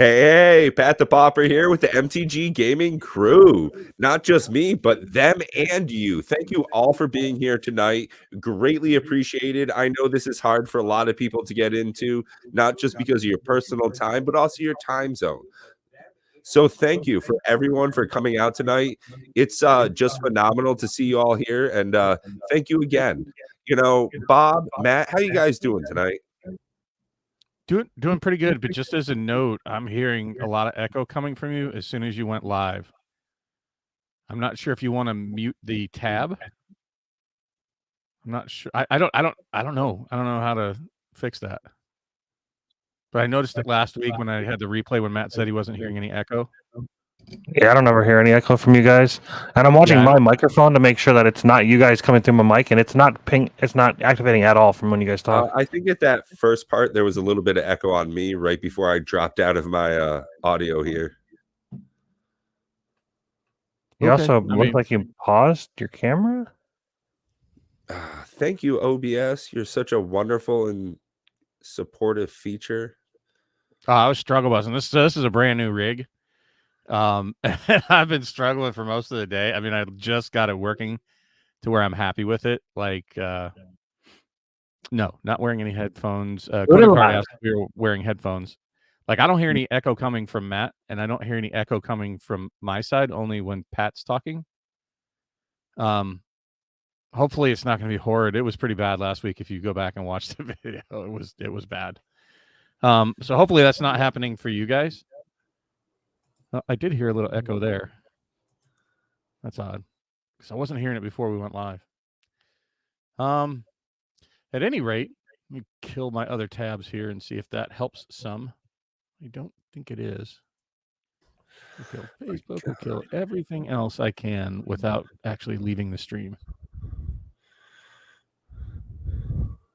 Hey, Pat the Popper here with the MTG Gaming crew. Not just me, but them and you. Thank you all for being here tonight. Greatly appreciated. I know this is hard for a lot of people to get into, not just because of your personal time, but also your time zone. So thank you for everyone for coming out tonight. It's just phenomenal to see you all here, and thank you again. Bob, Matt, how you guys doing tonight? Doing pretty good, but just as a note, I'm hearing a lot of echo coming from you as soon as you went live. I'm not sure if you want to mute the tab. I'm not sure. I don't know. I don't know how to fix that. But I noticed it last week when I had the replay when Matt said he wasn't hearing any echo. Yeah, I don't ever hear any echo from you guys. And I'm watching my microphone to make sure that it's not you guys coming through my mic, and it's not activating at all from when you guys talk. I think at that first part, there was a little bit of echo on me right before I dropped out of my audio here. You also look like you paused your camera. Thank you, OBS. You're such a wonderful and supportive feature. I was struggle busting. This is a brand new rig. I've been struggling for most of the day. I mean, I just got it working to where I'm happy with it. Like, no, not wearing any headphones. We were wearing headphones. Like, I don't hear any echo coming from Matt, and I don't hear any echo coming from my side, only when Pat's talking. Hopefully it's not going to be horrid. It was pretty bad last week. If you go back and watch the video, it was bad. So hopefully that's not happening for you guys. I did hear a little echo there. That's odd, because I wasn't hearing it before we went live. At any rate, let me kill my other tabs here and see if that helps some. I don't think it is. We'll kill Facebook. We'll kill everything else I can without actually leaving the stream.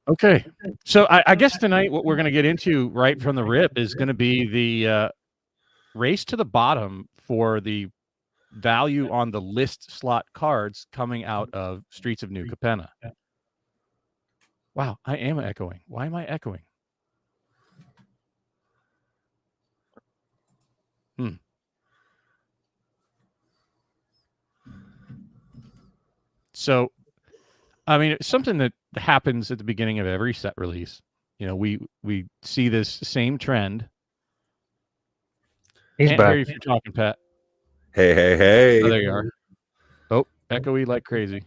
Okay, so I guess tonight what we're going to get into right from the rip is going to be the race to the bottom for the value on the list slot cards coming out of Streets of New Capenna. Wow, I am echoing. Why am I echoing? So, I mean, it's something that happens at the beginning of every set release. You know, we see this same trend. He's Can't back. hear you if you're talking, Pat. Hey. Oh, there you are. Oh, echoey like crazy.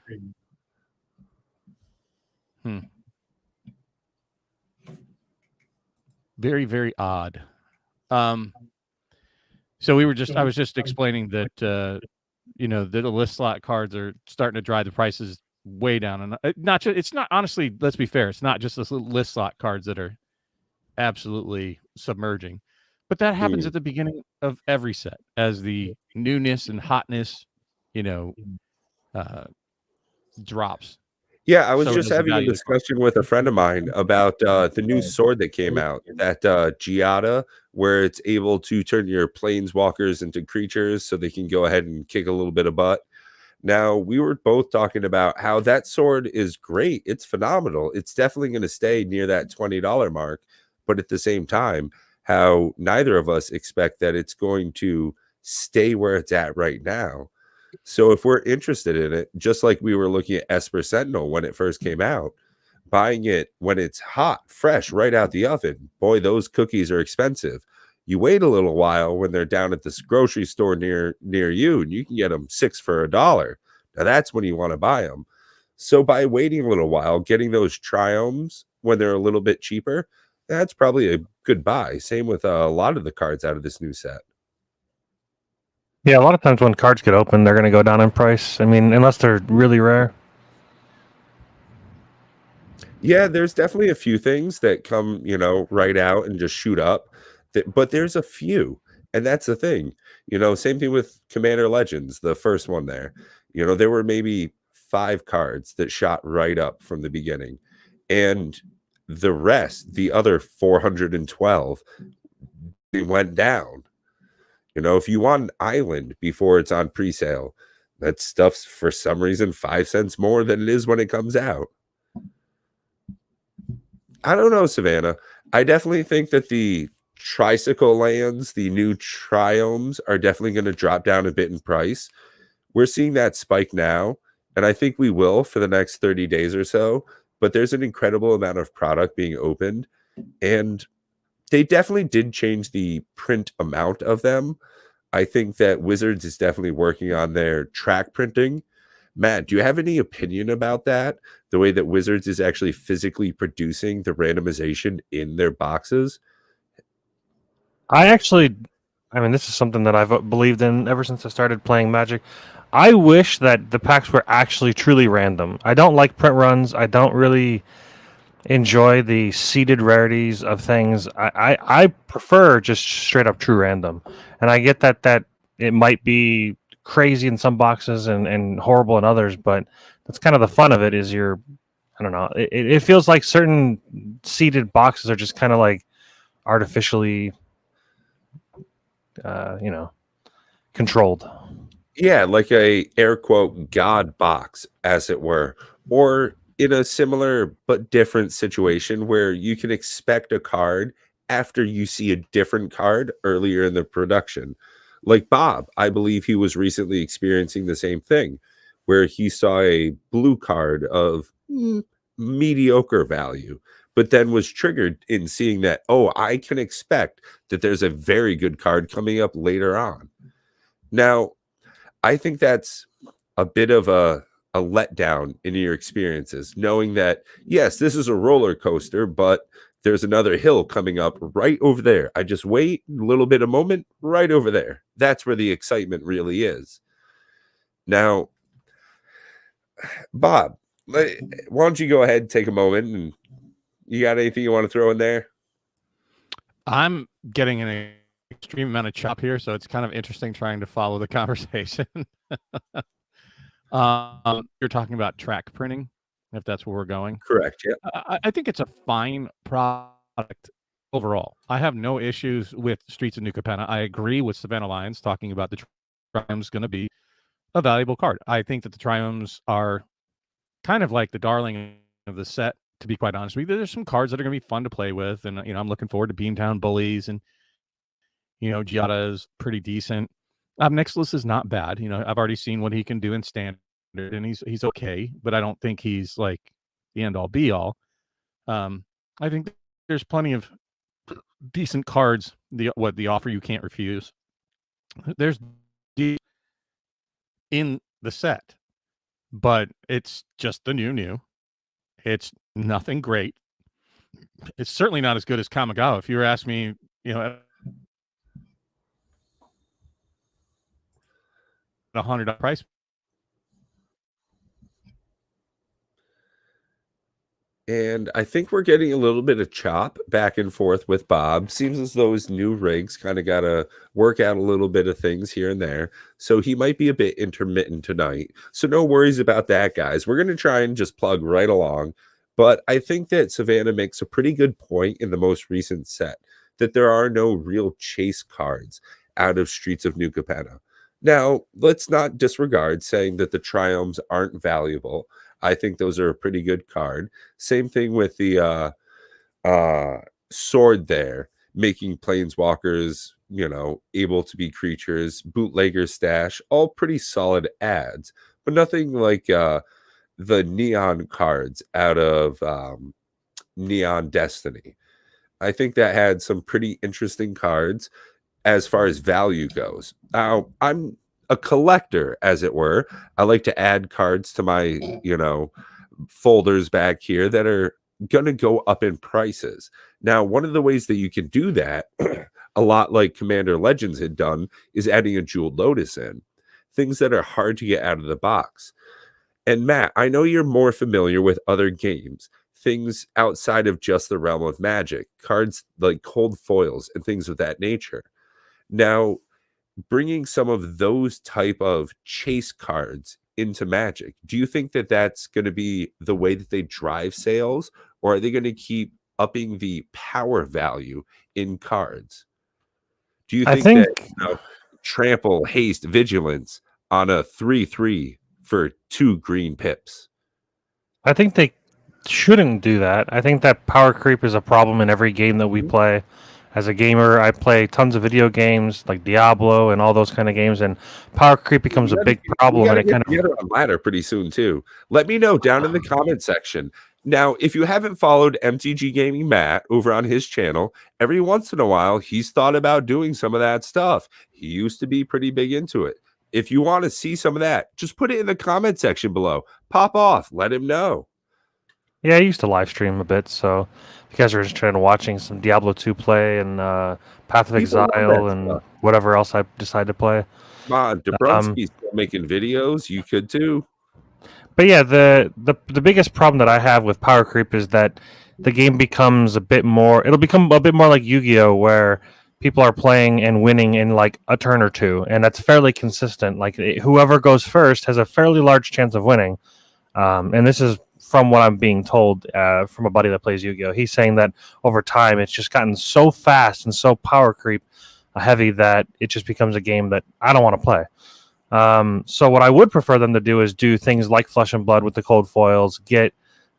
Very, very odd. So I was just explaining that you know, the list slot cards are starting to drive the prices way down, and it's not honestly, let's be fair, it's not just the list slot cards that are absolutely submerging, but that happens at the beginning of every set as the newness and hotness, you know, drops. Yeah, I was just having a discussion with a friend of mine about the new sword that came out, that Giada, where it's able to turn your planeswalkers into creatures so they can go ahead and kick a little bit of butt. Now, we were both talking about how that sword is great. It's phenomenal. It's definitely going to stay near that $20 mark. But at the same time, how neither of us expect that it's going to stay where it's at right now. So if we're interested in it, just like we were looking at Esper Sentinel when it first came out, buying it when it's hot, fresh, right out the oven, boy, those cookies are expensive. You wait a little while when they're down at this grocery store near you, and you can get them 6 for $1. Now that's when you want to buy them. So by waiting a little while, getting those triomes when they're a little bit cheaper, that's probably a good buy. Same with a lot of the cards out of this new set. Yeah, a lot of times when cards get opened, they're going to go down in price. I mean, unless they're really rare. Yeah, there's definitely a few things that come, you know, right out and just shoot up. But there's a few, and that's the thing. You know, same thing with Commander Legends, the first one there. You know, there were maybe 5 cards that shot right up from the beginning. And the rest, the other 412, they went down. You know, if you want an island before it's on pre-sale, that stuff's for some reason 5 cents more than it is when it comes out. I don't know, Savannah. I definitely think that the Tricycle Lands, the new Triomes, are definitely going to drop down a bit in price. We're seeing that spike now, and I think we will for the next 30 days or so. But there's an incredible amount of product being opened, and they definitely did change the print amount of them. I think that Wizards is definitely working on their track printing. Matt, do you have any opinion about that? The way that Wizards is actually physically producing the randomization in their boxes? I mean, this is something that I've believed in ever since I started playing Magic. I wish that the packs were actually truly random. I don't like print runs. I don't really enjoy the seeded rarities of things. I prefer just straight up true random. And I get that it might be crazy in some boxes and horrible in others, but that's kind of the fun of it. Is I don't know. It feels like certain seeded boxes are just kind of like artificially, controlled. Yeah, like a air quote God box, as it were, or in a similar but different situation where you can expect a card after you see a different card earlier in the production. Like Bob, I believe he was recently experiencing the same thing, where he saw a blue card of mediocre value, but then was triggered in seeing that, oh, I can expect that there's a very good card coming up later on. Now, I think that's a bit of a letdown in your experiences, knowing that, yes, this is a roller coaster, but there's another hill coming up right over there. I just wait a little bit, a moment right over there. That's where the excitement really is. Now, Bob, why don't you go ahead and take a moment, and you got anything you want to throw in there? I'm getting an extreme amount of chop here, so it's kind of interesting trying to follow the conversation. You're talking about track printing, if that's where we're going. Correct. Yeah. I think it's a fine product overall. I have no issues with Streets of New Capenna. I agree with Savannah Lyons talking about the Triomes going to be a valuable card. I think that the Triomes are kind of like the darling of the set, to be quite honest with you. There's some cards that are going to be fun to play with, and I'm looking forward to Beantown Bullies, and Giada is pretty decent. Nixless is not bad. I've already seen what he can do in standard, and he's okay, but I don't think he's like the end all be all. I think there's plenty of decent cards. The offer you can't refuse. There's in the set, but it's just the new. It's nothing great. It's certainly not as good as Kamigawa. If you were asking me, $100 price. And I think we're getting a little bit of chop back and forth with Bob. Seems as though his new rigs kind of got to work out a little bit of things here and there. So he might be a bit intermittent tonight. So no worries about that, guys. We're going to try and just plug right along. But I think that Savannah makes a pretty good point in the most recent set, that there are no real chase cards out of Streets of New Capenna. Now, let's not disregard saying that the Triomes aren't valuable. I think those are a pretty good card. Same thing with the sword there, making planeswalkers, able to be creatures, bootlegger stash, all pretty solid ads, but nothing like the neon cards out of Neon Destiny. I think that had some pretty interesting cards as far as value goes. Now, I'm a collector, as it were. I like to add cards to my, folders back here that are going to go up in prices. Now, one of the ways that you can do that, a lot like Commander Legends had done, is adding a Jeweled Lotus in. Things that are hard to get out of the box. And Matt, I know you're more familiar with other games, things outside of just the realm of Magic, cards like cold foils and things of that nature. Now, bringing some of those type of chase cards into Magic, do you think that that's going to be the way that they drive sales, or are they going to keep upping the power value in cards? Do you think that trample, haste, vigilance on a 3/3 for 2 green pips? I think they shouldn't do that. I think that power creep is a problem in every game that we play. As a gamer, I play tons of video games like Diablo and all those kind of games, and power creep becomes a big problem. We And gotta it get kind of together on ladder pretty soon too. Let me know down in the comment section. Now, if you haven't followed MTG Gaming Matt over on his channel, every once in a while he's thought about doing some of that stuff. He used to be pretty big into it. If you want to see some of that, just put it in the comment section below. Pop off, let him know. Yeah, I used to live stream a bit, so if you guys are interested in watching some Diablo 2 play and Path of People love that Exile and stuff. whatever else I decide to play. Come on, Dabrowski's still making videos. You could too. But yeah, the biggest problem that I have with power creep is that the game becomes a bit more. It'll become a bit more like Yu-Gi-Oh, where people are playing and winning in like a turn or two, and that's fairly consistent. Like whoever goes first has a fairly large chance of winning. And this is from what I'm being told from a buddy that plays Yu-Gi-Oh. He's saying that over time it's just gotten so fast and so power creep heavy that it just becomes a game that I don't want to play. So what I would prefer them to do is do things like Flesh and Blood with the cold foils, get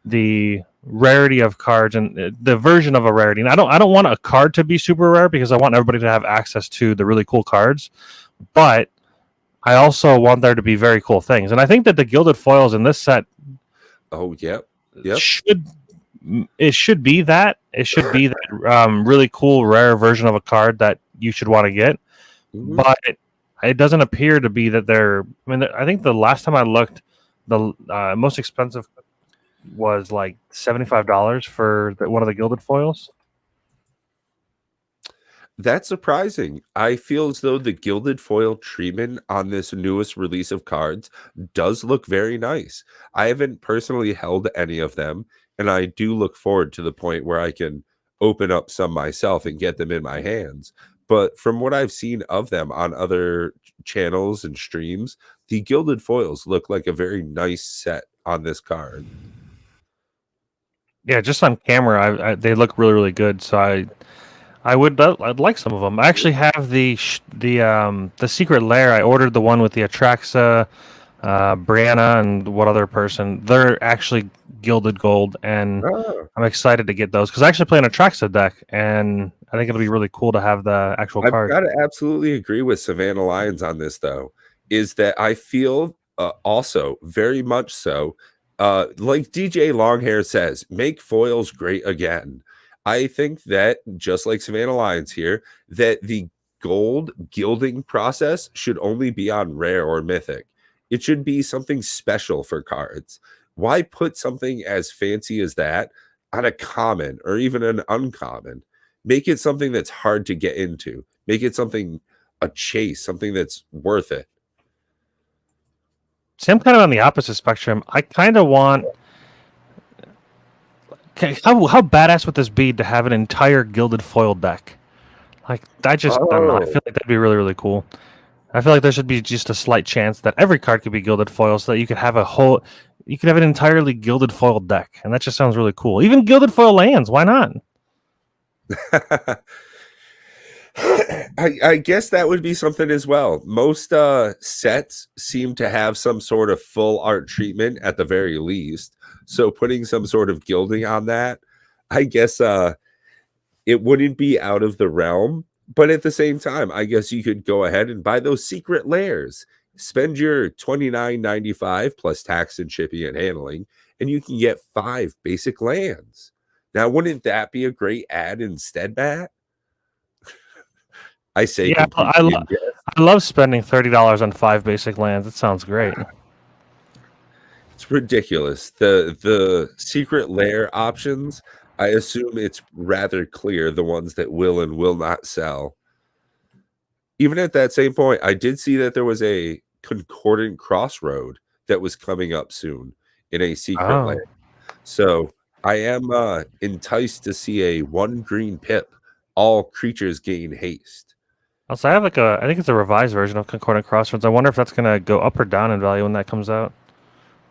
the rarity of cards and the version of a rarity. And I don't want a card to be super rare because I want everybody to have access to the really cool cards, but I also want there to be very cool things. And I think that the gilded foils in this set yep. should be that. It should be that really cool rare version of a card that you should want to get. Mm-hmm. But it doesn't appear to be that they're. I mean, I think the last time I looked, the most expensive was like $75 for one of the gilded foils. That's surprising. I feel as though the gilded foil treatment on this newest release of cards does look very nice. I haven't personally held any of them, and I do look forward to the point where I can open up some myself and get them in my hands. But from what I've seen of them on other channels and streams, the gilded foils look like a very nice set on this card. Yeah, just on camera, they look really, really good. So I'd like some of them. I actually have the secret lair. I ordered the one with the Atraxa, Brianna, and what other person. They're actually gilded gold, and I'm excited to get those because I actually play an Atraxa deck, and I think it'll be really cool to have the actual card. I've got to absolutely agree with Savannah Lions on this, though, is that I feel also very much so, like DJ Longhair says, make foils great again. I think that, just like Savannah Lions here, that the gold gilding process should only be on rare or mythic. It should be something special for cards. Why put something as fancy as that on a common or even an uncommon? Make it something that's hard to get into. Make it something, a chase, something that's worth it. See, I'm kind of on the opposite spectrum. I kind of want... Okay, how badass would this be to have an entire gilded foil deck? Like, I don't know. I feel like that'd be really, really cool. I feel like there should be just a slight chance that every card could be gilded foil so that you could have an entirely gilded foil deck. And that just sounds really cool. Even gilded foil lands, why not? I guess that would be something as well. Most sets seem to have some sort of full art treatment at the very least. So putting some sort of gilding on that, I guess it wouldn't be out of the realm. But at the same time, I guess you could go ahead and buy those secret lairs. Spend your $29.95 plus tax and shipping and handling, and you can get 5 basic lands. Now, wouldn't that be a great ad instead, Matt? I say, yeah, I love spending $30 on 5 basic lands. It sounds great. It's ridiculous. The secret lair options, I assume it's rather clear the ones that will and will not sell. Even at that same point, I did see that there was a concordant crossroad that was coming up soon in a secret lair. So I am enticed to see a 1 green pip. All creatures gain haste. Also, I have I think it's a revised version of Concordant Crossroads. I wonder if that's going to go up or down in value when that comes out.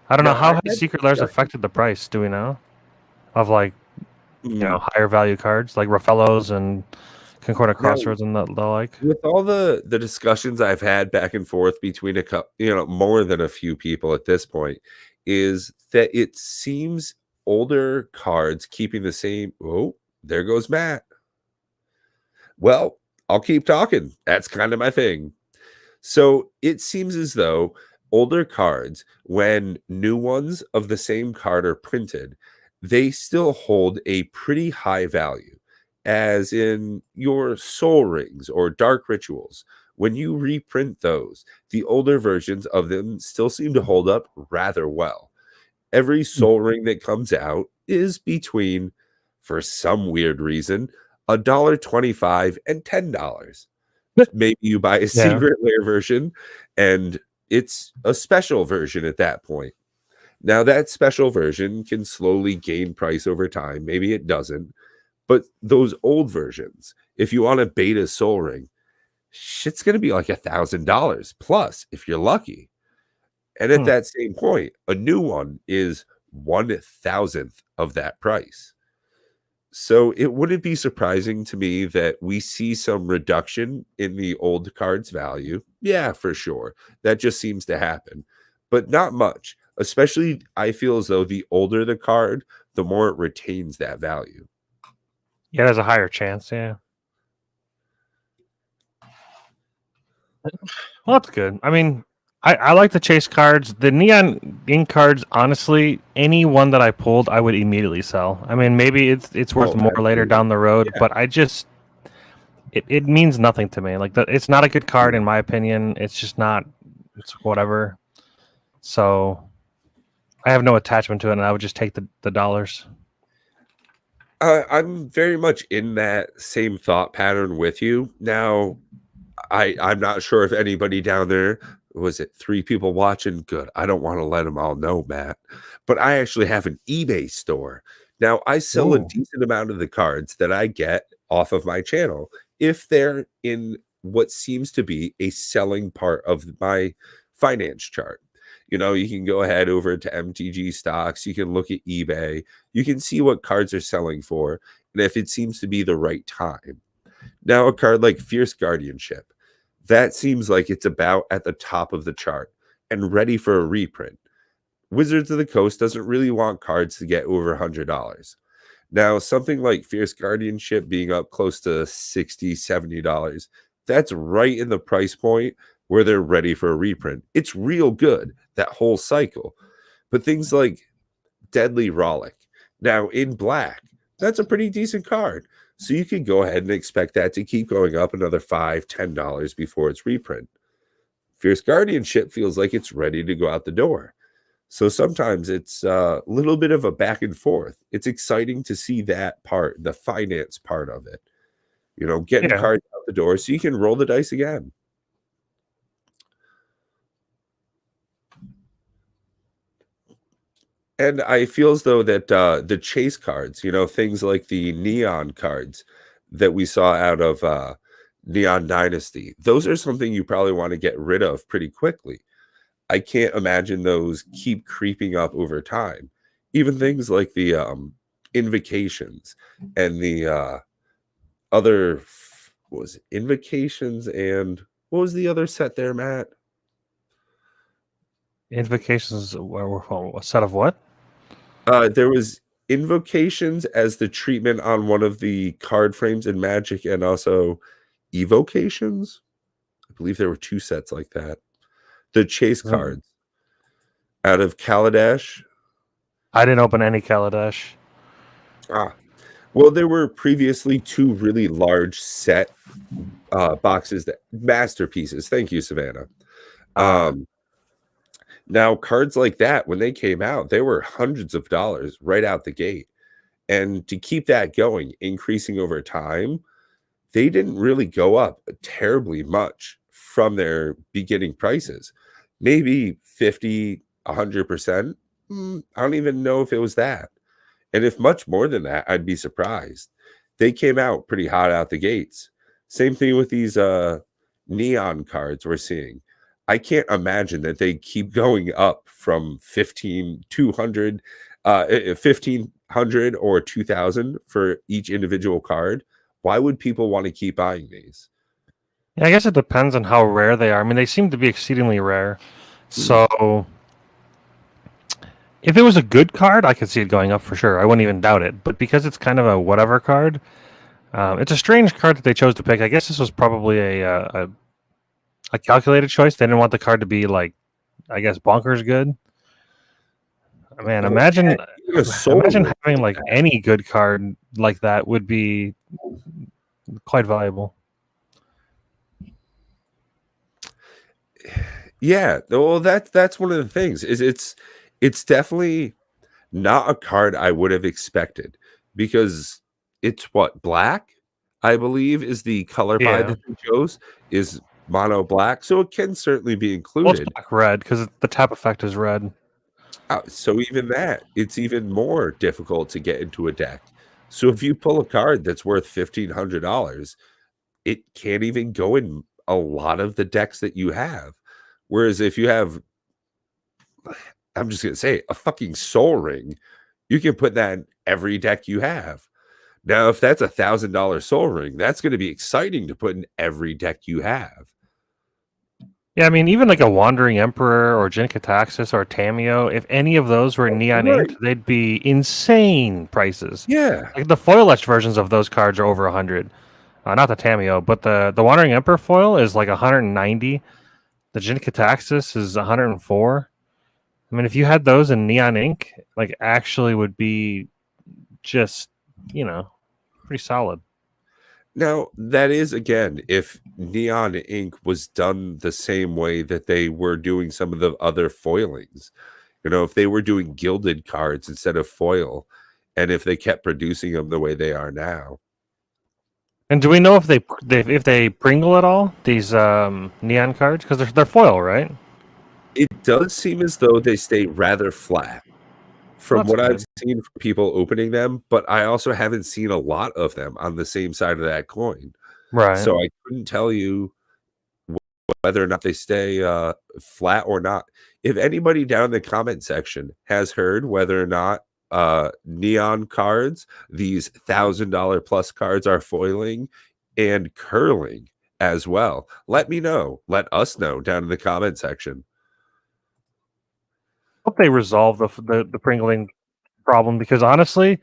I don't know. How has Secret Lairs affected the price? Do we know? Of higher value cards like Raffellos and Concordant Crossroads and the like. With all the discussions I've had back and forth between more than a few people at this point, is that it seems older cards keeping the same. Oh, there goes Matt. Well, I'll keep talking. That's kind of my thing. So it seems as though older cards, when new ones of the same card are printed, they still hold a pretty high value, as in your soul rings or dark rituals. When you reprint those, the older versions of them still seem to hold up rather well. Every soul ring that comes out is between, for some weird reason, $1.25 and $10. Maybe you buy a Yeah. secret rare version and it's a special version at that point. Now, that special version can slowly gain price over time. Maybe it doesn't. But those old versions, if you want a beta soul ring, shit's going to be like $1,000 plus if you're lucky. And at that same point, a new one is 1,000th of that price. So it wouldn't be surprising to me that we see some reduction in the old card's value. Yeah, for sure. That just seems to happen, but not much. Especially, I feel as though the older the card, the more it retains that value. Yeah, there's a higher chance. Yeah. Well, that's good. I mean, I like the chase cards. The neon ink cards, honestly, any one that I pulled, I would immediately sell. I mean, maybe it's worth more later down the road, but I just it means nothing to me. Like it's not a good card in my opinion. It's just not. It's whatever. So I have no attachment to it, and I would just take the dollars. I'm very much in that same thought pattern with you. Now, I'm not sure if anybody down there, was it 3 people watching? Good. I don't want to let them all know, Matt. But I actually have an eBay store. Now, I sell a decent amount of the cards that I get off of my channel if they're in what seems to be a selling part of my finance chart. You know, you can go ahead over to MTG Stocks. You can look at eBay. You can see what cards are selling for and if it seems to be the right time. Now, a card like Fierce Guardianship, that seems like it's about at the top of the chart and ready for a reprint. Wizards of the Coast doesn't really want cards to get over $100. Now, something like Fierce Guardianship being up close to $60, $70, that's right in the price point where they're ready for a reprint. It's real good, that whole cycle. But things like Deadly Rollick, now in black, that's a pretty decent card. So you can go ahead and expect that to keep going up another $5, $10 before its reprint. Fierce Guardianship feels like it's ready to go out the door. So sometimes it's a little bit of a back and forth. It's exciting to see that part, the finance part of it. You know, getting cards out the door so you can roll the dice again. And I feel as though that the chase cards, you know, things like the neon cards that we saw out of Neon Dynasty, those are something you probably want to get rid of pretty quickly. I can't imagine those keep creeping up over time. Even things like the Invocations and the other, what was it? Invocations and what was the other set there, Matt? Invocations, a set of what? There was Invocations as the treatment on one of the card frames in Magic, and also Evocations. I believe there were 2 sets like that. The chase cards out of Kaladesh. I didn't open any Kaladesh. Well, there were previously 2 really large set boxes, that masterpieces. Thank you, Savannah. Now, cards like that, when they came out, they were hundreds of dollars right out the gate. And to keep that going, increasing over time, they didn't really go up terribly much from their beginning prices. Maybe 50, 100%. I don't even know if it was that. And if much more than that, I'd be surprised. They came out pretty hot out the gates. Same thing with these neon cards we're seeing. I can't imagine that they keep going up from 1,500 or 2,000 for each individual card. Why would people want to keep buying these? Yeah, I guess it depends on how rare they are. I mean, they seem to be exceedingly rare. So if it was a good card, I could see it going up for sure. I wouldn't even doubt it. But because it's kind of a whatever card, It's a strange card that they chose to pick. I guess this was probably a calculated choice. They didn't want the card to be like, I guess, bonkers good. Man, imagine having like any good card like that would be quite valuable. Yeah, well, that's one of the things. Is it's definitely not a card I would have expected because it's what black, I believe, is the color pie that they chose is mono black, so it can certainly be Well, it's included. black red because the tap effect is red. So even that, it's even more difficult to get into a deck. So if you pull a card that's worth $1,500, it can't even go in a lot of the decks that you have. Whereas if you have, I'm just gonna say, a fucking Soul Ring, you can put that in every deck you have. Now, if that's $1,000 Soul Ring, that's going to be exciting to put in every deck you have. Yeah, I mean, even like a Wandering Emperor or Jin-Kataxis or Tamiyo, if any of those were neon inked, they'd be insane prices. Yeah. Like the foil etched versions of those cards are over 100. Not the Tamiyo, but the Wandering Emperor foil is like 190. The Jin-Kataxis is 104. I mean, if you had those in neon ink, like actually would be just, pretty solid. Now, that is, again, if Neon Ink was done the same way that they were doing some of the other foilings. If they were doing gilded cards instead of foil, and if they kept producing them the way they are now. And do we know if they Pringle at all, these neon cards? Because they're foil, right? It does seem as though they stay rather flat from what I've seen from people opening them, but I also haven't seen a lot of them on the same side of that coin. Right. So I couldn't tell you whether or not they stay flat or not. If anybody down in the comment section has heard whether or not neon cards, these $1,000 plus cards, are foiling and curling as well, let me know. Let us know down in the comment section. Hope they resolve the Pringling problem, because honestly,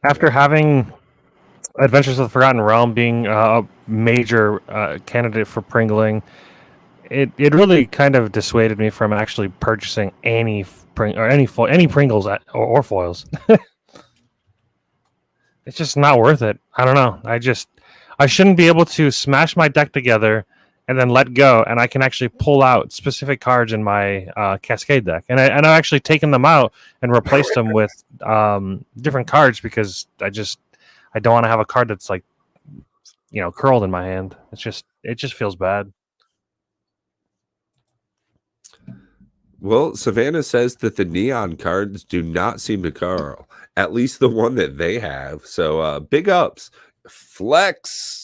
after having Adventures of the Forgotten Realm being a major candidate for Pringling, it really kind of dissuaded me from actually purchasing any Pringles or foils. It's just not worth it. I don't know. I shouldn't be able to smash my deck together and then let go, and I can actually pull out specific cards in my Cascade deck. And I've actually taken them out and replaced them with different cards because I don't want to have a card that's like, curled in my hand. It just feels bad. Well, Savannah says that the neon cards do not seem to curl, at least the one that they have. So big ups. Flex.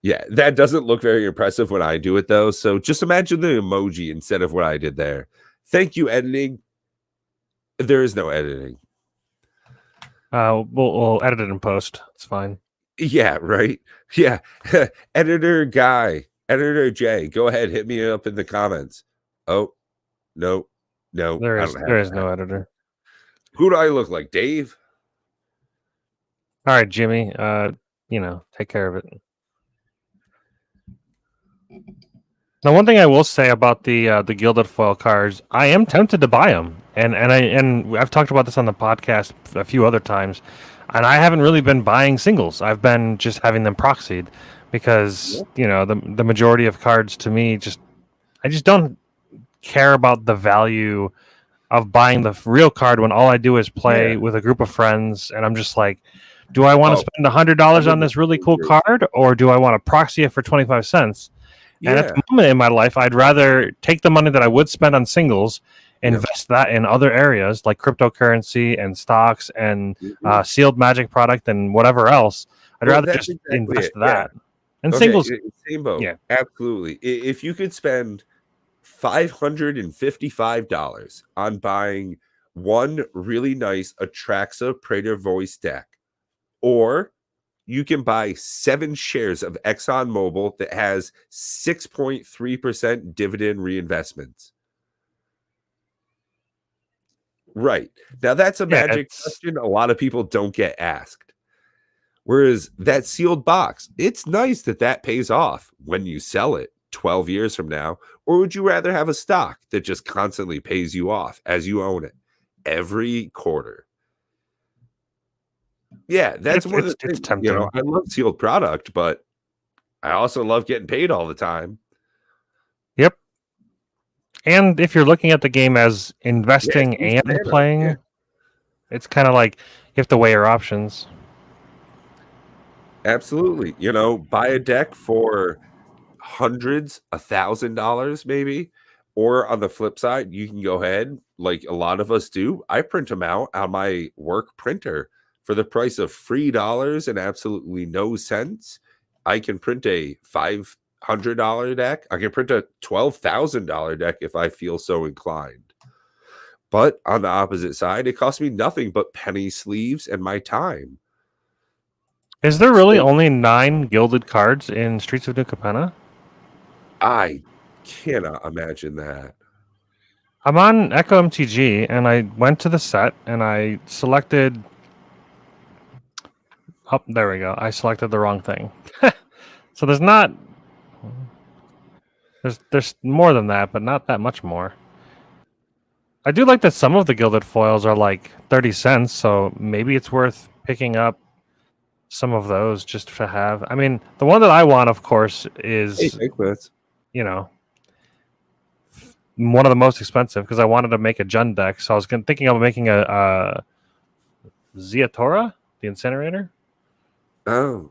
Yeah, that doesn't look very impressive when I do it, though. So just imagine the emoji instead of what I did there. Thank you, editing. There is no editing. We'll edit it in post. It's fine. Yeah, right. Yeah. Editor guy, Editor Jay, go ahead. Hit me up in the comments. Oh, no. There is no editor. Who do I look like? Dave? All right, Jimmy. Take care of it. Now, one thing I will say about the gilded foil cards, I am tempted to buy them, and I've talked about this on the podcast a few other times, and I haven't really been buying singles. I've been just having them proxied because the majority of cards to me I just don't care about the value of buying the real card when all I do is play with a group of friends, and I'm just like, do I want to spend $100 on this really cool card, or do I want to proxy it for 25 cents? Yeah. And at the moment in my life, I'd rather take the money that I would spend on singles, invest that in other areas like cryptocurrency and stocks and sealed Magic product and whatever else. I'd rather just invest that. And singles, same boat. Yeah, absolutely. If you could spend $555 on buying one really nice Atraxa Praetor Voice deck, or you can buy 7 shares of ExxonMobil that has 6.3% dividend reinvestments. Right. Now, that's a Magic question a lot of people don't get asked. Whereas that sealed box, it's nice that that pays off when you sell it 12 years from now. Or would you rather have a stock that just constantly pays you off as you own it every quarter? Yeah, that's one of the it's things. tempting. I love sealed product, but I also love getting paid all the time. Yep. And if you're looking at the game as investing and playing, yeah. it's kind of like you have to weigh your options. Absolutely. Buy a deck for hundreds, $1,000 maybe. Or on the flip side, you can go ahead, like a lot of us do. I print them out on my work printer for the price of $3 and absolutely no cents. I can print a $500 deck. I can print a $12,000 deck if I feel so inclined. But on the opposite side, it costs me nothing but penny sleeves and my time. Is there really only 9 gilded cards in Streets of New Capenna? I cannot imagine that. I'm on Echo MTG, and I went to the set, and I selected... Oh, there we go. I selected the wrong thing. So there's not... There's more than that, but not that much more. I do like that some of the gilded foils are like 30 cents, so maybe it's worth picking up some of those just to have. I mean, the one that I want, of course, is one of the most expensive because I wanted to make a Jund deck. So I was thinking of making a Ziatora, the Incinerator. Oh,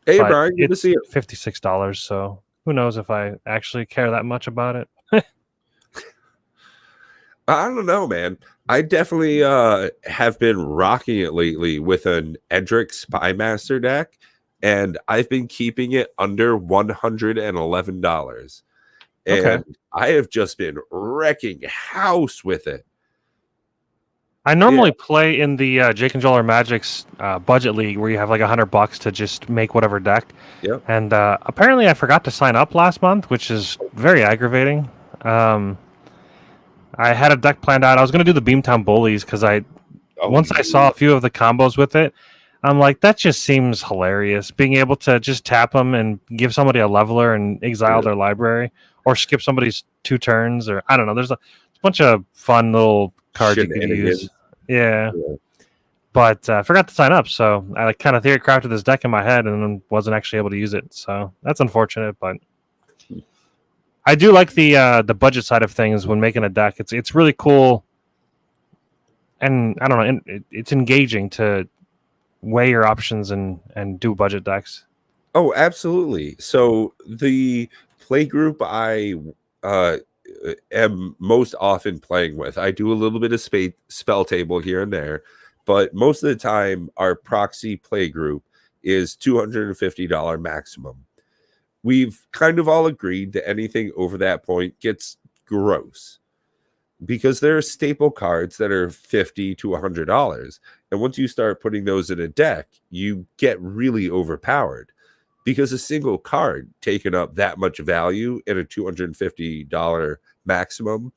hey, But Brian, good to see you. $56, so who knows if I actually care that much about it. I don't know, man. I definitely have been rocking it lately with an Edric Spymaster deck, and I've been keeping it under $111. And Okay. I have just been wrecking house with it. I normally play in the Jake and Joel or Magic's budget league where you have like $100 to just make whatever deck. Yep. And apparently I forgot to sign up last month, which is very aggravating. I had a deck planned out. I was going to do the Beamtown Bullies because once I saw a few of the combos with it, I'm like, that just seems hilarious. Being able to just tap them and give somebody a leveler and exile their library, or skip somebody's 2 turns, or I don't know. There's a bunch of fun little cards you can use. Yeah. But I forgot to sign up, so I kind of theory crafted this deck in my head and then wasn't actually able to use it. So that's unfortunate, but I do like the budget side of things when making a deck. It's really cool, and I don't know, it's engaging to weigh your options and do budget decks. Oh, absolutely. So the play group I am most often playing with, I do a little bit of spell table here and there, but most of the time our proxy play group is $250 maximum. We've kind of all agreed that anything over that point gets gross because there are staple cards that are $50 to $100. And once you start putting those in a deck, you get really overpowered because a single card taking up that much value in a $250 maximum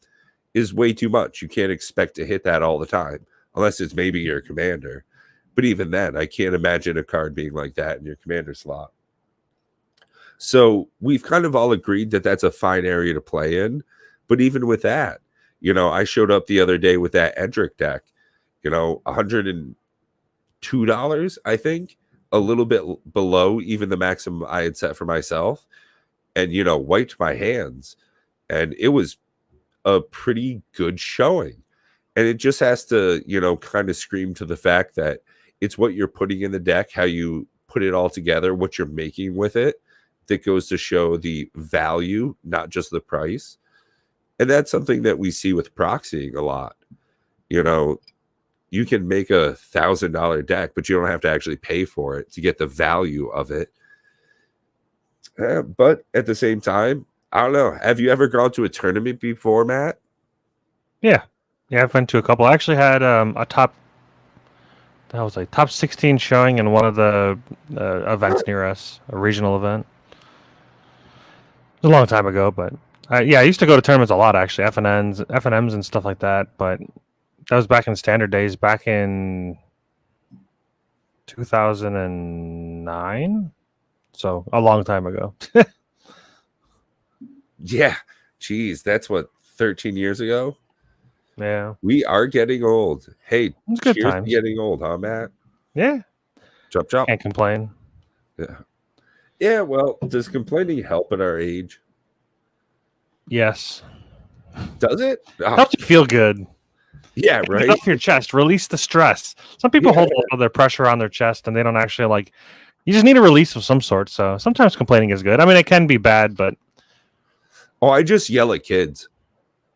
is way too much. You can't expect to hit that all the time unless it's maybe your commander. But even then, I can't imagine a card being like that in your commander slot. So we've kind of all agreed that that's a fine area to play in. But even with that, I showed up the other day with that Edric deck, $102, I think, a little bit below even the maximum I had set for myself, and, wiped my hands. And it was a pretty good showing. And it just has to, kind of scream to the fact that it's what you're putting in the deck, how you put it all together, what you're making with it, that goes to show the value, not just the price. And that's something that we see with proxying a lot. You can make $1,000 deck, but you don't have to actually pay for it to get the value of it. But at the same time, I don't know. Have you ever gone to a tournament before, Matt? Yeah, I've been to a couple. I actually had a top 16 showing in one of the events near us, a regional event. It was a long time ago, but I used to go to tournaments a lot, actually, FNMs and stuff like that. But that was back in standard days, back in 2009, so a long time ago. Yeah. Jeez, that's what, 13 years ago? Yeah, We are getting old. Hey, it's good cheers to times. getting old, huh, Matt? Yeah, Chop chop. can't complain. Yeah. Yeah, well, does complaining help at our age? Yes, Does it? Ah, helps you feel good. yeah, Get right. off your chest, release the stress. Some people Yeah. hold a lot of their pressure on their chest, and they don't actually like. You just need a release of some sort. So sometimes complaining is good. I mean, it can be bad, but Oh, I just yell at kids.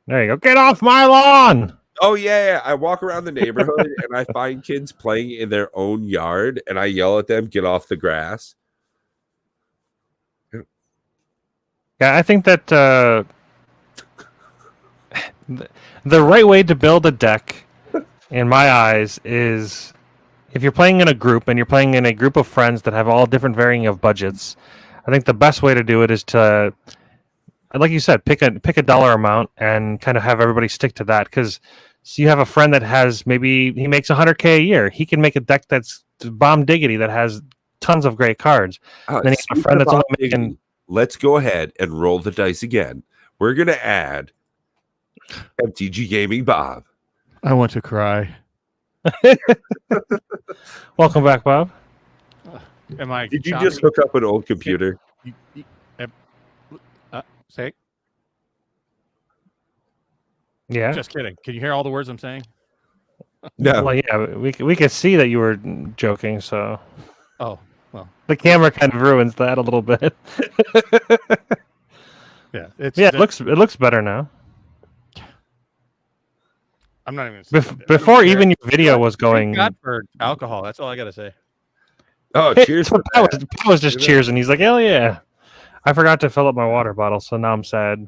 there you go. Get off my lawn. Oh yeah, I walk around the neighborhood and I find kids playing in their own yard, and I yell at them, "Get off the grass!" Yeah, I think that the right way to build a deck, in my eyes, is if you're playing in a group and you're playing in a group of friends that have all different varying of budgets. I think the best way to do it is to, like you said, pick a dollar amount and kind of have everybody stick to that. Because you have a friend that has maybe he makes 100K a year, he can make a deck that's bomb diggity that has tons of great cards. Then you have a friend that's only making. Let's go ahead and roll the dice again. We're gonna add MTG Gaming Bob. I want to cry. Welcome back, Bob. Am I? Did you choppy? just hook up an old computer? Say? Yeah. Just kidding. Can you hear all the words I'm saying? No. Well, yeah, we could see that you were joking, so Oh, well, the camera kind of ruins that a little bit. yeah. It's Yeah, it looks better now. I'm not even. Before even your video was going. God for alcohol. That's all I gotta say. Oh, cheers! So to Pat that. was just cheers, and he's like, "Hell yeah!" I forgot to fill up my water bottle, so now I'm sad.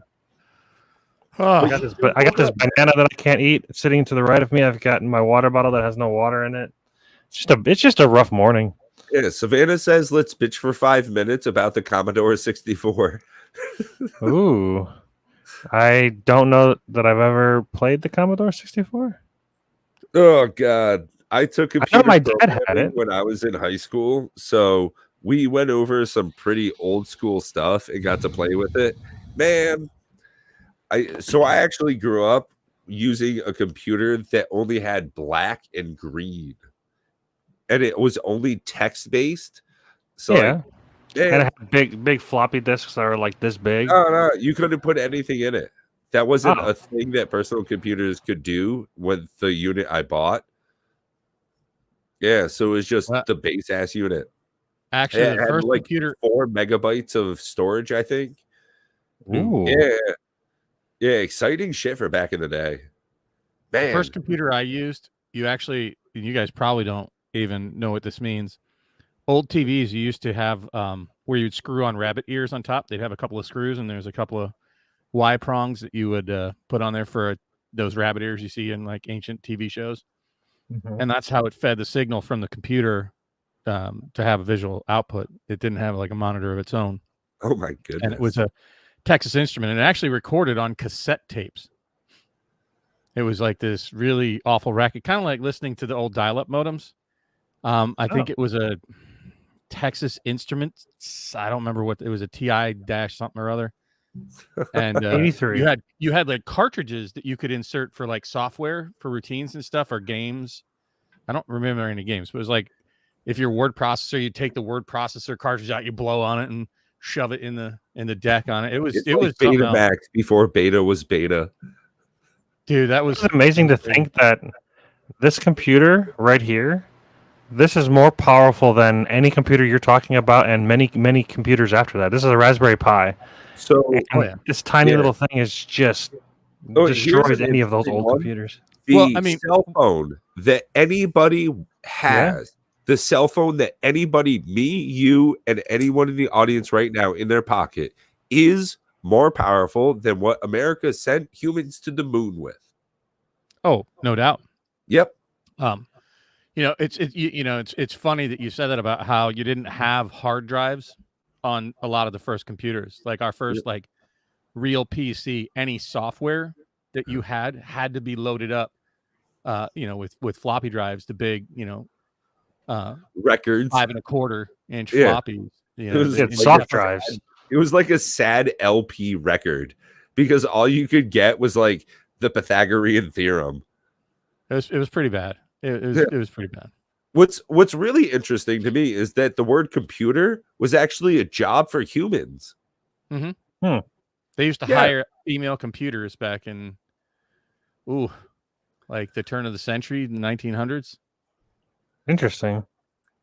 I got this banana that I can't eat sitting to the right of me. I've got my water bottle that has no water in it. It's just a rough morning. Yeah, Savannah says, "Let's bitch for 5 minutes about the Commodore 64." Ooh, I don't know that I've ever played the Commodore 64. Oh God, I took computer my dad had programming it. when I was in high school, so we went over some pretty old school stuff and got to play with it. Man, I actually grew up using a computer that only had black and green, and it was only text based. So Yeah. yeah, And it had big floppy disks that are like this big. no, you couldn't put anything in it. That wasn't Oh. a thing that personal computers could do with the unit I bought. Yeah, so it was just Well, the base ass unit. Actually, It the had first like computer. 4 megabytes of storage, I think. Ooh. Yeah, exciting shit for back in the day. The Man, first computer I used, you guys probably don't even know what this means. Old TVs, you used to have where you'd screw on rabbit ears on top. They'd have a couple of screws, and there's a couple of Y prongs that you would put on there for those rabbit ears you see in like ancient TV shows. Mhm. And that's how it fed the signal from the computer to have a visual output. It didn't have like a monitor of its own. oh my goodness. And it was a Texas Instrument, and it actually recorded on cassette tapes. It was like this really awful racket, kind of like listening to the old dial-up modems. I think it was a Texas Instruments. I don't remember what it was, a TI dash something or other. And 83. you had like cartridges that you could insert for like software for routines and stuff or games. I don't remember any games, but it was like if your word processor, you take the word processor cartridge out, you blow on it and shove it in the deck on it. It was like something Beta else. Max before Beta was Beta. Dude, that was It's amazing to think that this computer right here, this is more powerful than any computer you're talking about and many computers after that. This is a Raspberry Pi. So And this tiny yeah. little thing is just Oh, here's destroys an any of those interesting old one. computers. the Well, I mean- cell phone that anybody has, the cell phone that anybody, me, you, and anyone in the audience right now in their pocket is more powerful than what America sent humans to the moon with. Oh, no doubt. Yep. It's funny that you said that about how you didn't have hard drives on a lot of the first computers. Like our first like real PC, any software that you had to be loaded up with floppy drives, the big, records. 5 1/4 inch Yeah. floppies. It was It's like soft a drives. sad- It was like a sad LP record because all you could get was like the Pythagorean theorem. It was pretty bad. It was pretty bad. What's really interesting to me is that the word computer was actually a job for humans. They used to Yeah. hire female computers back in like the turn of the century, the 1900s. Interesting.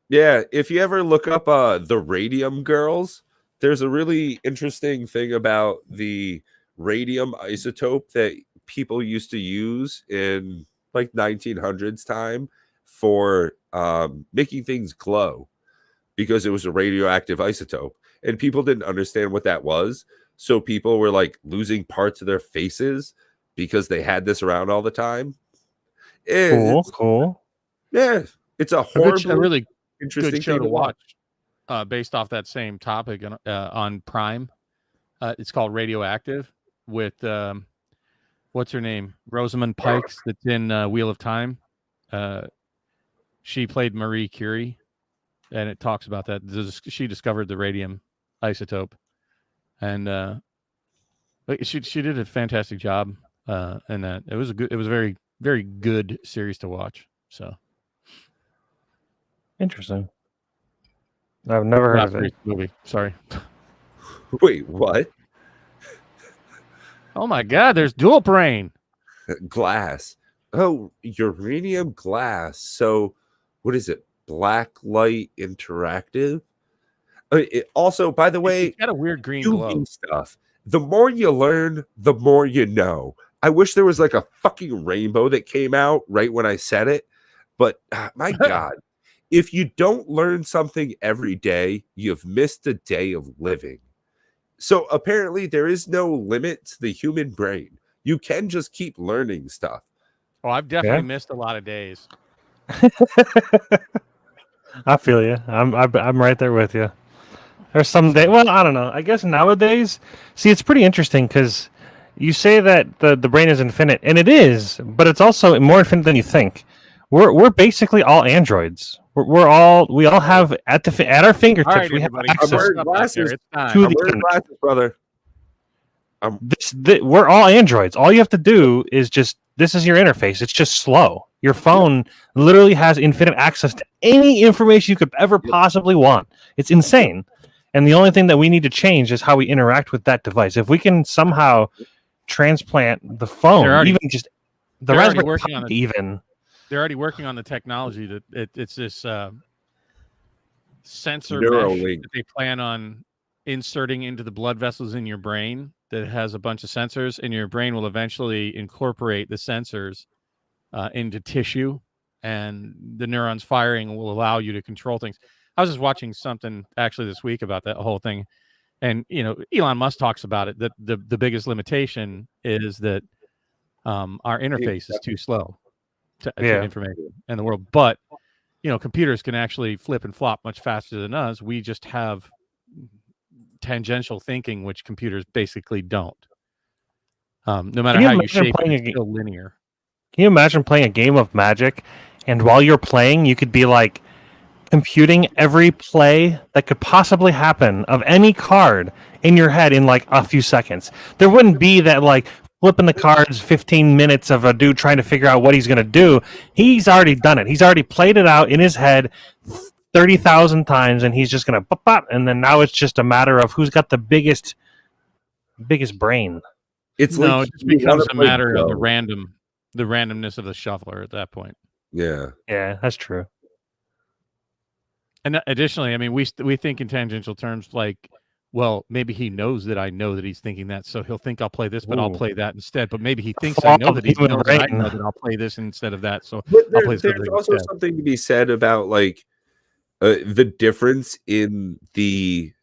Yeah, if you ever look up the Radium Girls, there's a really interesting thing about the radium isotope that people used to use in like 1900s time for making things glow because it was a radioactive isotope and people didn't understand what that was. So people were like losing parts of their faces because they had this around all the time. Cool. Yeah, it's a A horrible, really interesting good show thing to watch based off that same topic on Prime. It's called Radioactive with what's her name? Rosamund Pike that's in Wheel of Time. She played Marie Curie, and it talks about that. She discovered the radium isotope, and she did a fantastic job in that. It was a very, very good series to watch. So Interesting. I've never heard of it. movie. Sorry. Wait, what? Oh my God! There's Dual Brain. Glass. Oh, uranium glass. So, what is it? Blacklight Interactive. Also, by the way, It's got a weird green UV glow. stuff. The more you learn, the more you know. I wish there was like a fucking rainbow that came out right when I said it. But my God, if you don't learn something every day, you've missed a day of living. So apparently, there is no limit to the human brain. You can just keep learning stuff. Oh, I've definitely missed a lot of days. I feel you. I'm right there with you. There's some day. Well, I don't know. I guess nowadays, see, it's pretty interesting because you say that the brain is infinite, and it is, but it's also more infinite than you think. We're basically all androids. We all have at our fingertips. All right, we have everybody, access I'm wearing up out there. glasses. It's time. to I'm the wearing internet. glasses, brother. We're all androids. All you have to do is just this is your interface. It's just slow. Your phone literally has infinite access to any information you could ever possibly want. It's insane. And the only thing that we need to change is how we interact with that device. If we can somehow transplant the phone, even just the Raspberry Pi, even they're already working on the technology that it's this sensor Neuralink. mesh that they plan on inserting into the blood vessels in your brain that has a bunch of sensors, and your brain will eventually incorporate the sensors into tissue, and the neurons firing will allow you to control things. I was just watching something actually this week about that whole thing, and Elon Musk talks about it. That the biggest limitation is that our interface is too slow to information in the world. But computers can actually flip and flop much faster than us. We just have tangential thinking, which computers basically don't. No matter how you shape it, it's still linear. Can you imagine playing a game of Magic, and while you're playing, you could be like computing every play that could possibly happen of any card in your head in like a few seconds? There wouldn't be that like flipping the cards 15 minutes of a dude trying to figure out what he's going to do. He's already done it. He's already played it out in his head 30,000 times, and he's just going to pop pop, and then now it's just a matter of who's got the biggest brain. It just becomes a matter of the randomness of the shuffler at that point. Yeah, that's true. And additionally, I mean, we think in tangential terms, like, well, maybe he knows that I know that he's thinking that, so he'll think I'll play this, but I'll play that instead. But maybe he thinks I know that he knows that I know that I'll play this instead of that. So I'll play this. There's also something to be said about like the difference in the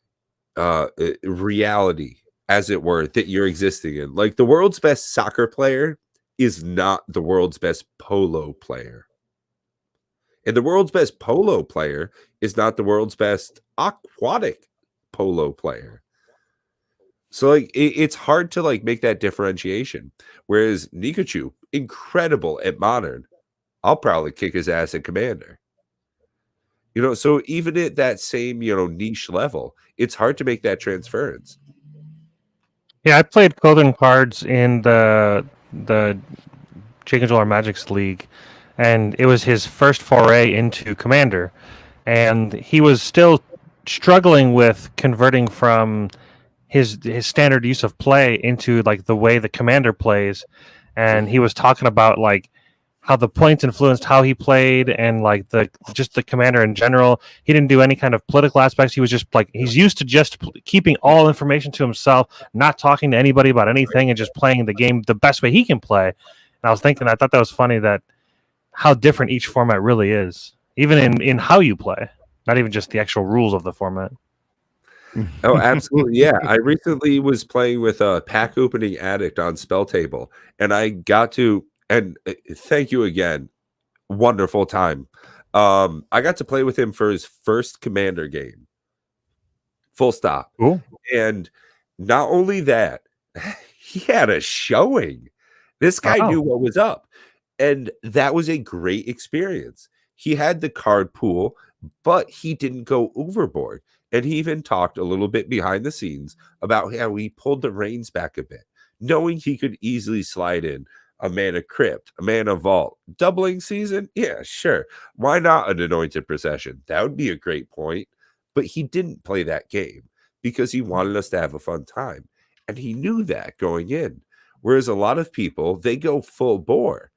reality, as it were, that you're existing in. Like the world's best soccer player is not the world's best polo player. And the world's best polo player is not the world's best aquatic polo player. So like it's hard to like make that differentiation. Whereas Nikachu, incredible at Modern, I'll probably kick his ass at Commander. So even at that same, niche level, it's hard to make that transference. Yeah, I played Clothing Cards in the Jake and Joel Are Magic's league, and it was his first foray into Commander, and he was still struggling with converting from his standard use of play into like the way the Commander plays, and he was talking about like how the points influenced how he played and like the Commander in general. He didn't do any kind of political aspects. He was just like he's used to just keeping all information to himself, not talking to anybody about anything, and just playing the game the best way he can play. And I thought that was funny that how different each format really is, even in how you play, not even just the actual rules of the format. Oh, absolutely. Yeah. I recently was playing with a pack opening addict on Spell Table, and I got to, and thank you again. Wonderful time. I got to play with him for his first Commander game. Full stop. Cool. And not only that, he had a showing. This guy knew what was up. And that was a great experience. He had the card pool, but he didn't go overboard. And he even talked a little bit behind the scenes about how he pulled the reins back a bit, knowing he could easily slide in a Mana Crypt, a Mana Vault. Doubling season? Yeah, sure. Why not an Anointed Procession? That would be a great point. But he didn't play that game because he wanted us to have a fun time. And he knew that going in. Whereas a lot of people, they go full bore.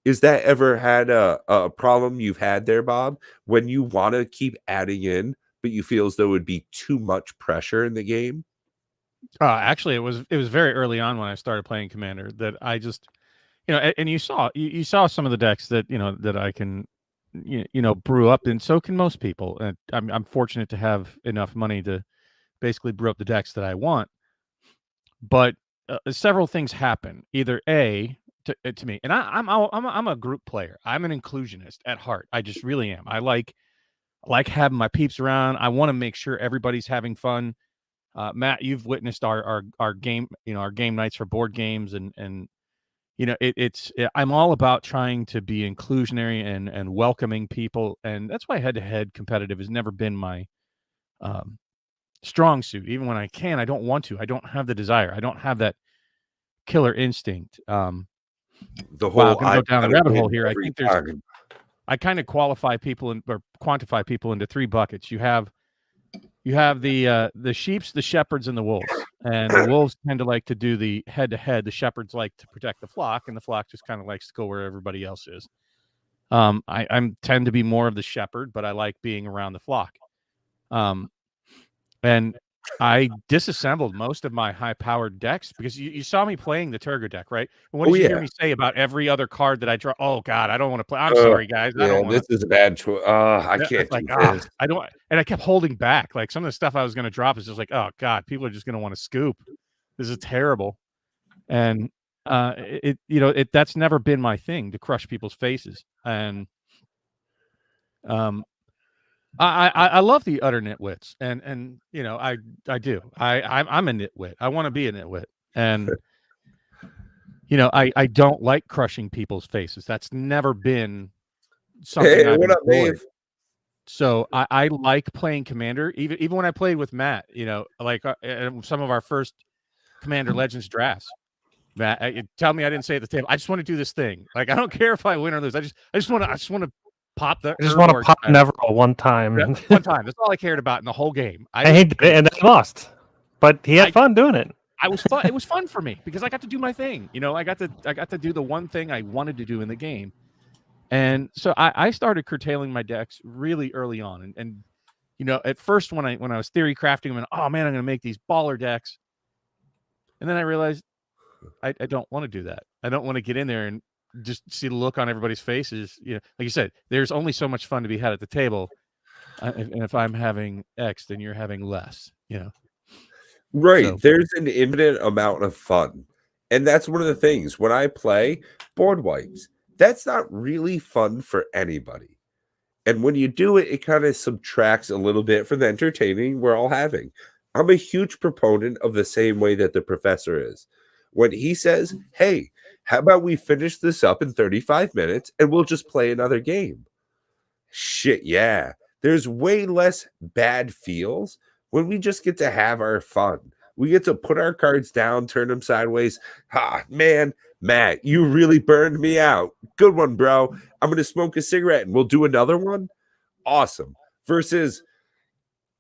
Is that ever had a problem you've had there, Bob, when you want to keep adding in, but you feel as though it would be too much pressure in the game? Actually, it was very early on when I started playing Commander that I just, and you saw some of the decks that that I can, brew up, and so can most people. And I'm fortunate to have enough money to basically brew up the decks that I want. But several things happen. Either to me, and I'm a group player. I'm an inclusionist at heart. I just really am. I like having my peeps around. I want to make sure everybody's having fun. Matt, you've witnessed our game, our game nights for board games, and I'm all about trying to be inclusionary and welcoming people, and that's why head-to-head competitive has never been my strong suit. Even when I can, I don't want to. I don't have the desire. I don't have that killer instinct. The whole I'm gonna go down a rabbit hole here. I think I kind of quantify people into three buckets. You have the sheeps, the shepherds, and the wolves. And the wolves tend to like to do the head-to-head. The shepherds like to protect the flock, and the flock just kind of likes to go where everybody else is. I tend to be more of the shepherd, but I like being around the flock. And I disassembled most of my high-powered decks because you saw me playing the Turgor deck, right? And what did you hear me say about every other card that I draw? Oh God, I don't want to play. I'm sorry, guys. I don't this is a bad choice. I can't do this. I don't. And I kept holding back. Like some of the stuff I was going to drop is just like, oh God, people are just going to want to scoop. This is terrible. And that's never been my thing, to crush people's faces. And I love the utter nitwits, and I do. I'm a nitwit. I want to be a nitwit, and I don't like crushing people's faces. That's never been something I've enjoyed. So I like playing Commander, even when I played with Matt. Like some of our first Commander Legends drafts. Matt, tell me I didn't say at the table. I just want to do this thing. Like I don't care if I win or lose. I just want to pop the. I just want to pop Neverall one time. Yeah, one time. That's all I cared about in the whole game. And I lost, but he had fun doing it. I was fun. It was fun for me because I got to do my thing. I got to do the one thing I wanted to do in the game, and so I started curtailing my decks really early on. And at first when I was theory crafting them, and oh man, I'm going to make these baller decks, and then I realized I don't want to do that. I don't want to get in there and just see the look on everybody's faces. Like you said, there's only so much fun to be had at the table, and if I'm having X, then you're having less. Right. So, there's an infinite amount of fun, and that's one of the things when I play board wipes. That's not really fun for anybody, and when you do it, it kind of subtracts a little bit from the entertaining we're all having. I'm a huge proponent of the same way that the professor is. When he says, "Hey, how about we finish this up in 35 minutes and we'll just play another game?" Shit, yeah. There's way less bad feels when we just get to have our fun. We get to put our cards down, turn them sideways. Man, Matt, you really burned me out. Good one, bro. I'm going to smoke a cigarette and we'll do another one. Awesome. Versus,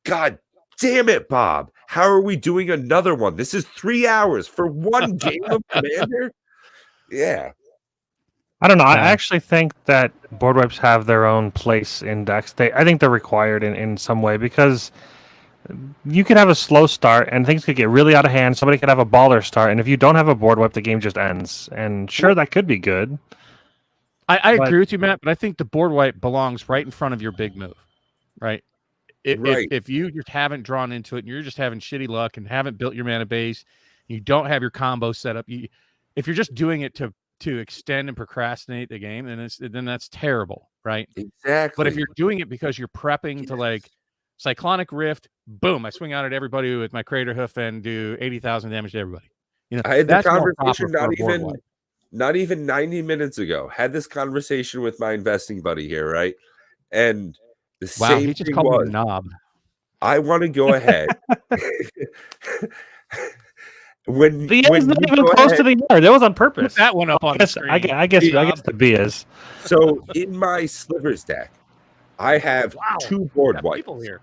God damn it, Bob. How are we doing another one? This is 3 hours for one game of Commander? Yeah. I don't know. I Yeah. actually think that board wipes have their own place in decks. I think they're required in some way, because you could have a slow start and things could get really out of hand. Somebody could have a baller start, and if you don't have a board wipe, the game just ends. And sure, that could be good. I But- agree with you, Matt, but I think the board wipe belongs right in front of your big move, right? Right. If you just haven't drawn into it and you're just having shitty luck and haven't built your mana base, you don't have your combo set up. If you're just doing it to extend and procrastinate the game, then that's terrible, right? Exactly. But if you're doing it because you're prepping to like Cyclonic Rift, boom, I swing out at everybody with my Crater Hoof and do 80,000 damage to everybody. I had the that's more conversation proper for a board wipe. not even 90 minutes ago. Had this conversation with my investing buddy here, right? And the Wow, same he just thing called me was, a knob. I want to go ahead. when The when end's not you even go close ahead- to the yard. That was on Put purpose. that one up on the screen. I guess the B is. So in my slivers deck, I have Wow. two board Got wipes. people here.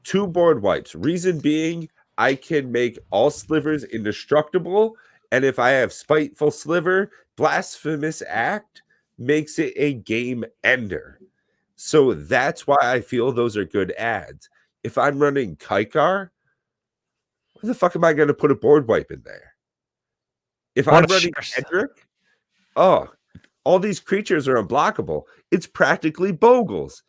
Two board wipes. Reason being, I can make all slivers indestructible, and if I have Spiteful Sliver, Blasphemous Act makes it a game ender. So that's why I feel those are good ads. If I'm running Kaikar, where the fuck am I going to put a board wipe in there? If What I'm a running shit. Hedrick, all these creatures are unblockable. It's practically Bogles.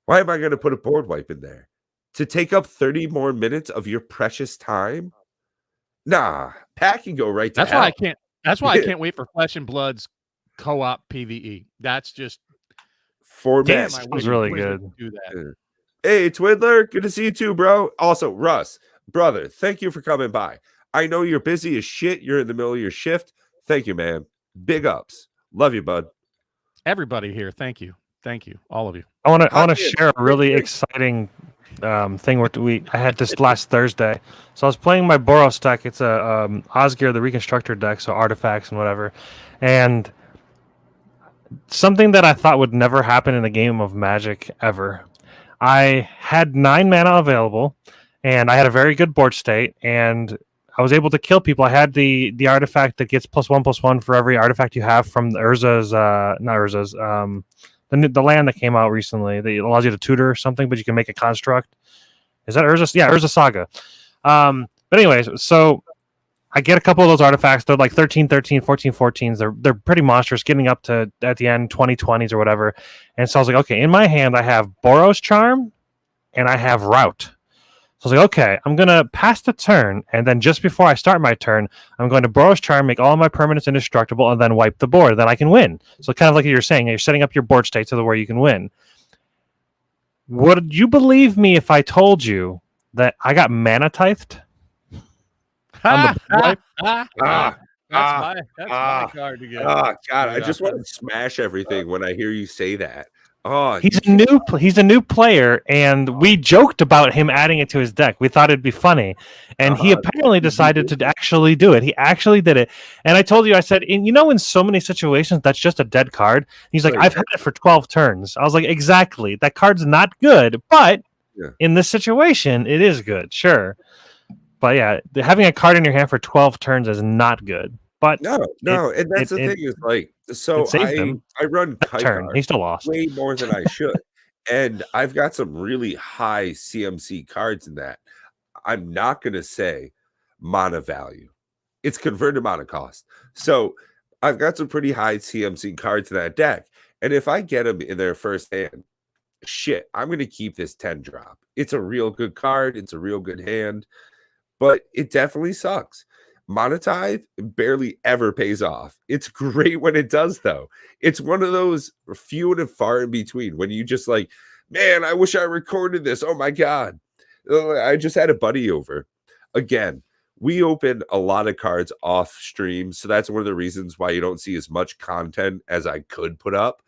Why am I going to put a board wipe in there? To take up 30 more minutes of your precious time? Nah, Pat can go right to That's hell. why I can't. That's why I can't wait for Flesh and Blood's co-op PVE. That's just Format. Yes, damn, I it was wish really Wizards good. would do that. Hey, Twiddler, good to see you too, bro. Also, Russ, brother, thank you for coming by. I know you're busy as shit. You're in the middle of your shift. Thank you, man. Big ups. Love you, bud. Everybody here, thank you, all of you. I want to Hot share a really Great. exciting thing I had this last Thursday. So I was playing my Boros deck. It's a Osgir the Reconstructor deck, so artifacts and whatever. And something that I thought would never happen in a game of Magic ever. I had 9 mana available, and I had a very good board state, and I was able to kill people. I had the artifact that gets +1/+1 for every artifact you have from the Urza's, not Urza's, the land that came out recently that allows you to tutor something, but you can make a construct. Is that Urza? Yeah, Urza Saga. But anyways, so I get a couple of those artifacts. They're like 13/13, 14/14s. They're pretty monstrous, getting up to at the end 20/20s or whatever. And so I was like, okay, in my hand I have Boros Charm and I have Rout. So I was like, okay, I'm gonna pass the turn, and then just before I start my turn, I'm going to Boros Charm, make all my permanents indestructible, and then wipe the board. Then I can win. So kind of like you're saying, you're setting up your board state to where you can win. Would you believe me if I told you that I got mana tithed? On the board wipe? That's my card to get. Oh, God, I Yeah. just want to smash everything when I hear you say that. Oh, He's a new player, and we joked about him adding it to his deck. We thought it'd be funny, and he apparently decided to actually do it. He actually did it, and I told you, I said, in so many situations, that's just a dead card. He's like, Right. I've had it for 12 turns. I was like, exactly. That card's not good, but Yeah. in this situation, it is good, sure. But yeah, having a card in your hand for 12 turns is not good. But no, and that's the thing is like, so it saved him. I run turn, Kaikar he still lost. way more than I should, and I've got some really high CMC cards in that. I'm not going to say mana value. It's converted mana cost. So I've got some pretty high CMC cards in that deck. And if I get them in their first hand, shit, I'm going to keep this 10 drop. It's a real good card. It's a real good hand, but it definitely sucks. Monetize barely ever pays off. It's great when it does, though. It's one of those few and far in between when you just like, man, I wish I recorded this. Oh my God. I just had a buddy over. Again, we open a lot of cards off stream. So that's one of the reasons why you don't see as much content as I could put up.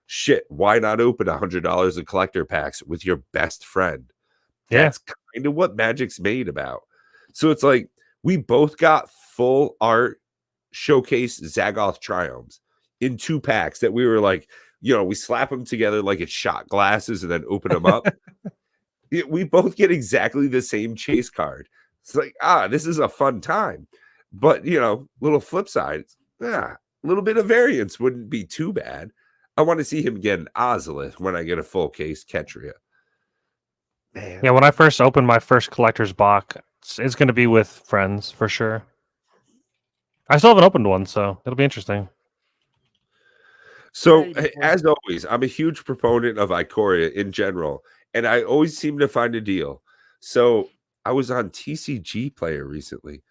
shit, why not open $100 of collector packs with your best friend? Yeah. That's kind of what Magic's made about. So it's like we both got full art showcase Zagoth Triumphs in 2 packs that we were like, we slap them together like it's shot glasses and then open them up. We both get exactly the same chase card. It's like, this is a fun time. But, little flip side, a little bit of variance wouldn't be too bad. I want to see him get an Ozolith when I get a full case Ketria. Man. Yeah, when I first open my first collector's box, it's going to be with friends for sure. I still haven't opened one, so it'll be interesting. So, as always, I'm a huge proponent of Ikoria in general, and I always seem to find a deal. So, I was on TCG Player recently.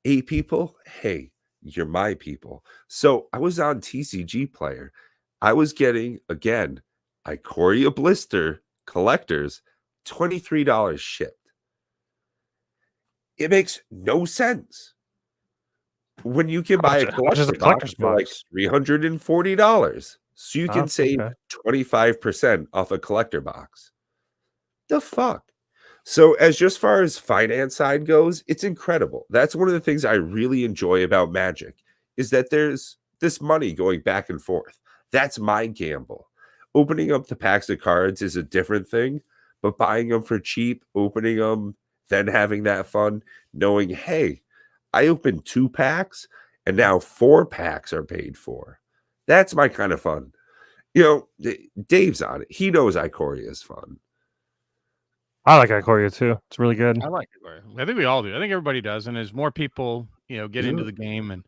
8 people, hey, you're my people. So, I was on TCG Player. I was getting, again, Ikoria Blister collectors, $23 shipped. It makes no sense. When you can buy a collector's box for like $340, so you can save 25% off a collector box. The fuck? So as far as finance side goes, it's incredible. That's one of the things I really enjoy about Magic is that there's this money going back and forth. That's my gamble. Opening up the packs of cards is a different thing, but buying them for cheap, opening them, then having that fun, knowing, hey, I opened 2 packs and now 4 packs are paid for. That's my kind of fun. Dave's on it. He knows Ikoria is fun. I like Ikoria too. It's really good. I like Ikoria. I think we all do. I think everybody does. And as more people, get into the game, and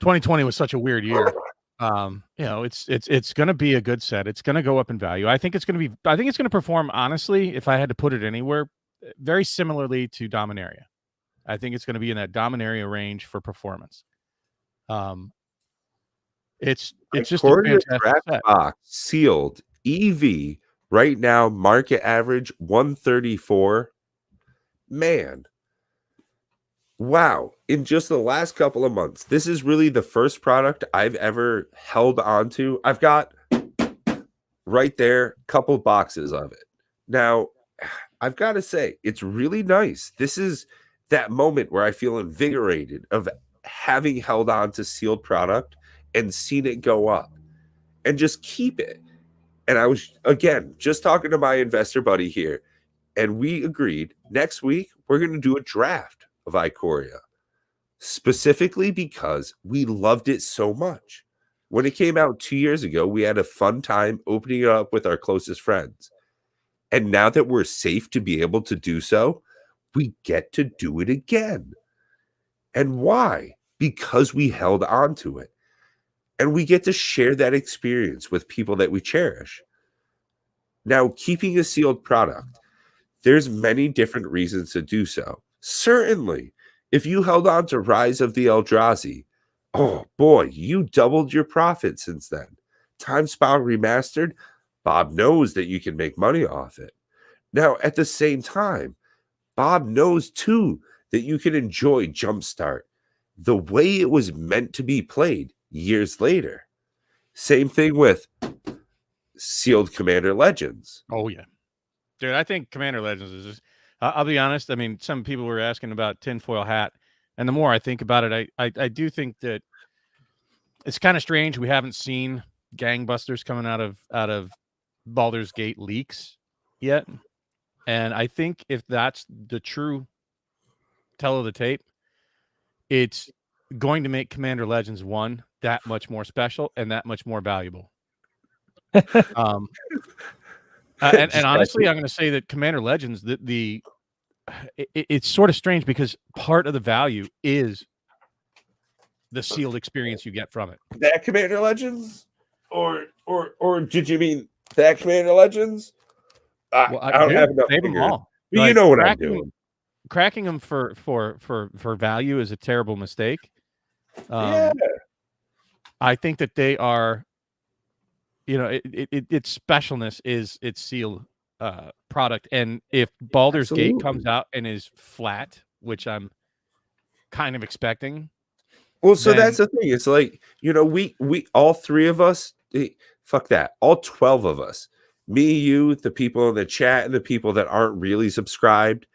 2020 was such a weird year. It's going to be a good set. It's going to go up in value. I think it's going to perform, honestly, if I had to put it anywhere, very similarly to Dominaria. I think it's going to be in that Dominaria range for performance. It's just a fantastic set. Box sealed EV right now, market average 134. Man, wow! In just the last couple of months, this is really the first product I've ever held onto. I've got right there a couple boxes of it. Now, I've got to say, it's really nice. This is that moment where I feel invigorated of having held on to sealed product and seen it go up and just keep it. And I was, again, just talking to my investor buddy here, and we agreed next week we're going to do a draft of Ikoria, specifically because we loved it so much. When it came out 2 years ago, we had a fun time opening it up with our closest friends. And now that we're safe to be able to do so, we get to do it again. And why? Because we held on to it. And we get to share that experience with people that we cherish. Now, keeping a sealed product, there's many different reasons to do so. Certainly, if you held on to Rise of the Eldrazi, oh boy, you doubled your profit since then. Time Spiral Remastered, Bob knows that you can make money off it. Now, at the same time, Bob knows too that you can enjoy Jumpstart the way it was meant to be played years later. Same thing with sealed Commander Legends. Oh, yeah. Dude, I think Commander Legends is just, I'll be honest. I mean, some people were asking about Tinfoil Hat, and the more I think about it, I do think that it's kind of strange we haven't seen gangbusters coming out of Baldur's Gate leaks yet. And I think if that's the true tell of the tape, it's going to make Commander Legends 1 that much more special and that much more valuable. And honestly, I'm going to say that Commander Legends, it's sort of strange because part of the value is the sealed experience you get from it. That Commander Legends, or did you mean that Commander Legends? Well, I don't have enough them fingers. all. But you know what I'm doing. Cracking them for value is a terrible mistake. Yeah. I think that they are, its specialness is its sealed product. And if Baldur's Gate comes out and is flat, which I'm kind of expecting. Well, so that's the thing. It's like, we all three of us fuck that. All 12 of us, me, you, the people in the chat, and the people that aren't really subscribed.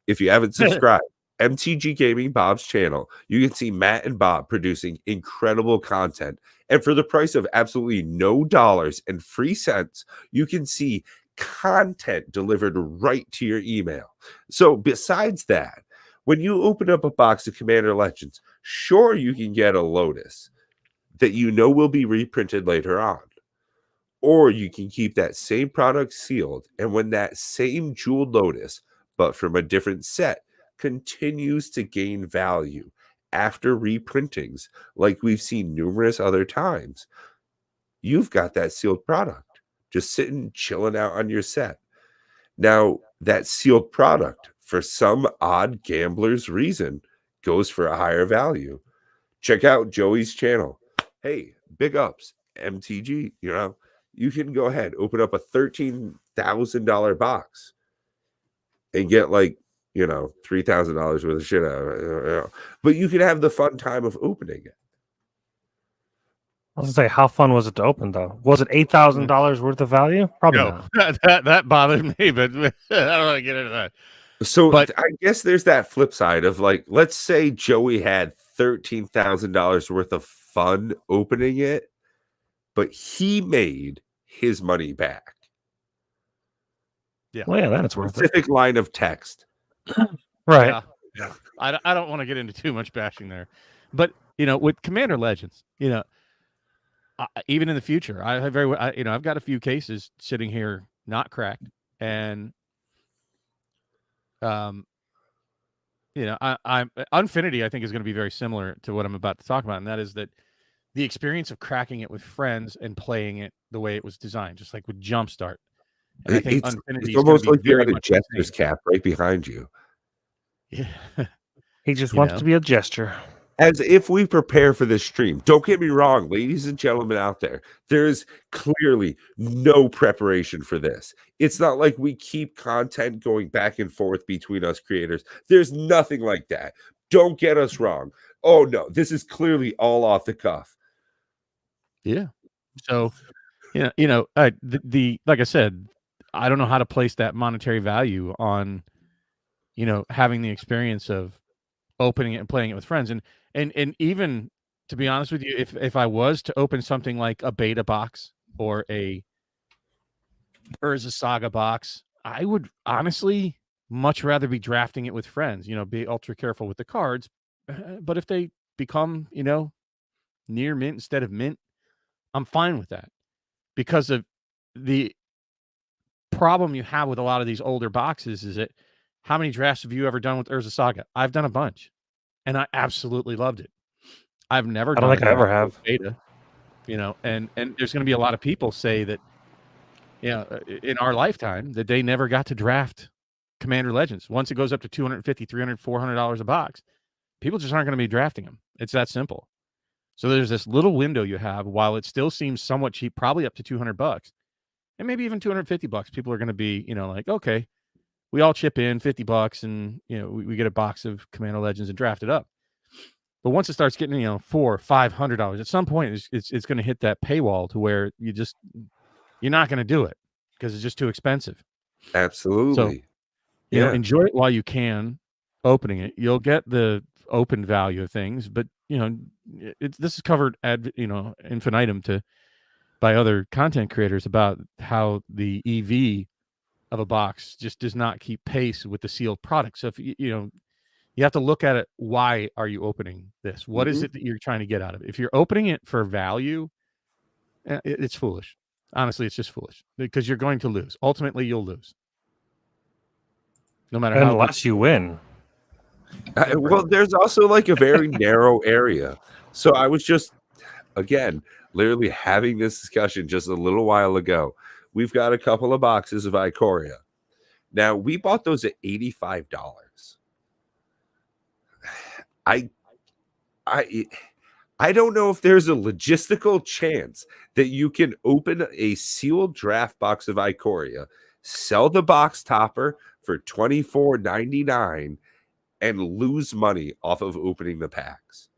If you haven't subscribed, MTG Gaming Bob's channel, you can see Matt and Bob producing incredible content. And for the price of absolutely no dollars and free cents, you can see content delivered right to your email. So besides that, when you open up a box of Commander Legends, sure, you can get a Lotus that you know will be reprinted later on. Or you can keep that same product sealed, and when that same jeweled Lotus, but from a different set, continues to gain value after reprintings, like we've seen numerous other times, you've got that sealed product just sitting, chilling out on your set. Now, that sealed product, for some odd gambler's reason, goes for a higher value. Check out Joey's channel. Hey, big ups, MTG, you know. You can go ahead, open up a $13,000 box and get like, you know, $3,000 worth of shit out of it. You know. But you can have the fun time of opening it. I was gonna say, how fun was it to open though? Was it $8,000 worth of value? Probably No, not. that bothered me, but I don't want to get into that. So But I guess there's that flip side of like, let's say Joey had $13,000 worth of fun opening it, but he made his money back. Yeah. Well, yeah, then it's worth it. Specific line of text. Right. Yeah. I don't want to get into too much bashing there, but you know, with Commander Legends, you know, even in the future, I've got a few cases sitting here not cracked, and you know, I'm Unfinity, I think, is going to be very similar to what I'm about to talk about, and that is that the experience of cracking it with friends and playing it the way it was designed, just like with Jumpstart. And I think It's almost like you're at a jester's cap right behind you. Yeah. He just wants know? to be a gesture. As if we prepare for this stream. Don't get me wrong, ladies and gentlemen out there. There's clearly no preparation for this. It's not like we keep content going back and forth between us creators. There's nothing like that. Don't get us wrong. Oh, no. This is clearly all off the cuff. Yeah. So, the like I said, I don't know how to place that monetary value on, you know, having the experience of opening it and playing it with friends. And even, to be honest with you, if I was to open something like a beta box or a Urza Saga box, I would honestly much rather be drafting it with friends, you know, be ultra careful with the cards. But if they become, you know, near mint instead of mint, I'm fine with that, because of the problem you have with a lot of these older boxes is that how many drafts have you ever done with Urza Saga? I've done a bunch, and I absolutely loved it. I've never I don't think I ever have. beta, you know, and there's going to be a lot of people say that, you know, in our lifetime that they never got to draft Commander Legends. Once it goes up to $250, $300, $400 a box, people just aren't going to be drafting them. It's that simple. So there's this little window you have while it still seems somewhat cheap, probably up to $200 and maybe even $250. People are going to be, you know, like, okay, we all chip in $50 and, you know, we get a box of Commander Legends and draft it up. But once it starts getting, you know, $400, $500, at some point it's going to hit that paywall to where you're not going to do it because it's just too expensive. Absolutely. So, you know, enjoy it while you can, opening it. You'll get the open value of things, but you know, this is covered ad infinitum by other content creators about how the EV of a box just does not keep pace with the sealed product. So if you know, you have to look at it. Why are you opening this? What is it that you're trying to get out of it? If you're opening it for value, it's foolish. Honestly, it's just foolish because you're going to lose. Ultimately, you'll lose. No matter how, unless you win. Well, there's also like a very narrow area. So I was just, again, literally having this discussion just a little while ago. We've got a couple of boxes of Ikoria. Now, we bought those at $85. I don't know if there's a logistical chance that you can open a sealed draft box of Ikoria, sell the box topper for $24.99, and lose money off of opening the packs.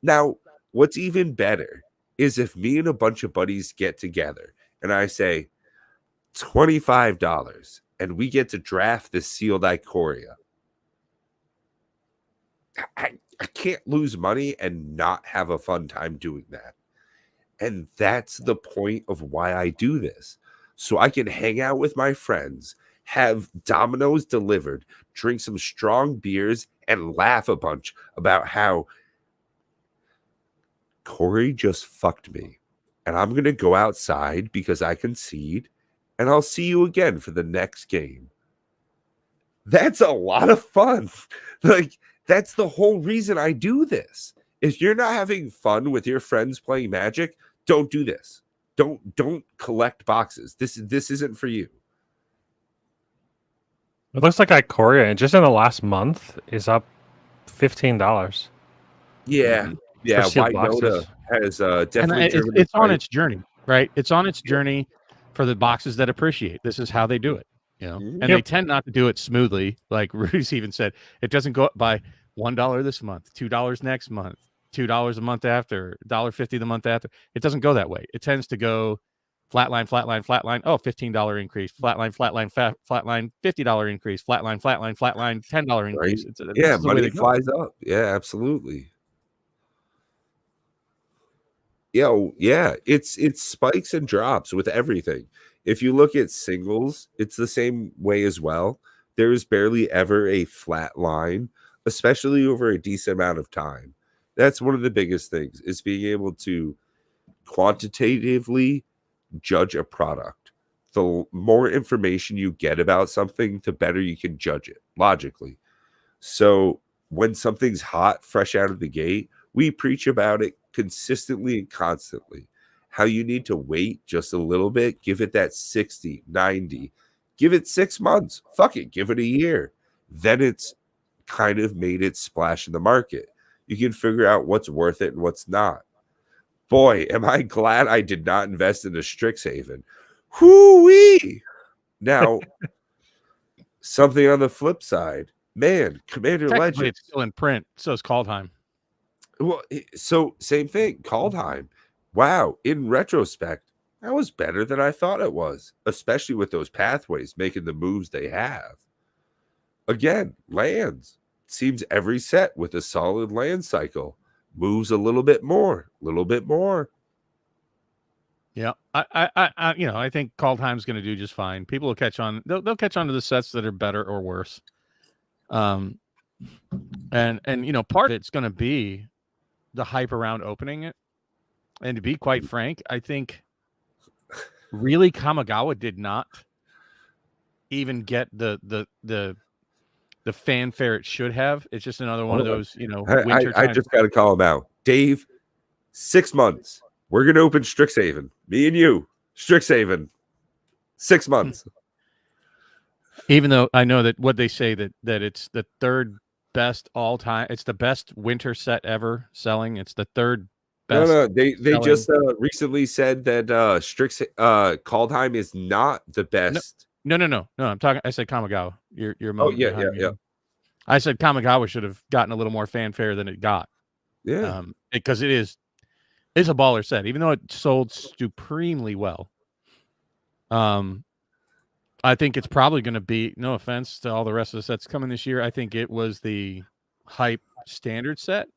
Now, what's even better is if me and a bunch of buddies get together and I say $25 and we get to draft this sealed Ikoria. I can't lose money and not have a fun time doing that. And that's the point of why I do this. So I can hang out with my friends, have Domino's delivered, drink some strong beers, and laugh a bunch about how Corey just fucked me. And I'm going to go outside because I concede, and I'll see you again for the next game. That's a lot of fun. Like, that's the whole reason I do this. If you're not having fun with your friends playing Magic, don't do this. Don't collect boxes. This isn't for you. It looks like Ikoria, just in the last month, is up $15. Yeah. Yeah. sealed White Noda boxes. has definitely it's on its journey, right? It's on its journey for the boxes that appreciate. This is how they do it, you know. Mhm. And they tend not to do it smoothly, like Rudy's even said. It doesn't go up by $1 this month, $2 next month, $2 a month after, $1.50 the month after. It doesn't go that way. It tends to go flatline, flatline, flatline. Oh, $15 increase. Flatline, flatline, flatline. $50 increase. Flatline, flatline, flatline. $10 increase. Right. Yeah, money flies up. Yeah, absolutely. Yeah, it's spikes and drops with everything. If you look at singles, it's the same way as well. There is barely ever a flat line, especially over a decent amount of time. That's one of the biggest things, is being able to quantitatively judge a product. The more information you get about something, the better you can judge it logically. So when something's hot, fresh out of the gate, we preach about it consistently and constantly. How you need to wait just a little bit, give it that 60, 90, give it 6 months, fuck it, give it a year. Then it's kind of made its splash in the market. You can figure out what's worth it and what's not. Boy, am I glad I did not invest in a Strixhaven. Whoo-wee! Now, something on the flip side, man, Commander Legends. It's still in print, so is Kaldheim. Well, so same thing, Kaldheim. Wow, in retrospect, that was better than I thought it was, especially with those pathways making the moves they have. Again, lands. Seems every set with a solid land cycle moves a little bit more, Yeah, I think Kaldheim's going to do just fine. People will catch on. They'll catch on to the sets that are better or worse. And part of it's going to be the hype around opening it. And to be quite frank, I think really Kamigawa did not even get the fanfare it should have. It's just another one of those, winter I just got to call him out. Dave, 6 months. We're going to open Strixhaven. Me and you. Strixhaven. 6 months. Even though I know that what they say that it's the third best all time. It's the best winter set ever selling. It's the third best. No, they just recently said that Kaldheim is not the best. No. I'm talking. I said Kamigawa. Your oh yeah. I said Kamigawa should have gotten a little more fanfare than it got. Yeah, because it's a baller set, even though it sold supremely well. I think it's probably going to be, no offense to all the rest of the sets coming this year, I think it was the hype standard set.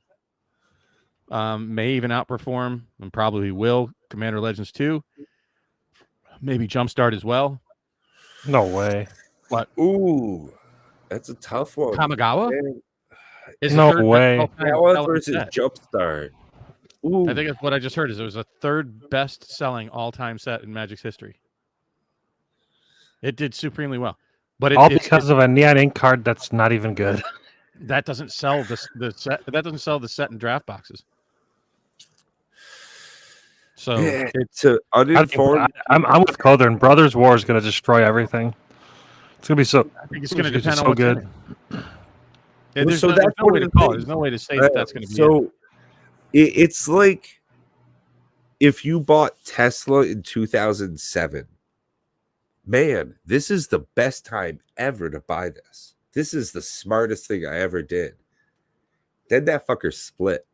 May even outperform, and probably will, Commander Legends 2. Maybe Jumpstart as well. No way. What? Ooh, that's a tough one. Kamigawa? No way. Kamigawa versus Jumpstart. Ooh. I think that's what I just heard. Is it was the third best selling all-time set in Magic's history. It did supremely well, but because of a Neon Ink card that's not even good. That doesn't sell the set. That doesn't sell the set in draft boxes. So yeah, it's uninformed. I'm with Coulter. Brothers War is going to destroy everything. It's going to be so. I think it's going to depend on so what's good. There's no way to call it. There's no way to say that's going to be. So it's like if you bought Tesla in 2007. Man, this is the best time ever to buy this. This is the smartest thing I ever did. Then that fucker split.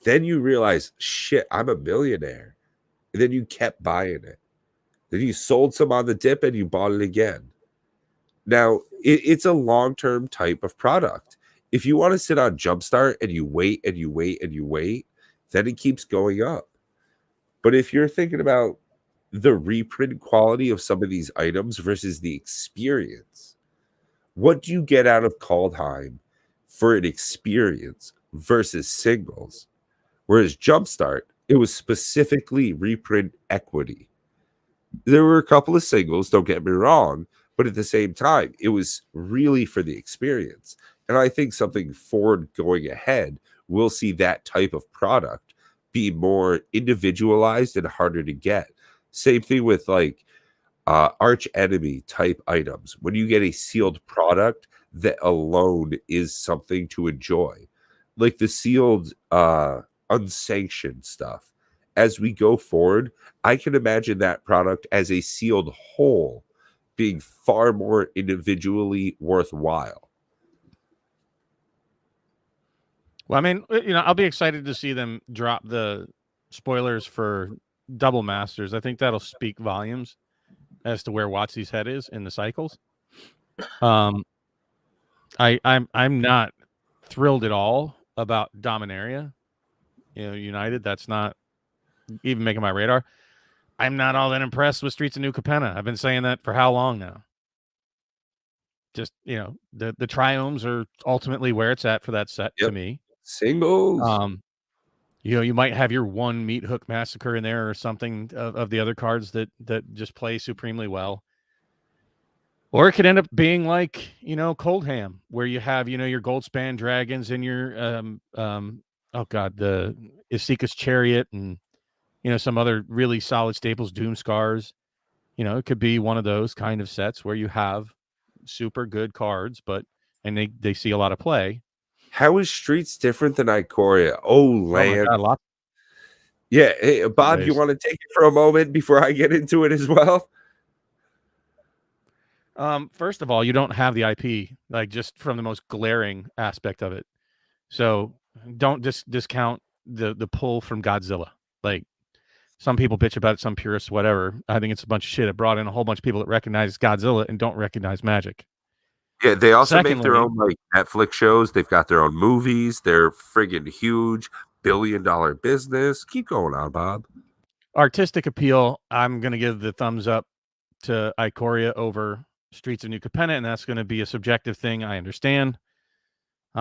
Then you realize, shit, I'm a millionaire. And then you kept buying it. Then you sold some on the dip and you bought it again. Now, it's a long-term type of product. If you want to sit on Jumpstart and you wait and you wait and you wait, then it keeps going up. But if you're thinking about the reprint quality of some of these items versus the experience, what do you get out of Kaldheim for an experience versus singles? Whereas Jumpstart, it was specifically reprint equity. There were a couple of singles, don't get me wrong, but at the same time, it was really for the experience. And I think something forward going ahead, we'll see that type of product be more individualized and harder to get. Same thing with like arch enemy type items. When you get a sealed product, that alone is something to enjoy. Like the sealed unsanctioned stuff. As we go forward, I can imagine that product as a sealed whole being far more individually worthwhile. Well, I mean, I'll be excited to see them drop the spoilers for Double Masters. I think that'll speak volumes as to where WotC's head is in the cycles. I'm not thrilled at all about Dominaria. United. That's not even making my radar. I'm not all that impressed with Streets of New Capenna. I've been saying that for how long now? Just the triomes are ultimately where it's at for that set to me. Singles. You might have your one Meat Hook Massacre in there or something of the other cards that just play supremely well. Or it could end up being like, Coldham, where you have, your Goldspan Dragons and your the Isika's Chariot and some other really solid staples, Doom Scars. It could be one of those kind of sets where you have super good cards, and they see a lot of play. How is Streets different than Ikoria? Oh, land. Oh my God, yeah. Hey, Bob, you want to take it for a moment before I get into it as well? First of all, you don't have the IP, like just from the most glaring aspect of it. So don't discount the pull from Godzilla. Like some people bitch about it, some purists, whatever. I think it's a bunch of shit. It brought in a whole bunch of people that recognize Godzilla and don't recognize Magic. Yeah, they also make their own like Netflix shows. They've got their own movies. They're friggin' huge, billion-dollar business. Keep going on, Bob. Artistic appeal, I'm going to give the thumbs up to Ikoria over Streets of New Capenna, and that's going to be a subjective thing. I understand.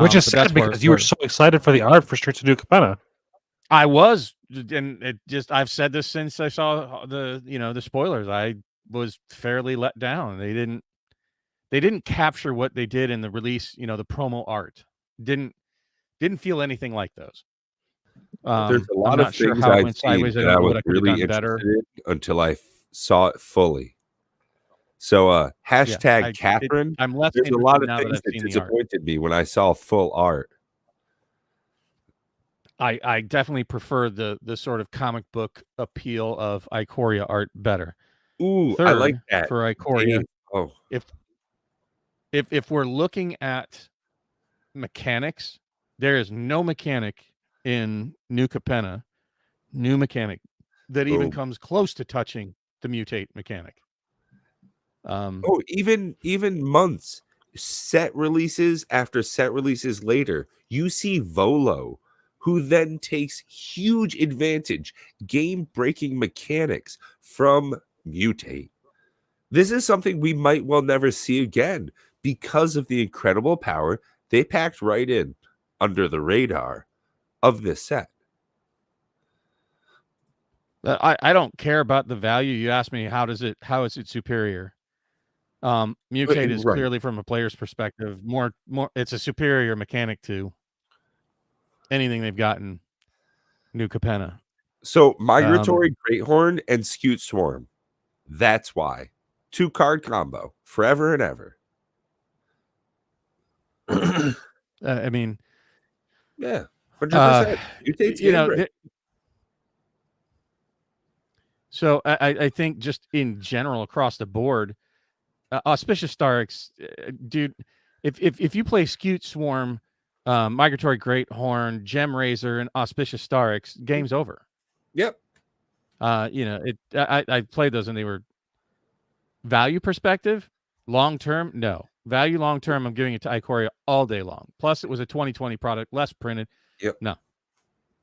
Which is sad because you were so excited for the art for Streets of New Capenna. I was, and I've said this since I saw the spoilers. I was fairly let down. They didn't capture what they did in the release, the promo art. Didn't feel anything like those. There's a lot of things I've seen that I was really interested in until I saw it fully. So hashtag Catherine. I'm less there's a lot of things that disappointed me when I saw full art. I definitely prefer the sort of comic book appeal of Ikoria art better. Ooh, I like that for Ikoria. Oh, if we're looking at mechanics, there is no mechanic in New Capenna, that even comes close to touching the mutate mechanic. Even months, set releases after set releases later, you see Volo, who then takes huge advantage, game-breaking mechanics from mutate. This is something we might well never see again because of the incredible power they packed right in under the radar of this set. I don't care about the value. You asked me how is it superior? Mutate is clearly from a player's perspective more it's a superior mechanic to anything they've gotten New Capenna. So Migratory Greathorn and Scute Swarm. That's why. 2-card combo forever and ever. I mean, yeah, 100%. So I think just in general across the board, Auspicious Star, dude, if you play Scute Swarm Migratory Great Horn, Gem Razor, and Auspicious Starix, game's over. Yep. I played those and they were value perspective, long term, no. Value long term, I'm giving it to Ikoria all day long. Plus, it was a 2020 product, less printed. Yep.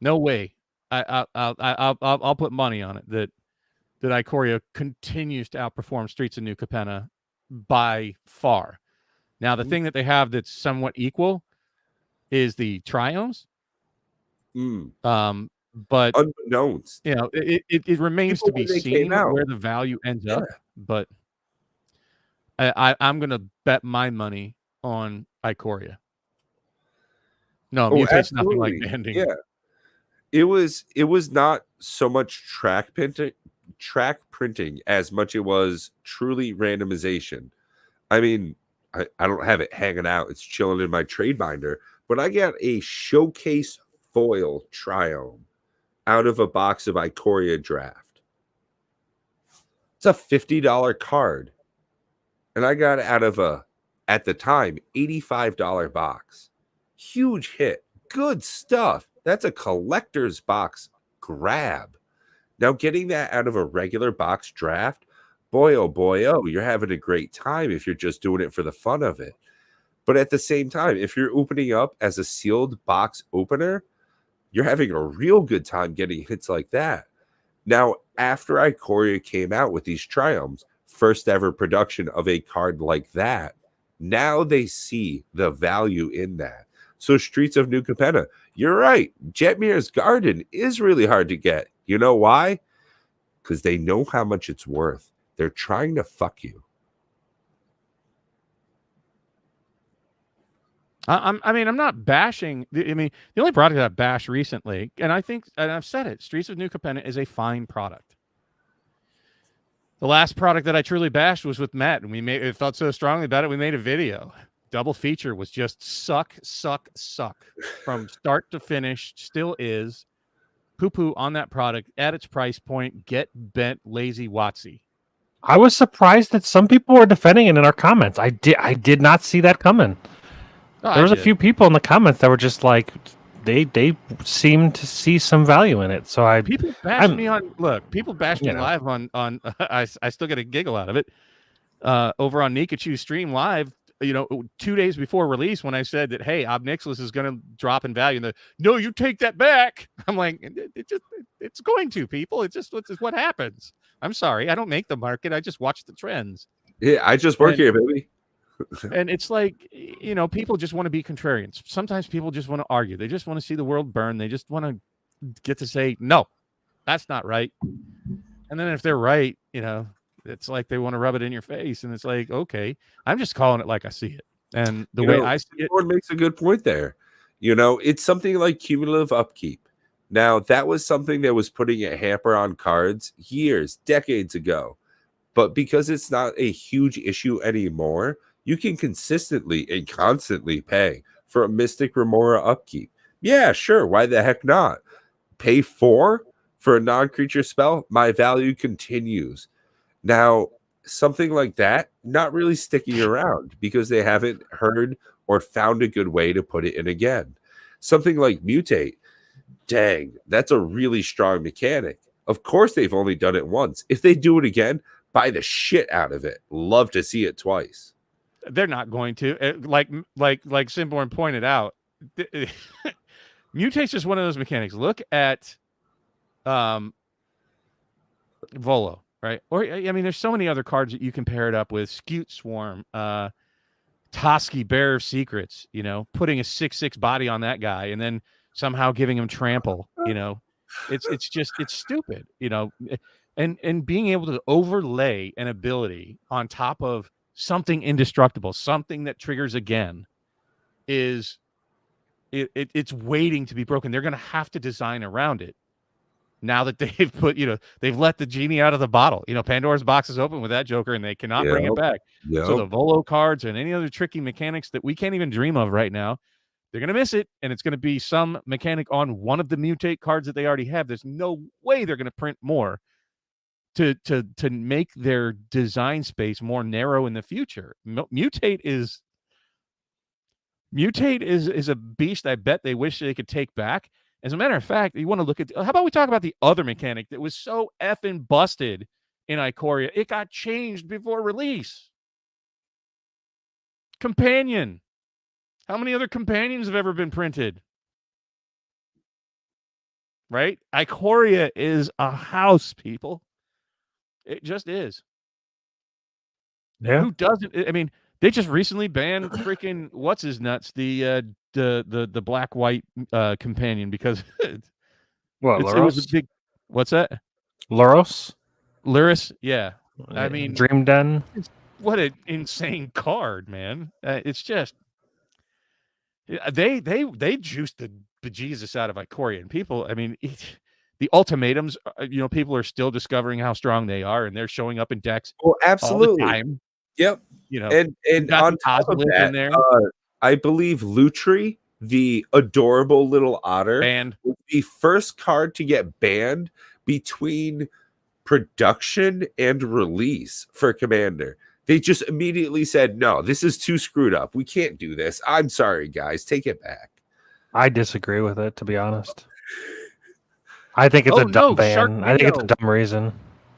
No way. I'll put money on it that Ikoria continues to outperform Streets of New Capenna by far. Now, the thing that they have that's somewhat equal is the Triomes. But unbeknownst, it remains to be seen where the value ends up. But I'm gonna bet my money on Ikoria. No, Mutate's nothing like banding. Yeah, it was not so much track printing as much it was truly randomization. I mean, I don't have it hanging out; it's chilling in my trade binder. But I got a showcase foil Triome out of a box of Ikoria Draft. It's a $50 card. And I got it out of at the time, $85 box. Huge hit. Good stuff. That's a collector's box grab. Now, getting that out of a regular box draft, boy, oh, you're having a great time if you're just doing it for the fun of it. But at the same time, if you're opening up as a sealed box opener, you're having a real good time getting hits like that. Now, after Ikoria came out with these Triomes, first ever production of a card like that, now they see the value in that. So Streets of New Capenna, you're right. Jetmir's Garden is really hard to get. You know why? Because they know how much it's worth. They're trying to fuck you. I'm not bashing. The only product that I've bashed recently, and I've said it, Streets of New Capenna is a fine product. The last product that I truly bashed was with Matt, and it felt so strongly about it, we made a video. Double feature was just suck from start to finish. Still is. Poo on that product at its price point. Get bent, lazy Watsy. I was surprised that some people were defending it in our comments. I did not see that coming. There was a few people in the comments that were just like, they seemed to see some value in it. So people bash me on. Look, people bash me live on. I still get a giggle out of it. Over on Nikachu stream live, 2 days before release, when I said that, hey, Ob Nixilis is going to drop in value, and no, you take that back. I'm like, it's going to, people. It's what happens. I'm sorry, I don't make the market. I just watch the trends. Yeah, I just work here, baby. And it's like, people just want to be contrarians. Sometimes people just want to argue. They just want to see the world burn. They just want to get to say, no, that's not right. And then if they're right, it's like they want to rub it in your face. And it's like, okay, I'm just calling it like I see it. And the way I see it. Everyone makes a good point there. It's something like cumulative upkeep. Now, that was something that was putting a hamper on cards decades ago. But because it's not a huge issue anymore, you can consistently and constantly pay for a Mystic Remora upkeep. Yeah, sure. Why the heck not? Pay 4 for a non-creature spell. My value continues. Now, something like that, not really sticking around because they haven't heard or found a good way to put it in again. Something like Mutate. Dang, that's a really strong mechanic. Of course, they've only done it once. If they do it again, buy the shit out of it. Love to see it twice. They're not going to. Like Simborn pointed out, Mutate's just one of those mechanics. Look at Volo, right? Or there's so many other cards that you can pair it up with. Scute Swarm, Toski, Bearer of Secrets, putting a 6/6 body on that guy and then somehow giving him trample, it's stupid, and being able to overlay an ability on top of something indestructible, something that triggers again, it's waiting to be broken. They're going to have to design around it now that they've put, they've let the genie out of the bottle. Pandora's box is open with that Joker and they cannot bring it back. So the Volo cards and any other tricky mechanics that we can't even dream of right now, they're going to miss it, and it's going to be some mechanic on one of the Mutate cards that they already have. There's no way they're going to print more to make their design space more narrow in the future. Mutate Mutate is a beast I bet they wish they could take back. As a matter of fact, you want to look at, how about we talk about the other mechanic that was so effing busted in Ikoria? It got changed before release. Companion. How many other companions have ever been printed? Right? Ikoria is a house, people. It just is. Yeah. Who doesn't? I mean, they just recently banned freaking what's his nuts, the black white companion, because What, it was a big. What's that? Luros? Lyris? Yeah. I mean, Dream Den. What an insane card, man! It's just they juiced the bejesus out of Ikoria, and people. I mean, the ultimatums. People are still discovering how strong they are, and they're showing up in decks. Well, absolutely. All the time. Yep. And on top of that, in there. I believe Lutri, the adorable little otter, was the first card to get banned between production and release for Commander. They just immediately said, no, this is too screwed up. We can't do this. I'm sorry, guys. Take it back. I disagree with it, to be honest. I think it's a dumb ban. I think it's a dumb reason.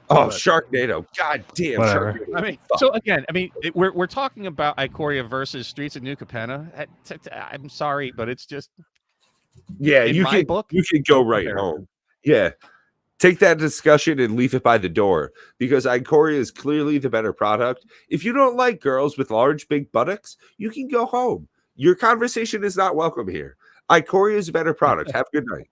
Oh, Sharknado. God damn. Whatever. Sharknado. I mean, so again, we're talking about Ikoria versus Streets of New Capenna. I'm sorry, but it's just you can go right home. Yeah. Take that discussion and leave it by the door, because Ikoria is clearly the better product. If you don't like girls with large, big buttocks, you can go home. Your conversation is not welcome here. Ikoria is a better product. Have a good night.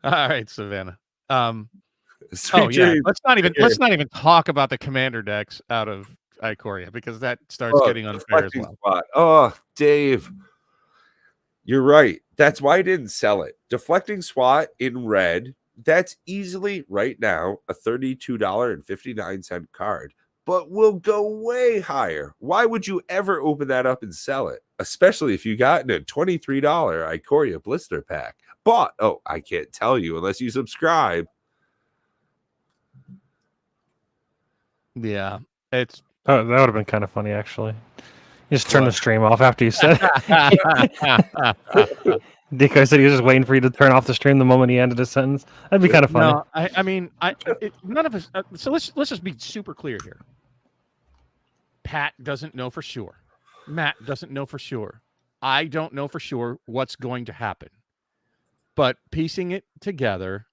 All right, Savannah. Let's not even talk about the commander decks out of Ikoria, because that starts getting unfair as well. Spot. Oh, Dave. You're right. That's why I didn't sell it. Deflecting SWAT in red, that's easily right now a $32.59 card, but will go way higher. Why would you ever open that up and sell it? Especially if you got in a $23 Ikoria blister pack. But, I can't tell you unless you subscribe. Yeah, it's... Oh, that would have been kind of funny, actually. You just turn the stream off after you said it. Decoy said he was just waiting for you to turn off the stream the moment he ended his sentence. That'd be kind of funny. No, I mean, none of us... so let's just be super clear here. Pat doesn't know for sure. Matt doesn't know for sure. I don't know for sure what's going to happen. But piecing it together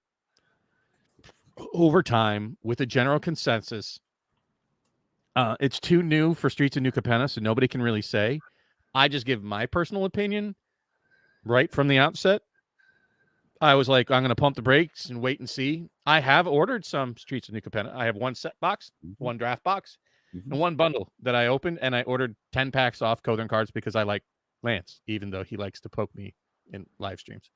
over time with a general consensus, it's too new for Streets of New Capenna, so nobody can really say. I just give my personal opinion right from the outset. I was like, I'm going to pump the brakes and wait and see. I have ordered some Streets of New Capenna. I have one set box, one draft box, and one bundle that I opened, and I ordered 10 packs off Cothran Cards because I like Lance, even though he likes to poke me in live streams.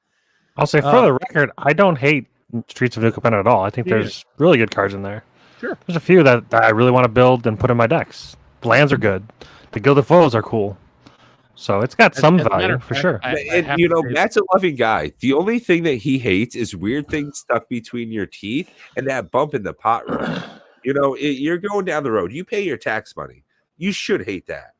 I'll say, for the record, I don't hate Streets of New Capenna at all. I think there's really good cards in there. Sure. There's a few that I really want to build and put in my decks. Lands are good. The Gilded Foes are cool. So it's got some value, for sure. Matt's a loving guy. The only thing that he hates is weird things stuck between your teeth and that bump in the pot road. You're going down the road. You pay your tax money. You should hate that.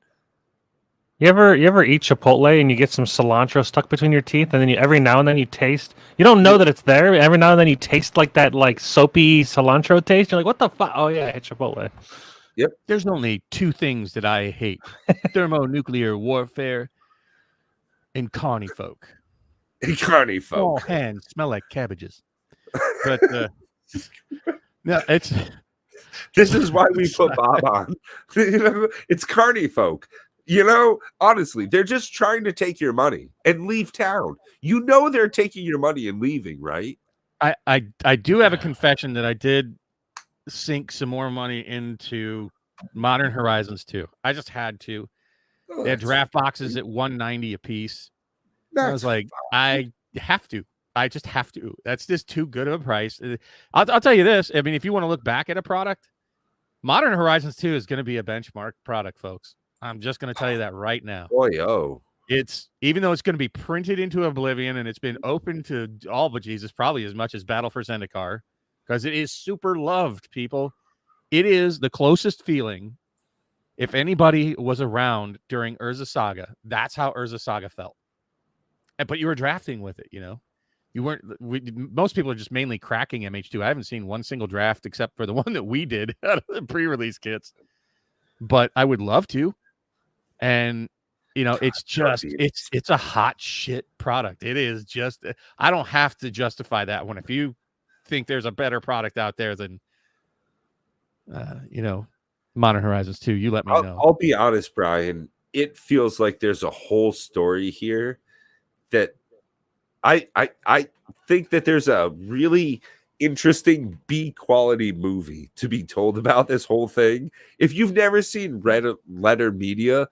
You ever eat Chipotle and you get some cilantro stuck between your teeth, and then every now and then you taste. You don't know that it's there. Every now and then you taste like that soapy cilantro taste. You're like, what the fuck? Oh yeah, I hate Chipotle. Yep. There's only two things that I hate: thermonuclear warfare and carny folk. Carny folk. All hands smell like cabbages. But no, it's. This is why we put Bob on. It's carny folk. Honestly, they're just trying to take your money and leave town. They're taking your money and leaving, right? I do have a confession that I did sink some more money into Modern Horizons 2. I just had to. They had draft boxes at $190 a piece. I was like, I have to. I just have to. That's just too good of a price. I'll tell you this. I mean, if you want to look back at a product, Modern Horizons 2 is going to be a benchmark product, folks. I'm just going to tell you that right now. It's, even though it's going to be printed into Oblivion and it's been open to all but Jesus, probably as much as Battle for Zendikar, because it is super loved, people. It is the closest feeling if anybody was around during Urza Saga, that's how Urza Saga felt. But you were drafting with it, you know. You weren't. Most people are just mainly cracking MH2. I haven't seen one single draft except for the one that we did out of the pre-release kits. But I would love to. And you know, it's just it's a hot shit product. It is just. I don't have to justify that one. If you think there's a better product out there than, you know, Modern Horizons 2, you let me know. I'll be honest, Brian. It feels like there's a whole story here that I think that there's a really interesting B quality movie to be told about this whole thing. If you've never seen Red Letter Media,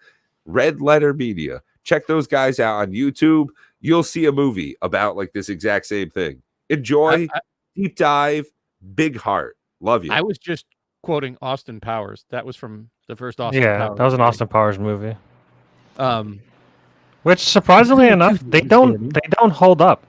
check those guys out on YouTube. You'll see a movie about like this exact same thing. Enjoy, deep dive, big heart. Love you. I was just quoting Austin Powers. That was from the first Austin Powers. Yeah, that was an Austin Powers movie. Which surprisingly enough, they don't hold up,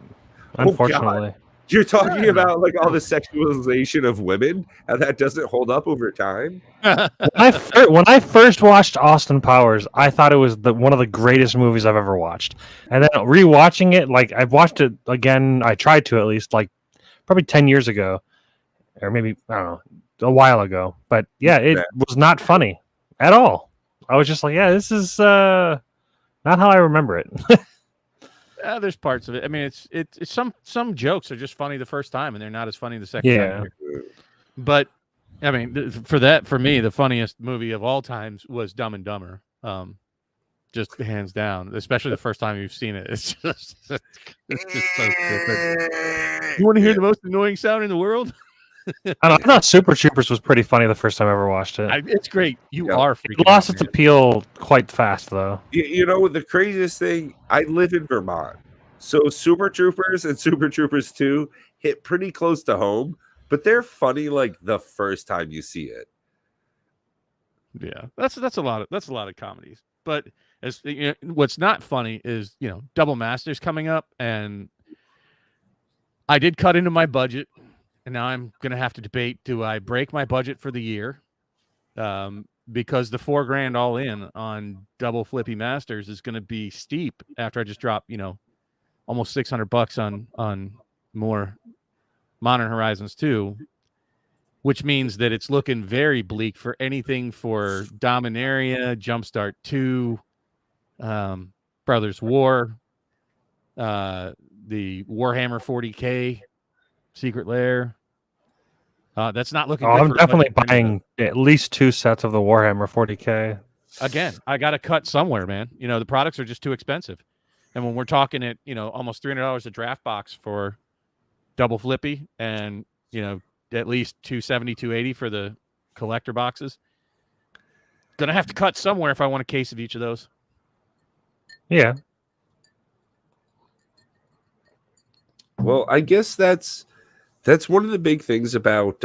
unfortunately. You're talking about like all the sexualization of women, and that doesn't hold up over time. When I first watched Austin Powers, I thought it was one of the greatest movies I've ever watched. And then rewatching it, like I've watched it again. I tried to at least like probably 10 years ago, or maybe I don't know, a while ago. But yeah, it was not funny at all. I was just like, yeah, this is not how I remember it. There's parts of it. I mean, it's some jokes are just funny the first time, and they're not as funny the second time. But I mean, for me, the funniest movie of all times was Dumb and Dumber. Just hands down, especially the first time you've seen it. It's just so stupid. You want to hear the most annoying sound in the world? I thought Super Troopers was pretty funny the first time I ever watched it. It's great. You are freaking it lost its appeal quite fast, though. You know, the craziest thing, I live in Vermont. So Super Troopers and Super Troopers 2 hit pretty close to home, but they're funny like the first time you see it. Yeah, that's a lot of comedies. But as you know, what's not funny is, you know, Double Masters coming up, and I did cut into my budget. And now I'm going to have to debate, do I break my budget for the year? Because the $4,000 all in on Double Flippy Masters is going to be steep after I just dropped, you know, almost $600 on more Modern Horizons 2, which means that it's looking very bleak for anything for Dominaria, Jumpstart 2, Brothers War, the Warhammer 40K, Secret Lair. That's not looking good. I'm definitely buying at least 2 sets of the Warhammer 40K. Again, I got to cut somewhere, man. You know, the products are just too expensive. And when we're talking at, you know, almost $300 a draft box for Double Flippy, and, you know, at least $270, $280 for the collector boxes, gonna have to cut somewhere if I want a case of each of those. Yeah. Well, I guess that's one of the big things about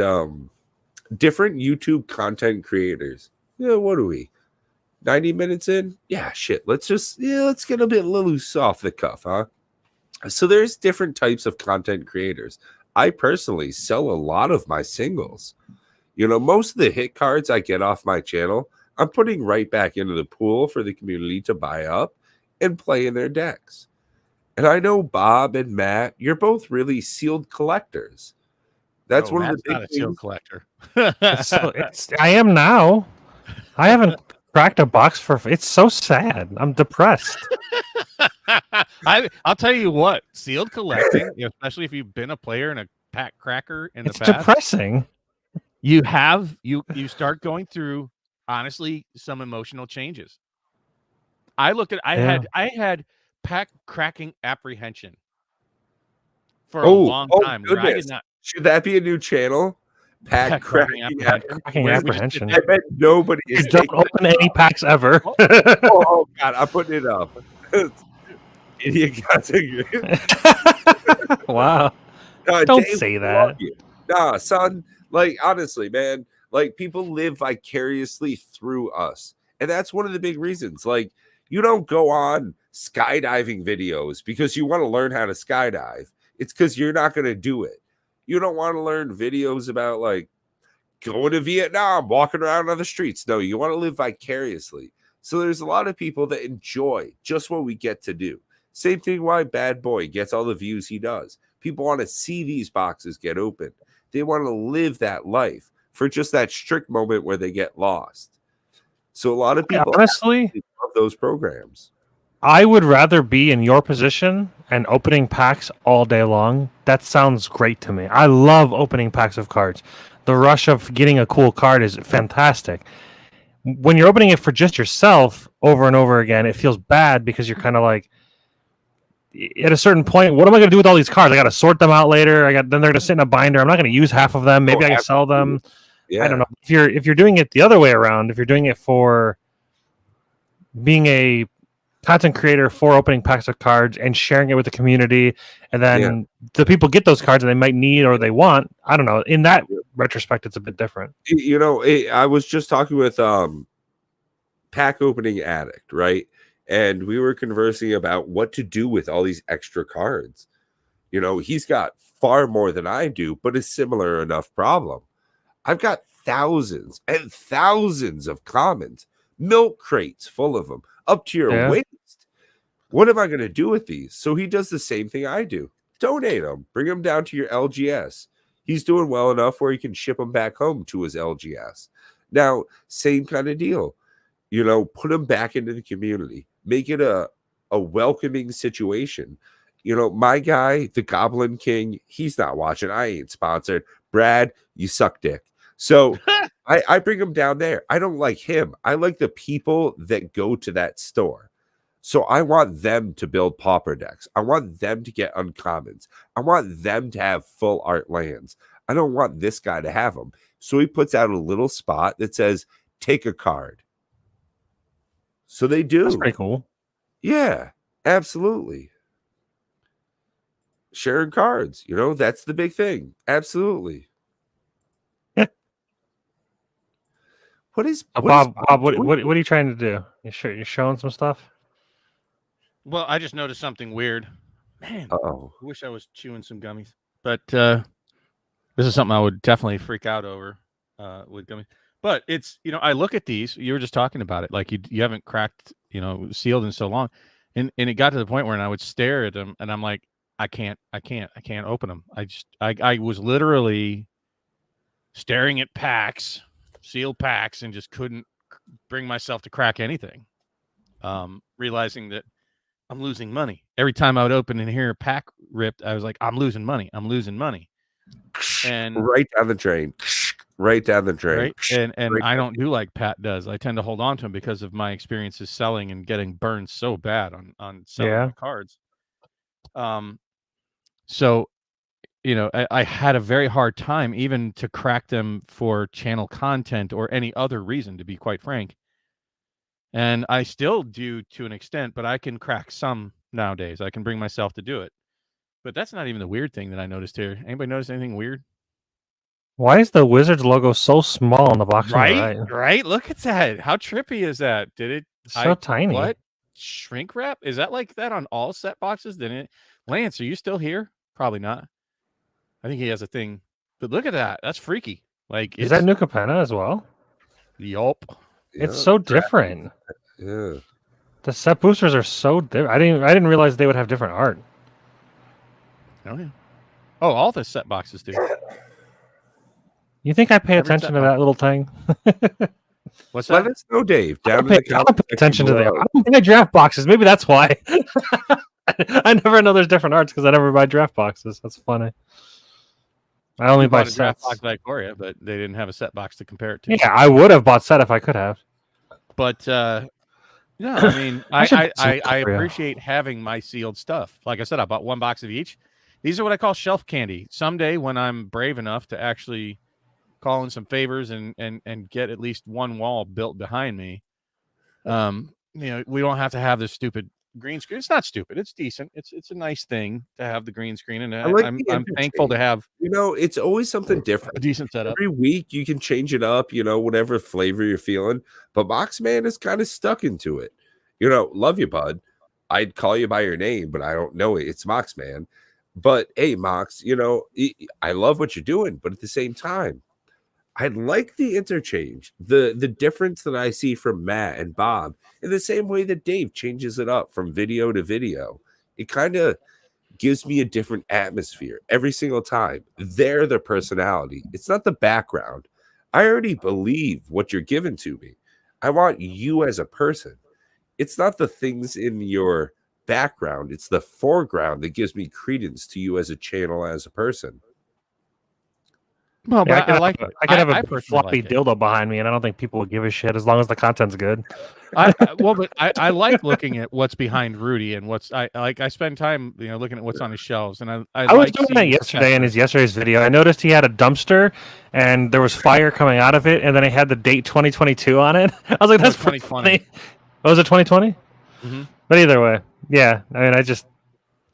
different YouTube content creators. Yeah, what are we? 90 minutes in? Yeah, shit. Let's get a bit loose off the cuff, huh? So there's different types of content creators. I personally sell a lot of my singles. You know, most of the hit cards I get off my channel, I'm putting right back into the pool for the community to buy up and play in their decks. And I know Bob and Matt, you're both really sealed collectors. That's one of the big not a sealed collector. I am now. I haven't cracked a box for. It's so sad. I'm depressed. I'll tell you what, sealed collecting, especially if you've been a player and a pack cracker in the past, it's depressing. You start going through, honestly, some emotional changes. I had pack cracking apprehension for a long time. Where I did not. Should that be a new channel? Pack cracking apprehension. I bet nobody is. Don't open any packs ever. oh God, I'm putting it up. Idiot Wow. Don't say that. Nah, son. Like, honestly, man, like, people live vicariously through us. And that's one of the big reasons. Like, you don't go on skydiving videos because you want to learn how to skydive. It's because you're not going to do it. You don't want to learn videos about, like, going to Vietnam, walking around on the streets. No, you want to live vicariously. So there's a lot of people that enjoy just what we get to do. Same thing why Bad Boy gets all the views he does. People want to see these boxes get opened. They want to live that life for just that strict moment where they get lost. So a lot of people honestly love those programs. I would rather be in your position and opening packs all day long. That sounds great to me. I love opening packs of cards. The rush of getting a cool card is fantastic. When you're opening it for just yourself over and over again, it feels bad because you're kind of like, at a certain point, what am I going to do with all these cards? I got to sort them out later. Then they're going to sit in a binder. I'm not going to use half of them. Maybe I can sell them. Yeah. I don't know. If you're doing it the other way around, if you're doing it for being a content creator for opening packs of cards and sharing it with the community, and then the people get those cards and they might need or they want, I don't know. In that retrospect, it's a bit different. You know, I was just talking with Pack Opening Addict, right? And we were conversing about what to do with all these extra cards. You know, he's got far more than I do, but a similar enough problem. I've got thousands and thousands of commons, milk crates full of them, up to your waist. What am I going to do with these? So he does the same thing I do. Donate them. Bring them down to your LGS. He's doing well enough where he can ship them back home to his LGS. Now, same kind of deal. You know, put them back into the community. Make it a welcoming situation. You know, my guy, the Goblin King, he's not watching. I ain't sponsored. Brad, you suck dick. So I bring him down there. I don't like him. I like the people that go to that store. So I want them to build pauper decks. I want them to get uncommons. I want them to have full art lands. I don't want this guy to have them. So he puts out a little spot that says, take a card. So they do. That's pretty cool. Yeah, absolutely. Sharing cards, you know, that's the big thing. Absolutely. Bob, what are you trying to do? You're showing some stuff? Well, I just noticed something weird. Man, I wish I was chewing some gummies. But this is something I would definitely freak out over with gummies. But it's, you know, I look at these. You were just talking about it. Like you haven't cracked, you know, sealed in so long. And it got to the point where I would stare at them and I'm like, I can't open them. I was literally staring at packs, sealed packs, and just couldn't bring myself to crack anything. Realizing that I'm losing money. Every time I would open and hear a pack ripped, I was like, I'm losing money. I'm losing money. And right down the drain. Right down the drain. Right? And right I don't do like Pat does. I tend to hold on to them because of my experiences selling and getting burned so bad on selling my cards. So, you know, I had a very hard time even to crack them for channel content or any other reason, to be quite frank. And I still do to an extent, but I can crack some nowadays. I can bring myself to do it. But that's not even the weird thing that I noticed here. Anybody notice anything weird? Why is the Wizards logo so small on the box? Right? Look at that. How trippy is that? Did it so tiny? What? Shrink wrap? Is that like that on all set boxes? Didn't it? Lance, are you still here? Probably not. I think he has a thing. But look at that. That's freaky. Like, is that New Capenna as well? Yup. It's so different. Yeah. The set boosters are so different. I didn't realize they would have different art. Oh yeah. Oh, all the set boxes do. You think I pay attention to that little thing? What's that? Let us know, Dave. I don't pay attention to that. I don't think I draft boxes. Maybe that's why. I never know there's different arts because I never buy draft boxes. That's funny. I only buy sets. Box by Ikoria, but they didn't have a set box to compare it to. Yeah, I would have bought set if I could have. But no, I mean, I appreciate having my sealed stuff. Like I said, I bought one box of each. These are what I call shelf candy. Someday, when I'm brave enough to actually call in some favors and get at least one wall built behind me, you know, we don't have to have this stupid green screen. It's not stupid. It's decent. It's a nice thing to have the green screen, and I'm thankful to have. You know, it's always something different. A decent setup. Every week you can change it up. You know, whatever flavor you're feeling. But Moxman is kind of stuck into it. You know, love you, bud. I'd call you by your name, but I don't know it. It's Moxman. But hey, Mox, you know, I love what you're doing, but at the same time, I like the interchange, the difference that I see from Matt and Bob, in the same way that Dave changes it up from video to video. It kind of gives me a different atmosphere every single time. They're the personality. It's not the background. I already believe what you're giving to me. I want you as a person. It's not the things in your background, it's the foreground that gives me credence to you as a channel, as a person. Well, Yeah, but I like it. I could have a personally floppy like it. dildo behind me, and I don't think people would give a shit as long as the content's good. I like looking at what's behind Rudy and what's I spend time looking at what's on his shelves, and I was like doing seeing that yesterday in his yesterday's video. I noticed he had a dumpster, and there was fire coming out of it, and then it had the date 2022 on it. I was like, "That's pretty 2020. funny." Oh, was it 2020? Mm-hmm. But either way, yeah. I mean,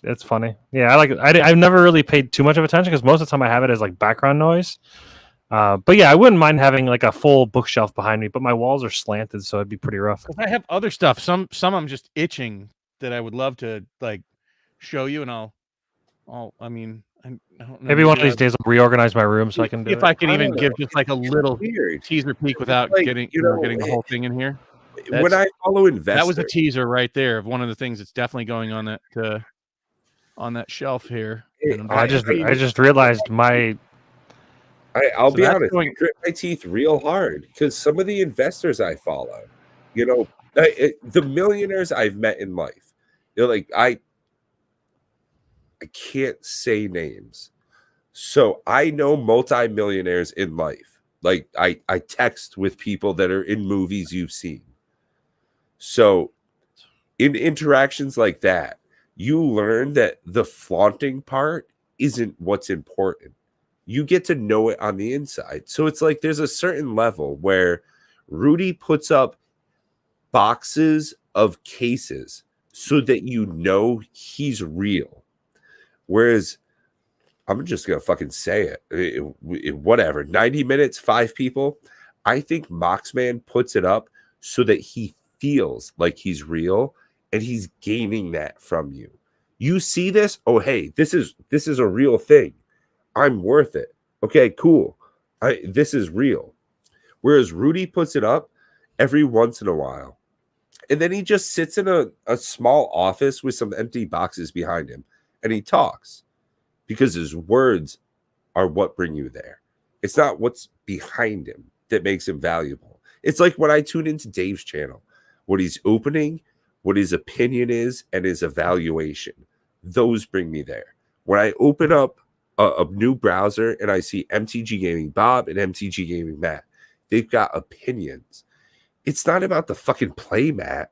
it's funny. Yeah, I like it. I've never really paid too much of attention because most of the time I have it as like background noise. But yeah, I wouldn't mind having like a full bookshelf behind me, but my walls are slanted, so it'd be pretty rough. I have other stuff. Some I'm just itching that I would love to like show you, and I don't know. Maybe one of these days I'll reorganize my room so I can do if it. I can even give just like a little Weird. teaser peek without Like, getting getting the whole thing in here. When I follow investors, That was a teaser right there of one of the things that's definitely going on that shelf here. I just realized my. I'll So be that's honest, going- I grit my teeth real hard because some of the investors I follow, the millionaires I've met in life, like I can't say names. So I know multimillionaires in life. Like I text with people that are in movies you've seen. So in interactions like that, you learn that the flaunting part isn't what's important. You get to know it on the inside. So it's like there's a certain level where Rudy puts up boxes of cases so that you know he's real. Whereas I'm just going to fucking say it. Whatever. 90 minutes, 5 people. I think Moxman puts it up so that he feels like he's real and he's gaining that from you. You see this? Oh, hey, this is a real thing. I'm worth it. Okay, cool. This is real. Whereas Rudy puts it up every once in a while. And then he just sits in a small office with some empty boxes behind him and he talks because his words are what bring you there. It's not what's behind him that makes him valuable. It's like when I tune into Dave's channel, what he's opening, what his opinion is, and his evaluation. Those bring me there. When I open up a new browser and I see MTG Gaming Bob and MTG Gaming Matt, they've got opinions. It's not about the fucking play mat.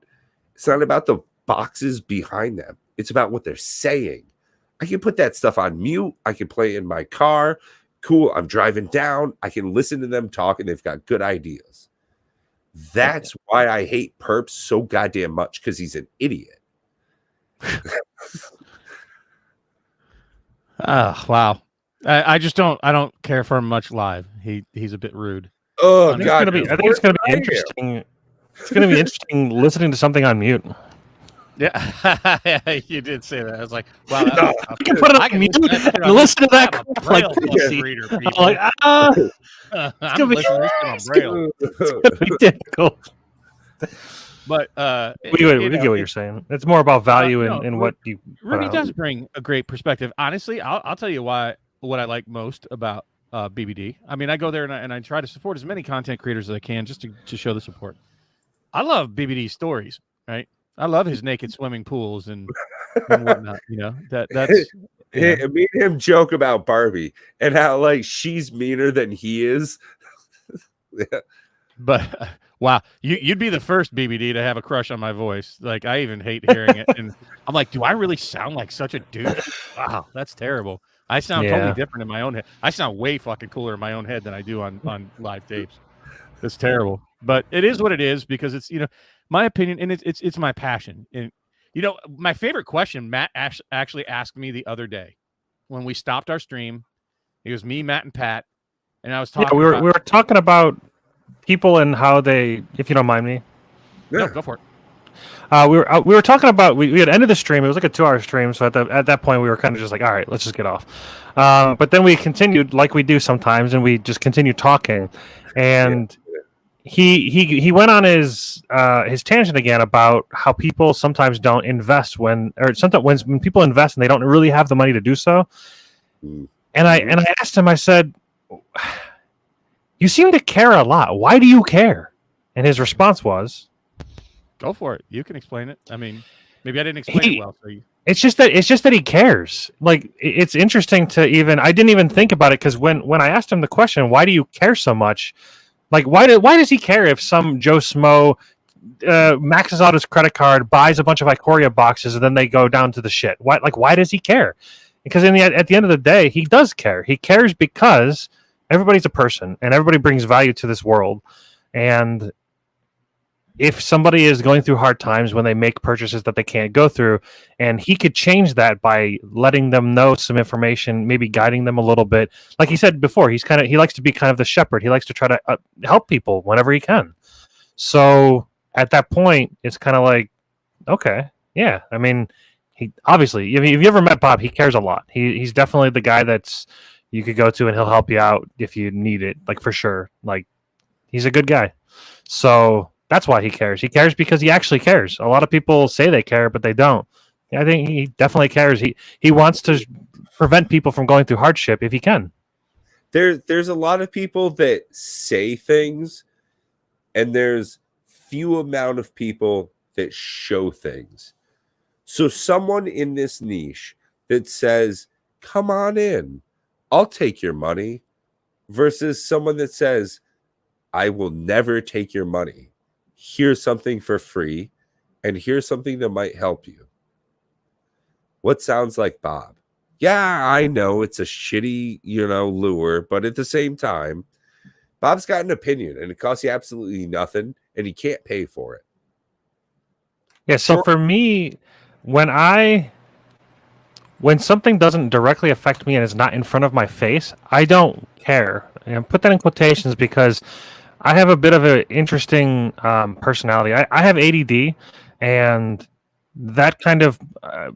It's not about the boxes behind them. It's about what they're saying. I can put that stuff on mute. I can play in my car. Cool. I'm driving down. I can listen to them talk and they've got good ideas. That's why I hate Perps so goddamn much, because he's an idiot. Wow. I just don't care for him much live. He's a bit rude. Oh, God. I think it's gonna be interesting. It's gonna be interesting listening to something on mute. Yeah, you did say that. I was like, wow. I can put it on mute and listen to that crap like reader, I'm like, it's gonna be on Braille. It's gonna be difficult. But we get what you're saying. It's more about value in what you. Rudy does bring a great perspective. Honestly, I'll tell you what I like most about BBD. I mean, I go there and I try to support as many content creators as I can just to show the support. I love BBD stories, right? I love his naked swimming pools and whatnot. That's. Me and him joke about Barbie and how like she's meaner than he is. Yeah. But wow, you'd be the first BBD to have a crush on my voice. Like I even hate hearing it, and I'm like, do I really sound like such a dude? Wow, that's terrible. I sound totally different in my own head. I sound way fucking cooler in my own head than I do on live tapes. It's terrible, but it is what it is because it's my opinion and it's my passion. And my favorite question Matt actually asked me the other day when we stopped our stream. It was me, Matt, and Pat, and I was talking. Yeah, we were talking about people and how they, if you don't mind me. No, go for it. we were talking about we had ended the stream. It was like a 2-hour stream, so at that point we were kind of just like, all right, let's just get off. But then we continued like we do sometimes, and we just continued talking, and he went on his tangent again about how people sometimes don't invest when people invest and they don't really have the money to do so. And I asked him, I said, you seem to care a lot. Why do you care? And his response was, go for it. You can explain it. I mean, maybe I didn't explain it well. So it's just that he cares. Like, it's interesting to I didn't even think about it, because when I asked him the question, why do you care so much? Like, why does he care if some Joe Smo maxes out his credit card, buys a bunch of Ikoria boxes, and then they go down to the shit? Why does he care? Because at the end of the day, he does care. He cares because everybody's a person, and everybody brings value to this world. And if somebody is going through hard times when they make purchases that they can't go through, and he could change that by letting them know some information, maybe guiding them a little bit. Like he said before, he likes to be kind of the shepherd. He likes to try to help people whenever he can. So at that point, it's kind of like, okay, yeah. I mean, he obviously, if you ever met Bob, he cares a lot. He's definitely the guy that's you could go to and he'll help you out if you need it, like, for sure. Like, he's a good guy. So that's why he cares. He cares because he actually cares. A lot of people say they care, but they don't. I think he definitely cares. He wants to prevent people from going through hardship if he can. There's a lot of people that say things, and there's few amount of people that show things. So someone in this niche that says, come on in, I'll take your money, versus someone that says, I will never take your money. Here's something for free, and here's something that might help you. What sounds like Bob? Yeah, I know it's a shitty, lure, but at the same time, Bob's got an opinion, and it costs you absolutely nothing, and he can't pay for it. Yeah, so for me, when something doesn't directly affect me and is not in front of my face, I don't care. And put that in quotations because I have a bit of an interesting personality. I have ADD, and that kind of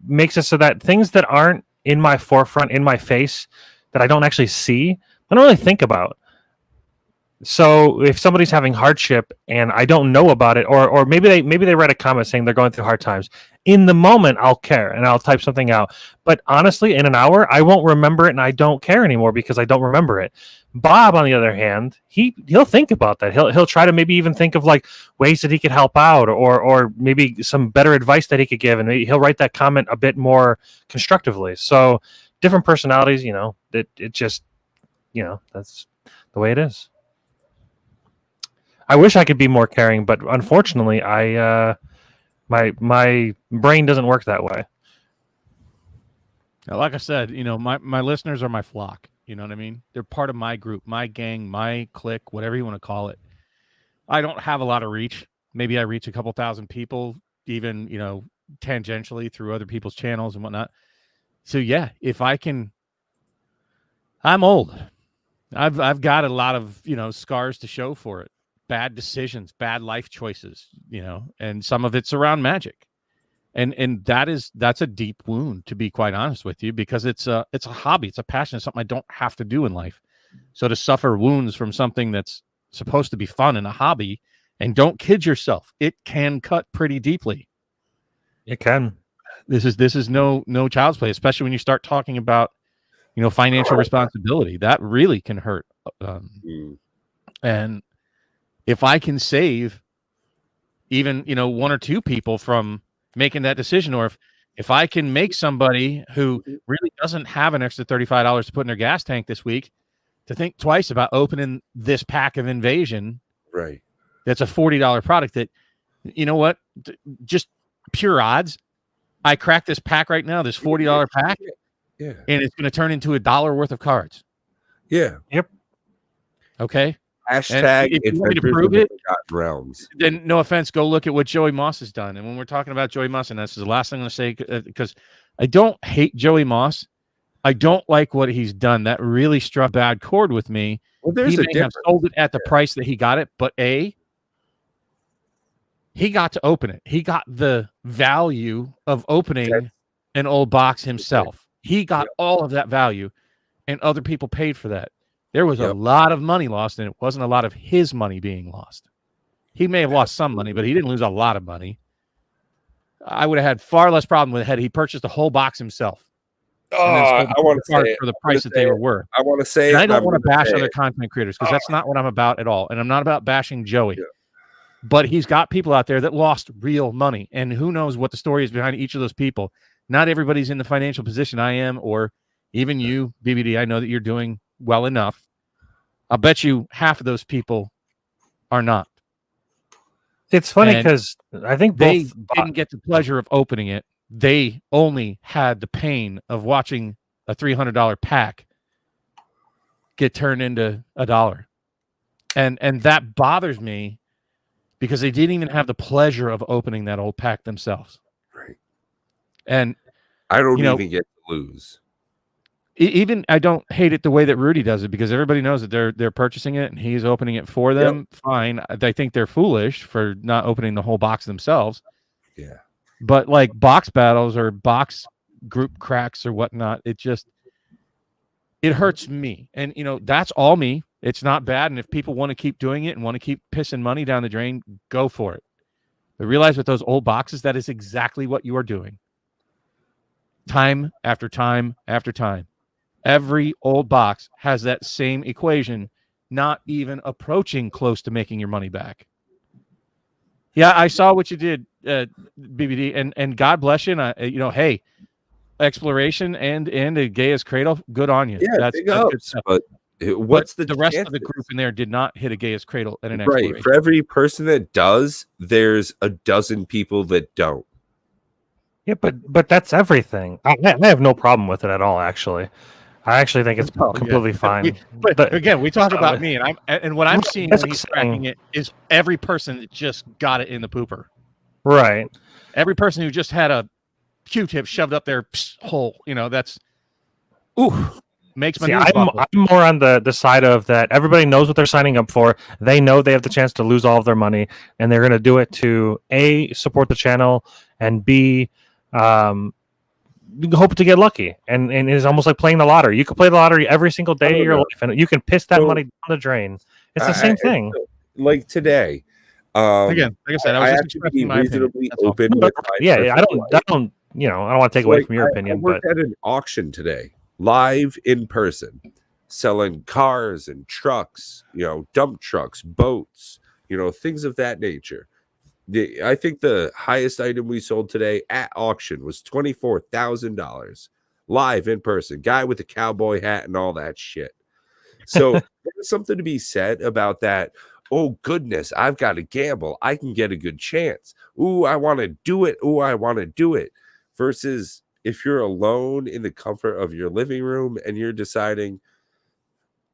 makes it so that things that aren't in my forefront, in my face, that I don't actually see, I don't really think about. So if somebody's having hardship and I don't know about it, or maybe they read a comment saying they're going through hard times, in the moment I'll care and I'll type something out. But honestly, in an hour, I won't remember it, and I don't care anymore because I don't remember it. Bob, on the other hand, he'll think about that. He'll try to maybe even think of like ways that he could help out, or maybe some better advice that he could give, and maybe he'll write that comment a bit more constructively. So different personalities, it just, that's the way it is. I wish I could be more caring, but unfortunately, my brain doesn't work that way. Like I said, my listeners are my flock. You know what I mean? They're part of my group, my gang, my clique, whatever you want to call it. I don't have a lot of reach. Maybe I reach a couple thousand people, even, tangentially through other people's channels and whatnot. So yeah, if I can, I'm old. I've got a lot of, scars to show for it. Bad decisions, bad life choices, and some of it's around magic. And that's a deep wound, to be quite honest with you, because it's a hobby, it's a passion, it's something I don't have to do in life. So to suffer wounds from something that's supposed to be fun and a hobby, and don't kid yourself, it can cut pretty deeply. It can. This is no child's play, especially when you start talking about, financial responsibility. That really can hurt. And if I can save even, one or two people from making that decision, or if I can make somebody who really doesn't have an extra $35 to put in their gas tank this week to think twice about opening this pack of Invasion, right? That's a $40 product that, what, just pure odds, I crack this pack right now, this $40 pack, yeah, and it's going to turn into $1 worth of cards. Yeah. Yep. Okay. Hashtag if you want me to prove it, realms. Then no offense, go look at what Joey Moss has done. And when we're talking about Joey Moss, and this is the last thing I'm going to say, because I don't hate Joey Moss. I don't like what he's done. That really struck a bad chord with me. Well, there's he may have sold it at the price that he got it, but he got to open it. He got the value of opening an old box himself. He got all of that value, and other people paid for that. There was a lot of money lost, and it wasn't a lot of his money being lost. He may have lost some money, but he didn't lose a lot of money. I would have had far less problem with it had he purchased a whole box himself. Oh, I want to say for the price that they were worth. I want to say, and I don't want to bash other content creators because that's not what I'm about at all. And I'm not about bashing Joey. Yeah. But he's got people out there that lost real money, and who knows what the story is behind each of those people. Not everybody's in the financial position I am, or even you, BBD. I know that you're doing well enough. I'll bet you half of those people are not. It's funny because I think they didn't get the pleasure of opening it. They only had the pain of watching a $300 pack get turned into $1. And that bothers me because they didn't even have the pleasure of opening that old pack themselves. Right. And I don't even get to lose. Even I don't hate it the way that Rudy does it because everybody knows that they're purchasing it and he's opening it for them. Yep. Fine. I think they're foolish for not opening the whole box themselves. Yeah. But like box battles or box group cracks or whatnot, it hurts me. And that's all me. It's not bad. And if people want to keep doing it and want to keep pissing money down the drain, go for it. But realize with those old boxes, that is exactly what you are doing. Time after time after time. Every old box has that same equation, not even approaching close to making your money back. Yeah, I saw what you did, BBD, and God bless you. And hey, exploration and a Gaia's Cradle, good on you. Yeah, that's good stuff. But what's the rest of the group in there did not hit a Gaia's Cradle at an exploration. Right. For every person that does, there's a dozen people that don't. Yeah, but that's everything. I have no problem with it at all, actually. I actually think it's completely fine. But again, we talk about me, and what I'm seeing when he's cracking it is every person that just got it in the pooper. Right. Every person who just had a Q-tip shoved up their hole. That's makes my knees I'm more on the side of that. Everybody knows what they're signing up for. They know they have the chance to lose all of their money, and they're going to do it to A, support the channel, and B, hope to get lucky, and it's almost like playing the lottery. You can play the lottery every single day of your life, and you can piss that money down the drain. It's the same thing. Like today, again, like I said, I was just expressing my opinion. Open. I don't want to take away from your opinion. I worked at an auction today, live in person, selling cars and trucks, dump trucks, boats, things of that nature. I think the highest item we sold today at auction was $24,000 live in person. Guy with a cowboy hat and all that shit. So there's something to be said about that. Oh, goodness, I've got to gamble. I can get a good chance. Ooh, I want to do it. Ooh, I want to do it. Versus if you're alone in the comfort of your living room and you're deciding,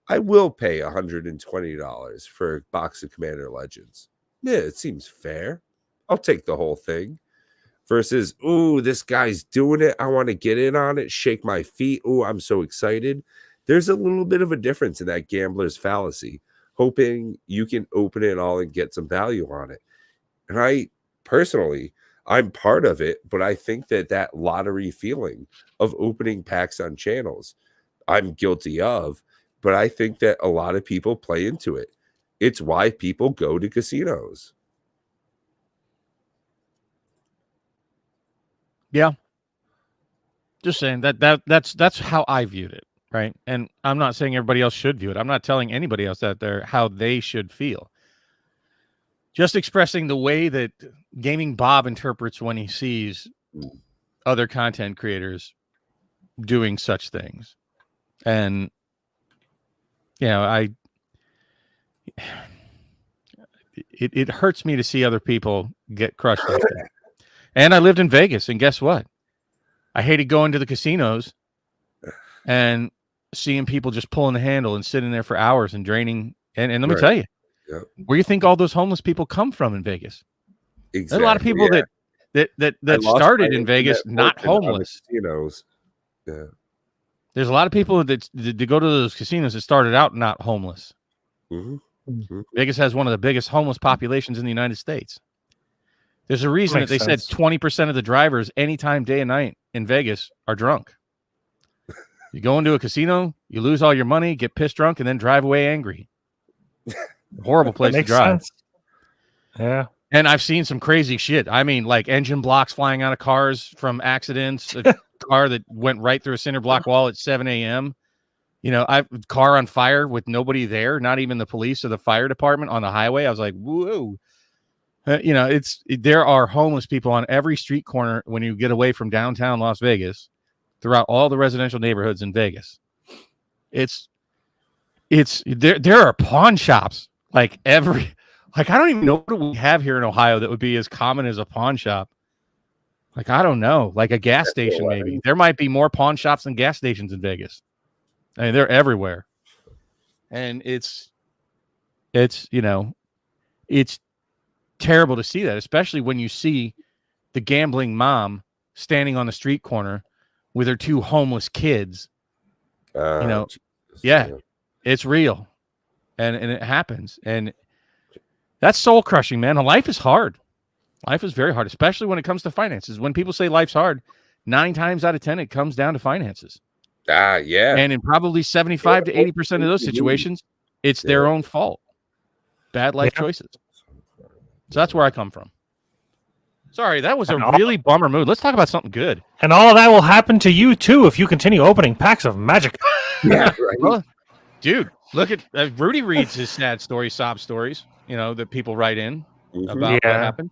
I will pay $120 for a box of Commander Legends. Yeah, it seems fair. I'll take the whole thing. Versus, ooh, this guy's doing it. I want to get in on it, shake my feet. Ooh, I'm so excited. There's a little bit of a difference in that gambler's fallacy, hoping you can open it all and get some value on it. And I'm part of it, but I think that lottery feeling of opening packs on channels, I'm guilty of, but I think that a lot of people play into it. It's why people go to casinos. Yeah. Just saying that's how I viewed it, right? And I'm not saying everybody else should view it. I'm not telling anybody else out there how they should feel. Just expressing the way that Gaming Bob interprets when he sees other content creators doing such things. And it hurts me to see other people get crushed like that. And I lived in Vegas, and guess what? I hated going to the casinos and seeing people just pulling the handle and sitting there for hours and draining. And let me tell you, where you think all those homeless people come from in Vegas? Exactly. There's a lot of people that started in Vegas not homeless. Casinos. Yeah. There's a lot of people that go to those casinos that started out not homeless. Mm-hmm. Mm-hmm. Vegas has one of the biggest homeless populations in the United States. There's a reason that they Makes sense. said 20% of the drivers anytime, day and night in Vegas are drunk. You go into a casino, you lose all your money, get pissed drunk, and then drive away angry. Horrible place to Makes drive. sense. Yeah. And I've seen some crazy shit. I mean, like engine blocks flying out of cars from accidents, a car that went right through a cinder block wall at 7 a.m. You know, car on fire with nobody there, not even the police or the fire department on the highway. I was like, whoa. You know, there are homeless people on every street corner when you get away from downtown Las Vegas, throughout all the residential neighborhoods in Vegas. There are pawn shops like I don't even know what we have here in Ohio that would be as common as a pawn shop. Like, I don't know, like a gas station maybe. There might be more pawn shops than gas stations in Vegas. I mean, they're everywhere. And it's you know, it's terrible to see that, especially when you see the gambling mom standing on the street corner with her 2 homeless kids. You know, yeah, it's real. And it happens. And that's soul crushing, man. And life is hard. Life is very hard, especially when it comes to finances. When people say life's hard, 9 times out of 10, it comes down to finances. Yeah. And in probably 75 to 80% of those situations, it's their own fault. Bad life choices. So that's where I come from. Sorry, that was a really bummer mood. Let's talk about something good. And all of that will happen to you too if you continue opening packs of Magic. Yeah, right. Well, dude, look at Rudy reads his sad stories, sob stories, you know, that people write in about what happened.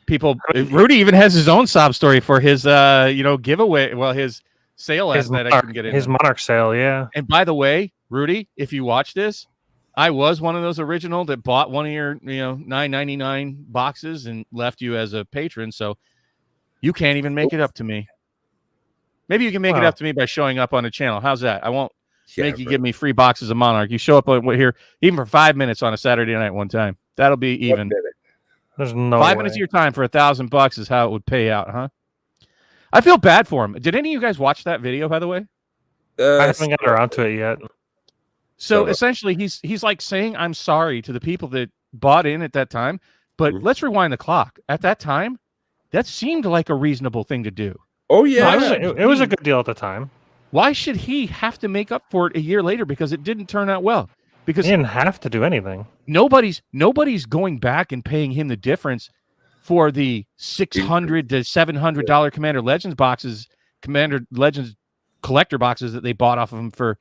Rudy even has his own sob story for his, giveaway. Well, his sale last night. I couldn't get in. His Monarch sale, yeah. And by the way, Rudy, if you watch this, I was one of those original that bought one of your, $9.99 boxes and left you as a patron. So you can't even make it up to me. Maybe you can make it up to me by showing up on the channel. How's that? I won't make you give me free boxes of Monarch. You show up here even for 5 minutes on a Saturday night one time. That'll be even. There's no 5 minutes of your time for $1,000 is how it would pay out, huh? I feel bad for him. Did any of you guys watch that video, by the way? I haven't gotten around to it yet. So essentially, he's like saying, I'm sorry to the people that bought in at that time. But let's rewind the clock. At that time, that seemed like a reasonable thing to do. Oh, yeah. It was a good deal at the time. Why should he have to make up for it a year later because it didn't turn out well? Because he didn't have to do anything. Nobody's going back and paying him the difference for the $600 to $700 Commander Legends boxes, Commander Legends collector boxes that they bought off of him for,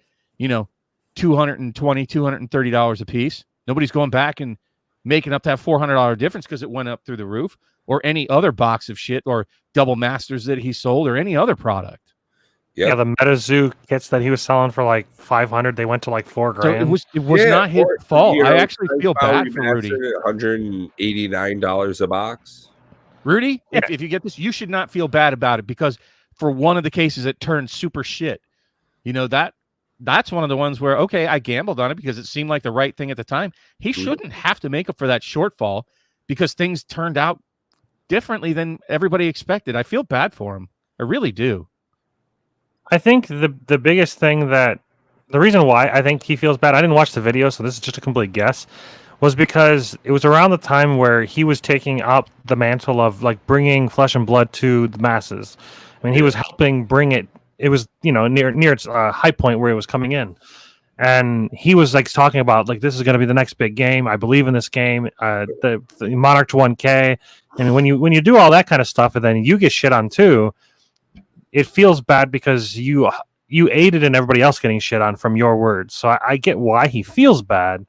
$220, $230 a piece. Nobody's going back and making up that $400 difference because it went up through the roof, or any other box of shit or double masters that he sold or any other product. Yep. Yeah, the MetaZoo kits that he was selling for like $500, they went to like $4,000. So it was not his fault. I actually feel bad for Rudy. $189 a box. Rudy, if you get this, you should not feel bad about it because for one of the cases it turned super shit. That's one of the ones where, okay, I gambled on it because it seemed like the right thing at the time. He shouldn't have to make up for that shortfall because things turned out differently than everybody expected. I feel bad for him. I really do. I think the biggest thing the reason why I think he feels bad, I didn't watch the video, so this is just a complete guess, was because it was around the time where he was taking up the mantle of like bringing Flesh and Blood to the masses. I mean, he was helping bring it. It was, near its high point where it was coming in. And he was like talking about like, this is going to be the next big game. I believe in this game, the Monarch to 1K. And when you do all that kind of stuff and then you get shit on too, it feels bad because you aided in everybody else getting shit on from your words. So I get why he feels bad.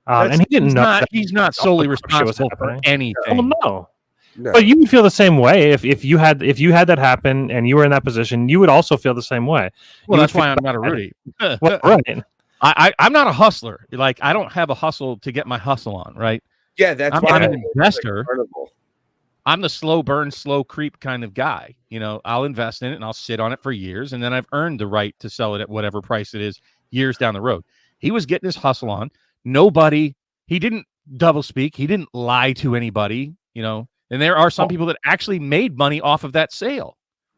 And he didn't know. He's not solely responsible for anything. Oh, no. But you would feel the same way if you had that happen and you were in that position. You would also feel the same way. Well, that's why I'm not a Rudy. Well, right. I'm not a hustler. Like, I don't have a hustle to get my hustle on, right? Yeah, that's why I'm an investor. I'm the slow burn, slow creep kind of guy. I'll invest in it and I'll sit on it for years, and then I've earned the right to sell it at whatever price it is years down the road. He was getting his hustle on. He didn't double speak. He didn't lie to anybody, And there are some people that actually made money off of that sale.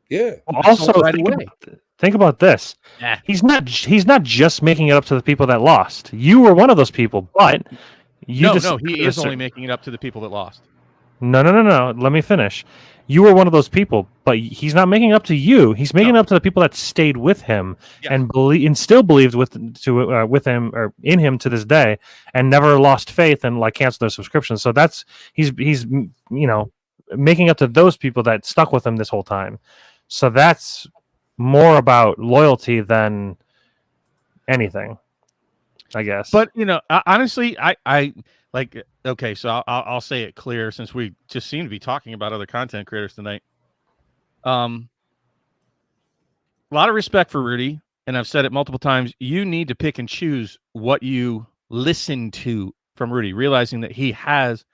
Yeah. Also, think about this. Yeah. He's not just making it up to the people that lost. You were one of those people, but he is only making it up to the people that lost. No. Let me finish. You were one of those people, but he's not making up to you. He's making up to the people that stayed with him and still believes with him or in him to this day, and never lost faith and like canceled their subscriptions. So that's he's making up to those people that stuck with him this whole time. So that's more about loyalty than anything, I guess. But honestly, I like. Okay, so I'll say it clear since we just seem to be talking about other content creators tonight. A lot of respect for Rudy, and I've said it multiple times. You need to pick and choose what you listen to from Rudy, realizing that he has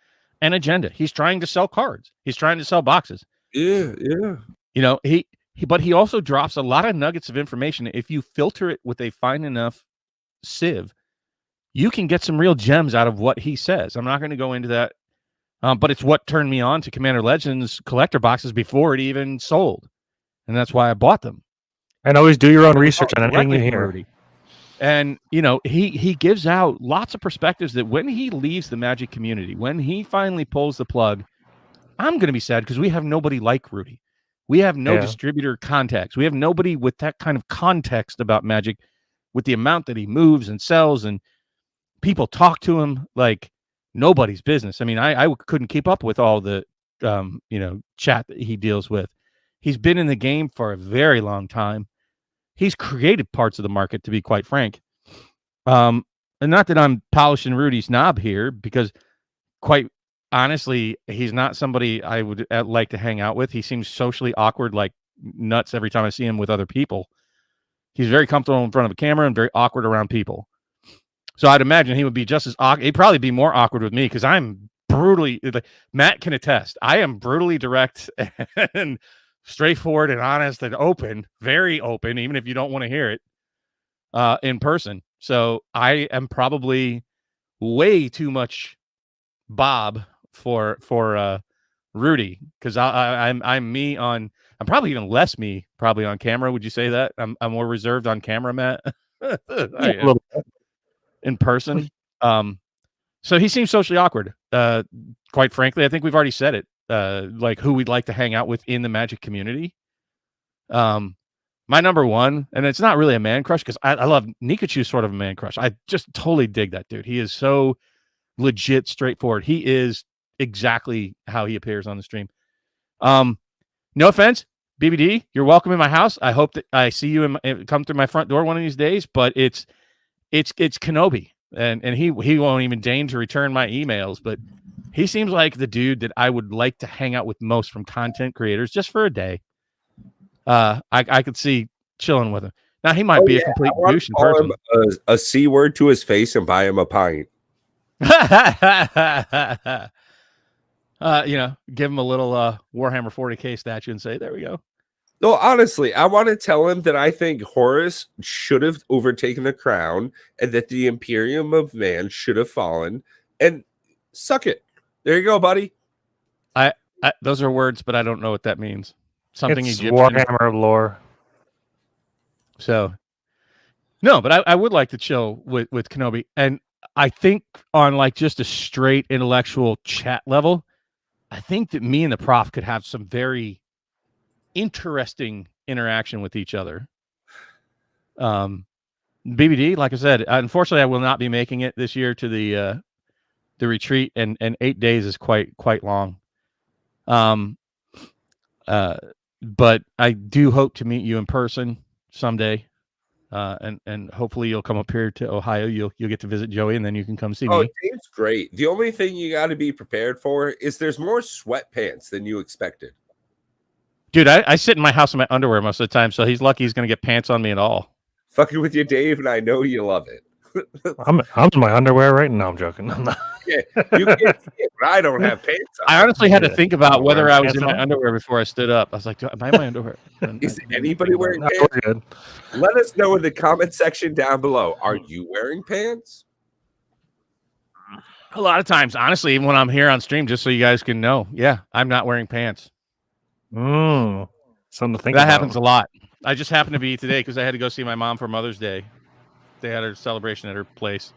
an agenda. He's trying to sell cards. He's trying to sell boxes. Yeah. But he also drops a lot of nuggets of information. If you filter it with a fine enough sieve, you can get some real gems out of what he says. I'm not going to go into that, but it's what turned me on to Commander Legends collector boxes before it even sold, and that's why I bought them. And always do your own research on anything you hear. And he gives out lots of perspectives that when he leaves the Magic community, when he finally pulls the plug, I'm going to be sad because we have nobody like Rudy. We have no distributor contacts. We have nobody with that kind of context about Magic, with the amount that he moves and sells, and people talk to him like nobody's business. I mean, I couldn't keep up with all the chat that he deals with. He's been in the game for a very long time. He's created parts of the market, to be quite frank. And not that I'm polishing Rudy's knob here, because quite honestly, he's not somebody I would like to hang out with. He seems socially awkward like nuts every time I see him with other people. He's very comfortable in front of a camera and very awkward around people. So I'd imagine he would be just as awkward. He'd probably be more awkward with me because I'm brutally, like Matt can attest, I am brutally direct and straightforward and honest and open, very open, even if you don't want to hear it in person. So I am probably way too much Bob for Rudy, because I'm me on. I'm probably even less me probably on camera. Would you say that I'm more reserved on camera, Matt? A little bit. In person. So he seems socially awkward. Quite frankly, I think we've already said it. Like who we'd like to hang out with in the Magic community. My number one, and it's not really a man crush because I love Nikachu's sort of a man crush. I just totally dig that dude. He is so legit straightforward. He is exactly how he appears on the stream. No offense, BBD, you're welcome in my house. I hope that I see you come through my front door one of these days, but it's Kenobi, and he won't even deign to return my emails, but he seems like the dude that I would like to hang out with most from content creators just for a day. I could see chilling with him. Now he might be a complete douche in person. A C word to his face and buy him a pint. Give him a little Warhammer 40K statue and say, there we go. No, honestly, I want to tell him that I think Horus should have overtaken the crown and that the Imperium of Man should have fallen, and suck it. There you go, buddy. I those are words, but I don't know what that means. Something it's Egyptian. Warhammer lore. So, no, but I would like to chill with Kenobi, and I think on like just a straight intellectual chat level, I think that me and the prof could have some very interesting interaction with each other. BBD, like I said, unfortunately I will not be making it this year to the retreat, and 8 days is quite long. But I do hope to meet you in person someday. And hopefully you'll come up here to Ohio. You'll get to visit Joey, and then you can come see me. Dave's great. The only thing you got to be prepared for is there's more sweatpants than you expected. Dude, I sit in my house in my underwear most of the time, so he's lucky he's going to get pants on me at all. Fucking with you, Dave, and I know you love it. I'm in my underwear right now. I'm joking. I'm not. Yeah, you can't see it, but I don't have pants on. I honestly had to think about whether I was in my underwear before I stood up. I was like, am I in my underwear? Is anybody wearing pants? Good. Let us know in the comment section down below. Are you wearing pants? A lot of times, honestly, even when I'm here on stream, just so you guys can know, yeah, I'm not wearing pants. Something to think that about. happens a lot. I just happened to be today because I had to go see my mom for Mother's Day. They had a celebration at her place.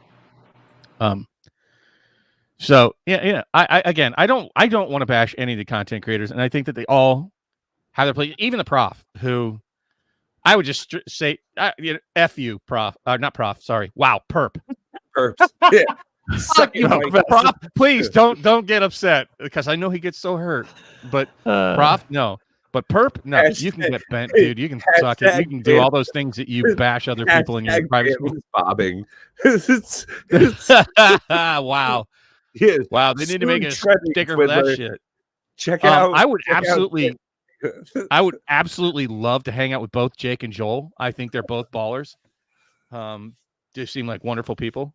So yeah. I don't want to bash any of the content creators, and I think that they all have their place. Even the prof, who I would just say, F you, prof. Not prof. Sorry. Wow, perp. Perps. Yeah. Suck it, No, Mike. prof, please don't get upset because I know he gets so hurt. But prof, no. But perp, no. You can get bent, dude. You can suck it. You can do all those things that you bash other people in your private school. Bobbing. Wow. Yes. Wow. They need to make a sticker for that shit. Check out. I would absolutely love to hang out with both Jake and Joel. I think they're both ballers. They seem like wonderful people.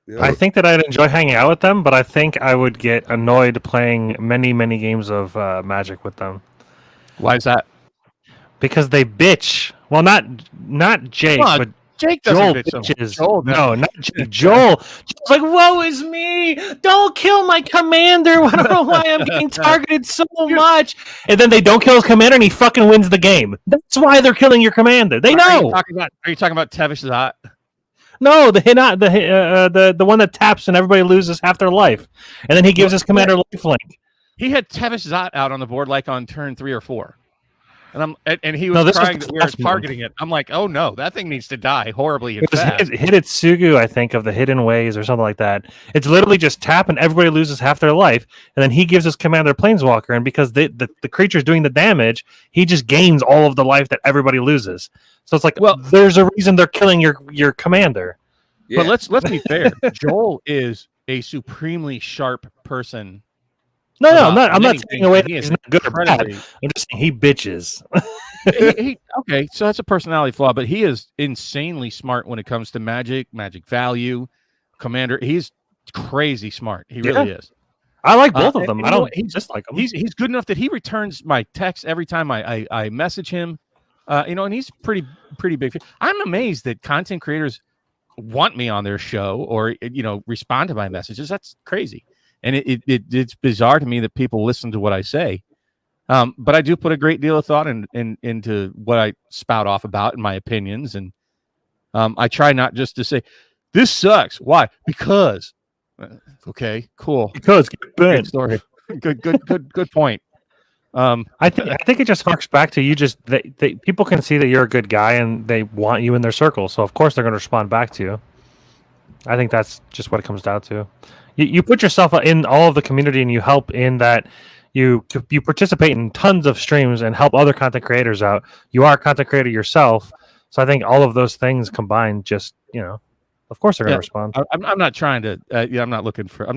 Yeah. I think that I'd enjoy hanging out with them, but I think I would get annoyed playing many, many games of Magic with them. Why is that? Because they bitch. Well, not Jake, but Jake Joel doesn't bitch. bitches. Joel No, not Jake. Joel's like, woe is me! Don't kill my commander. I don't know why I'm getting targeted so much. And then they don't kill his commander, and he fucking wins the game. That's why they're killing your commander. They know. Are you talking about Tevish Zot? No, the one that taps and everybody loses half their life, and then he gives his commander lifelink. He had Tevish Zot out on the board like on turn 3 or 4, and he was crying that we were targeting it. I'm like, oh no, that thing needs to die horribly and fast. Hidetsugu, I think, of the Hidden Ways or something like that. It's literally just tap and everybody loses half their life, and then he gives his commander Planeswalker, and because the creature's doing the damage, he just gains all of the life that everybody loses. So it's like, well, there's a reason they're killing your commander. Yeah. But let's be fair. Joel is a supremely sharp person. No, I'm not taking away that he's not good or bad. I'm just saying he bitches. Okay, so that's a personality flaw, but he is insanely smart when it comes to magic value, commander. He's crazy smart. He really is. I like both of them. I don't dislike him. He's good enough that he returns my text every time I message him. And he's pretty big. I'm amazed that content creators want me on their show or respond to my messages. That's crazy, and it's bizarre to me that people listen to what I say. But I do put a great deal of thought into what I spout off about in my opinions, and I try not just to say this sucks. Why? Because. Okay, cool. Because good story. Good point. I think it just harks back to you. Just people can see that you're a good guy and they want you in their circle, so of course they're going to respond back to you. I think that's just what it comes down to. You put yourself in all of the community and you help in that. You participate in tons of streams and help other content creators out. You are a content creator yourself, so I think all of those things combined, just of course they're going to respond. I'm not trying to. I'm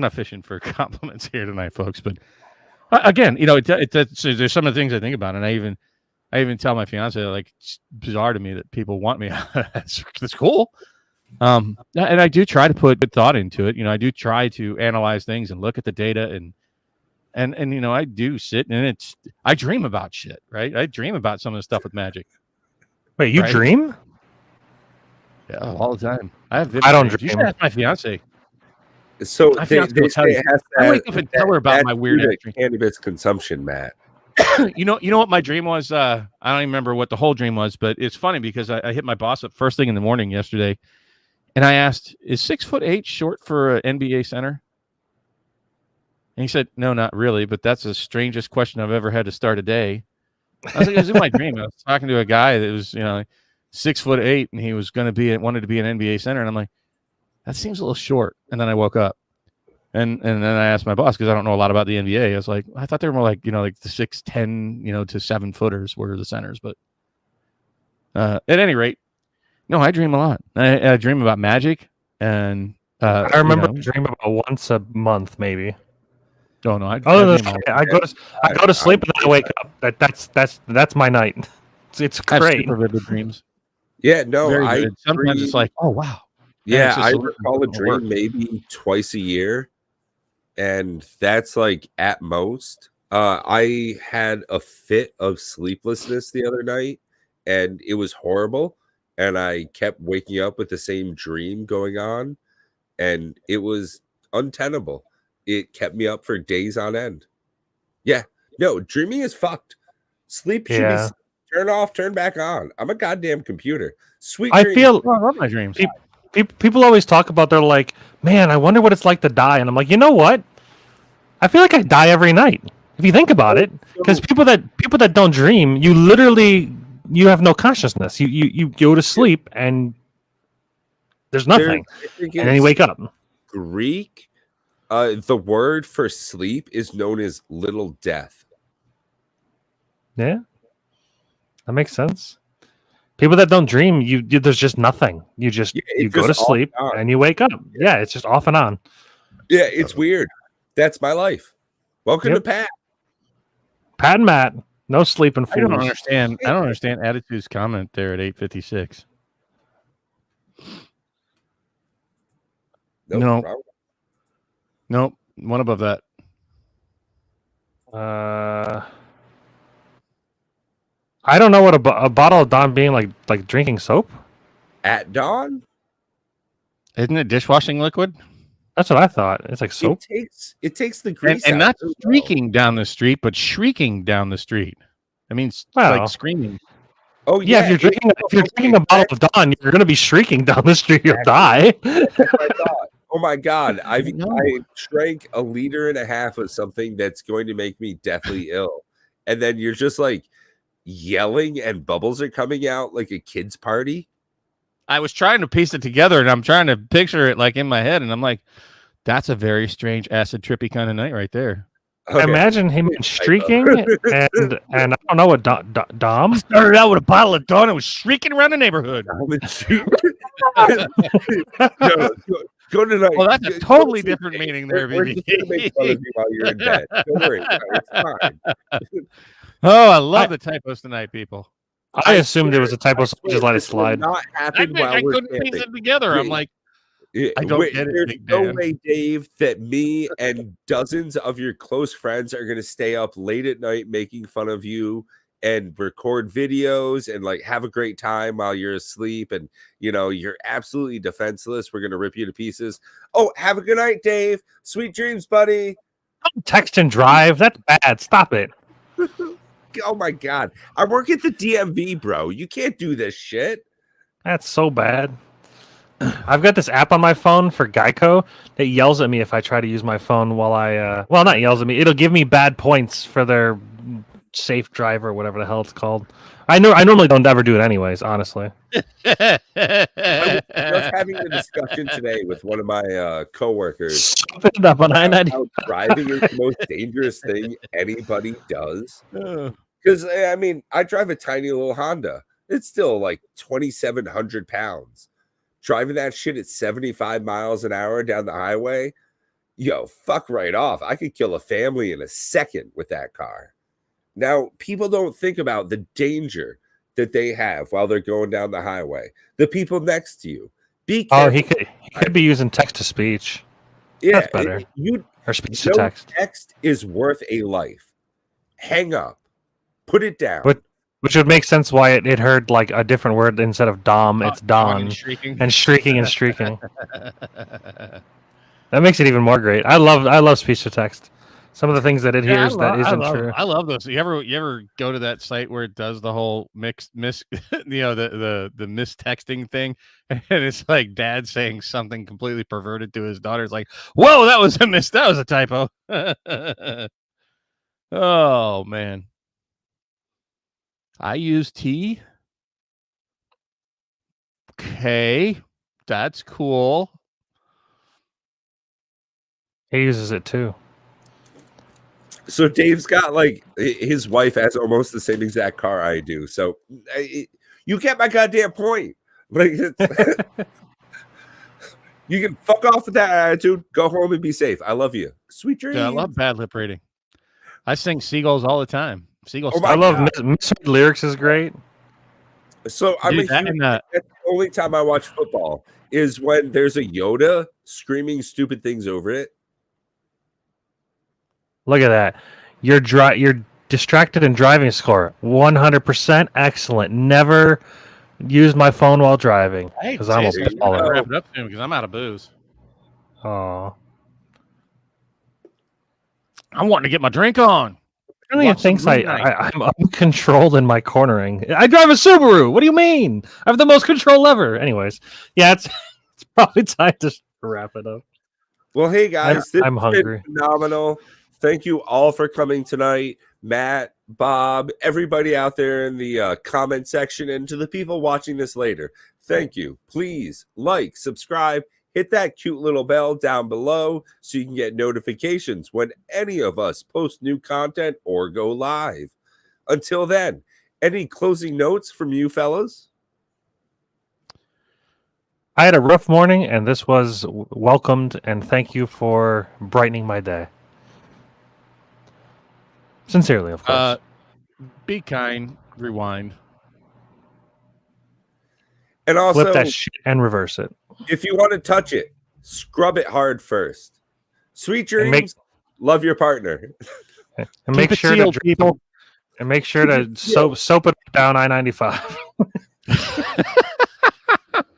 not fishing for compliments here tonight, folks. But again, there's some of the things I think about, and I even tell my fiance, like, it's bizarre to me that people want me. That's cool. And I do try to put good thought into it. I do try to analyze things and look at the data and I do sit and I dream about shit, right? I dream about some of the stuff with Magic. Wait, you dream? Yeah, all the time. I don't dream. You should ask my fiance. So my fiance will tell you. I wake up and tell her about my weird cannabis consumption, Matt. You know what my dream was? I don't even remember what the whole dream was, but it's funny because I hit my boss up first thing in the morning yesterday, and I asked, "Is 6'8" short for an NBA center?" And he said, "No, not really, but that's the strangest question I've ever had to start a day." I was like, "It was in my dream." I was talking to a guy that was 6'8", and he was wanted to be an NBA center, and I'm like, that seems a little short. And then I woke up, and then I asked my boss because I don't know a lot about the NBA. I was like, I thought they were more like like the 6'10", to 7 footers were the centers. But at any rate, no, I dream a lot. I dream about Magic, and I remember dream about once a month, maybe. Oh no! I go to sleep and then I wake up. That's my night. It's great. I have super vivid dreams. Yeah, no, sometimes it's like, oh wow. Yeah, I recall a dream maybe twice a year, and that's like at most. I had a fit of sleeplessness the other night, and it was horrible. And I kept waking up with the same dream going on, and it was untenable. It kept me up for days on end. Yeah, no, dreaming is fucked. Sleep should be turn off, turn back on. I'm a goddamn computer. Sweet dreams. I feel I love my dreams. people always talk about, they're like, man, I wonder what it's like to die. And I'm like, you know what? I feel like I die every night. If you think about it, because people that don't dream, you have no consciousness. You go to sleep and there's nothing, and then you wake up. Greek, the word for sleep is known as little death. Yeah, that makes sense. People that don't dream, there's just nothing. You go to sleep and you wake up. Yeah, it's just off and on. Yeah, it's weird. That's my life. Welcome to Pat. Pat and Matt, no sleeping fools. I don't understand Attitude's comment there at 8:56. Nope. One above that. I don't know what a bottle of Dawn being like drinking soap. At dawn? Isn't it dishwashing liquid? That's what I thought. It's like soap. It takes the grease and out not streaking down the street, but shrieking down the street. I mean, like screaming. Oh yeah, if you're drinking a bottle of Dawn, you're gonna be shrieking down the street. You'll die. Oh my god! I drank 1.5 liters of something that's going to make me deathly ill, and then you're just like yelling, and bubbles are coming out like a kid's party. I was trying to piece it together, and I'm trying to picture it like in my head, and I'm like, that's a very strange acid trippy kind of night right there. Okay. Imagine him streaking and I don't know what Dom started out with a bottle of Dawn and was shrieking around the neighborhood. Go tonight. Well, that's a totally different meaning there, baby. We're just gonna make fun of you while you're in bed. Don't worry, it's fine. Oh, I love the typos tonight, people. I assumed there was a typo, so just let it slide. Not happen while I we're couldn't piece it together. I'm like, I don't get it. There's no way, Dave, that me and dozens of your close friends are going to stay up late at night making fun of you and record videos and like have a great time while you're asleep and you're absolutely defenseless. We're going to rip you to pieces. Oh, have a good night, Dave. Sweet dreams, buddy. Don't text and drive. That's bad. Stop it. Oh my god. I work at the DMV, bro. You can't do this shit. That's so bad. I've got this app on my phone for Geico that yells at me if I try to use my phone while I not yells at me. It'll give me bad points for their safe drive or whatever the hell it's called. I normally don't ever do it anyways, honestly. I was just having a discussion today with one of my coworkers. Up on I-90. Driving is the most dangerous thing anybody does. Because I mean, I drive a tiny little Honda. It's still like 2,700 pounds. Driving that shit at 75 miles an hour down the highway, fuck right off. I could kill a family in a second with that car. Now, people don't think about the danger that they have while they're going down the highway. The people next to you. Be careful. Oh, he could be using text to speech. Yeah, that's better. Or speech to text. Text is worth a life. Hang up. Put it down. Which would make sense why it heard like a different word instead of Dom. It's Don. And shrieking and streaking. That makes it even more great. I love speech to text. Some of the things that it hears that isn't true. I love those. You ever go to that site where it does the whole the mistexting thing, and it's like dad saying something completely perverted to his daughter. It's like, whoa, that was a typo. Oh man. I use T. Okay, that's cool. He uses it too. So Dave's got like his wife has almost the same exact car I do. So you get my goddamn point. Like you can fuck off with that attitude. Go home and be safe. I love you. Sweet dreams. Yeah, I love bad lip reading. I sing Seagulls all the time. Seagulls. I love misheard lyrics is great. So I'm that's the only time I watch football is when there's a Yoda screaming stupid things over it. Look at that. You're distracted and driving score 100% excellent. Never use my phone while driving because I almost wrap it up to him because I'm out of booze. Oh, I'm wanting to get my drink on. Really, thinks I'm uncontrolled in my cornering. I drive a Subaru. What do you mean? I have the most control ever. Anyways, yeah, it's Probably time to wrap it up. Well, hey guys, this I'm has been hungry. phenomenal. Thank you all for coming tonight. Matt, Bob, everybody out there in the comment section, and to the people watching this later, thank you. Please like, subscribe, hit that cute little bell down below so you can get notifications when any of us post new content or go live. Until then, any closing notes from you fellas? I had a rough morning, and this was welcomed, and thank you for brightening my day. Sincerely, of course. Be kind. Rewind. And also, Flip that shit and reverse it. if you want to touch it, scrub it hard first. Sweet And dreams. Love your partner. And Keep make it sure sealed, to people. and make sure to soap it down I-95.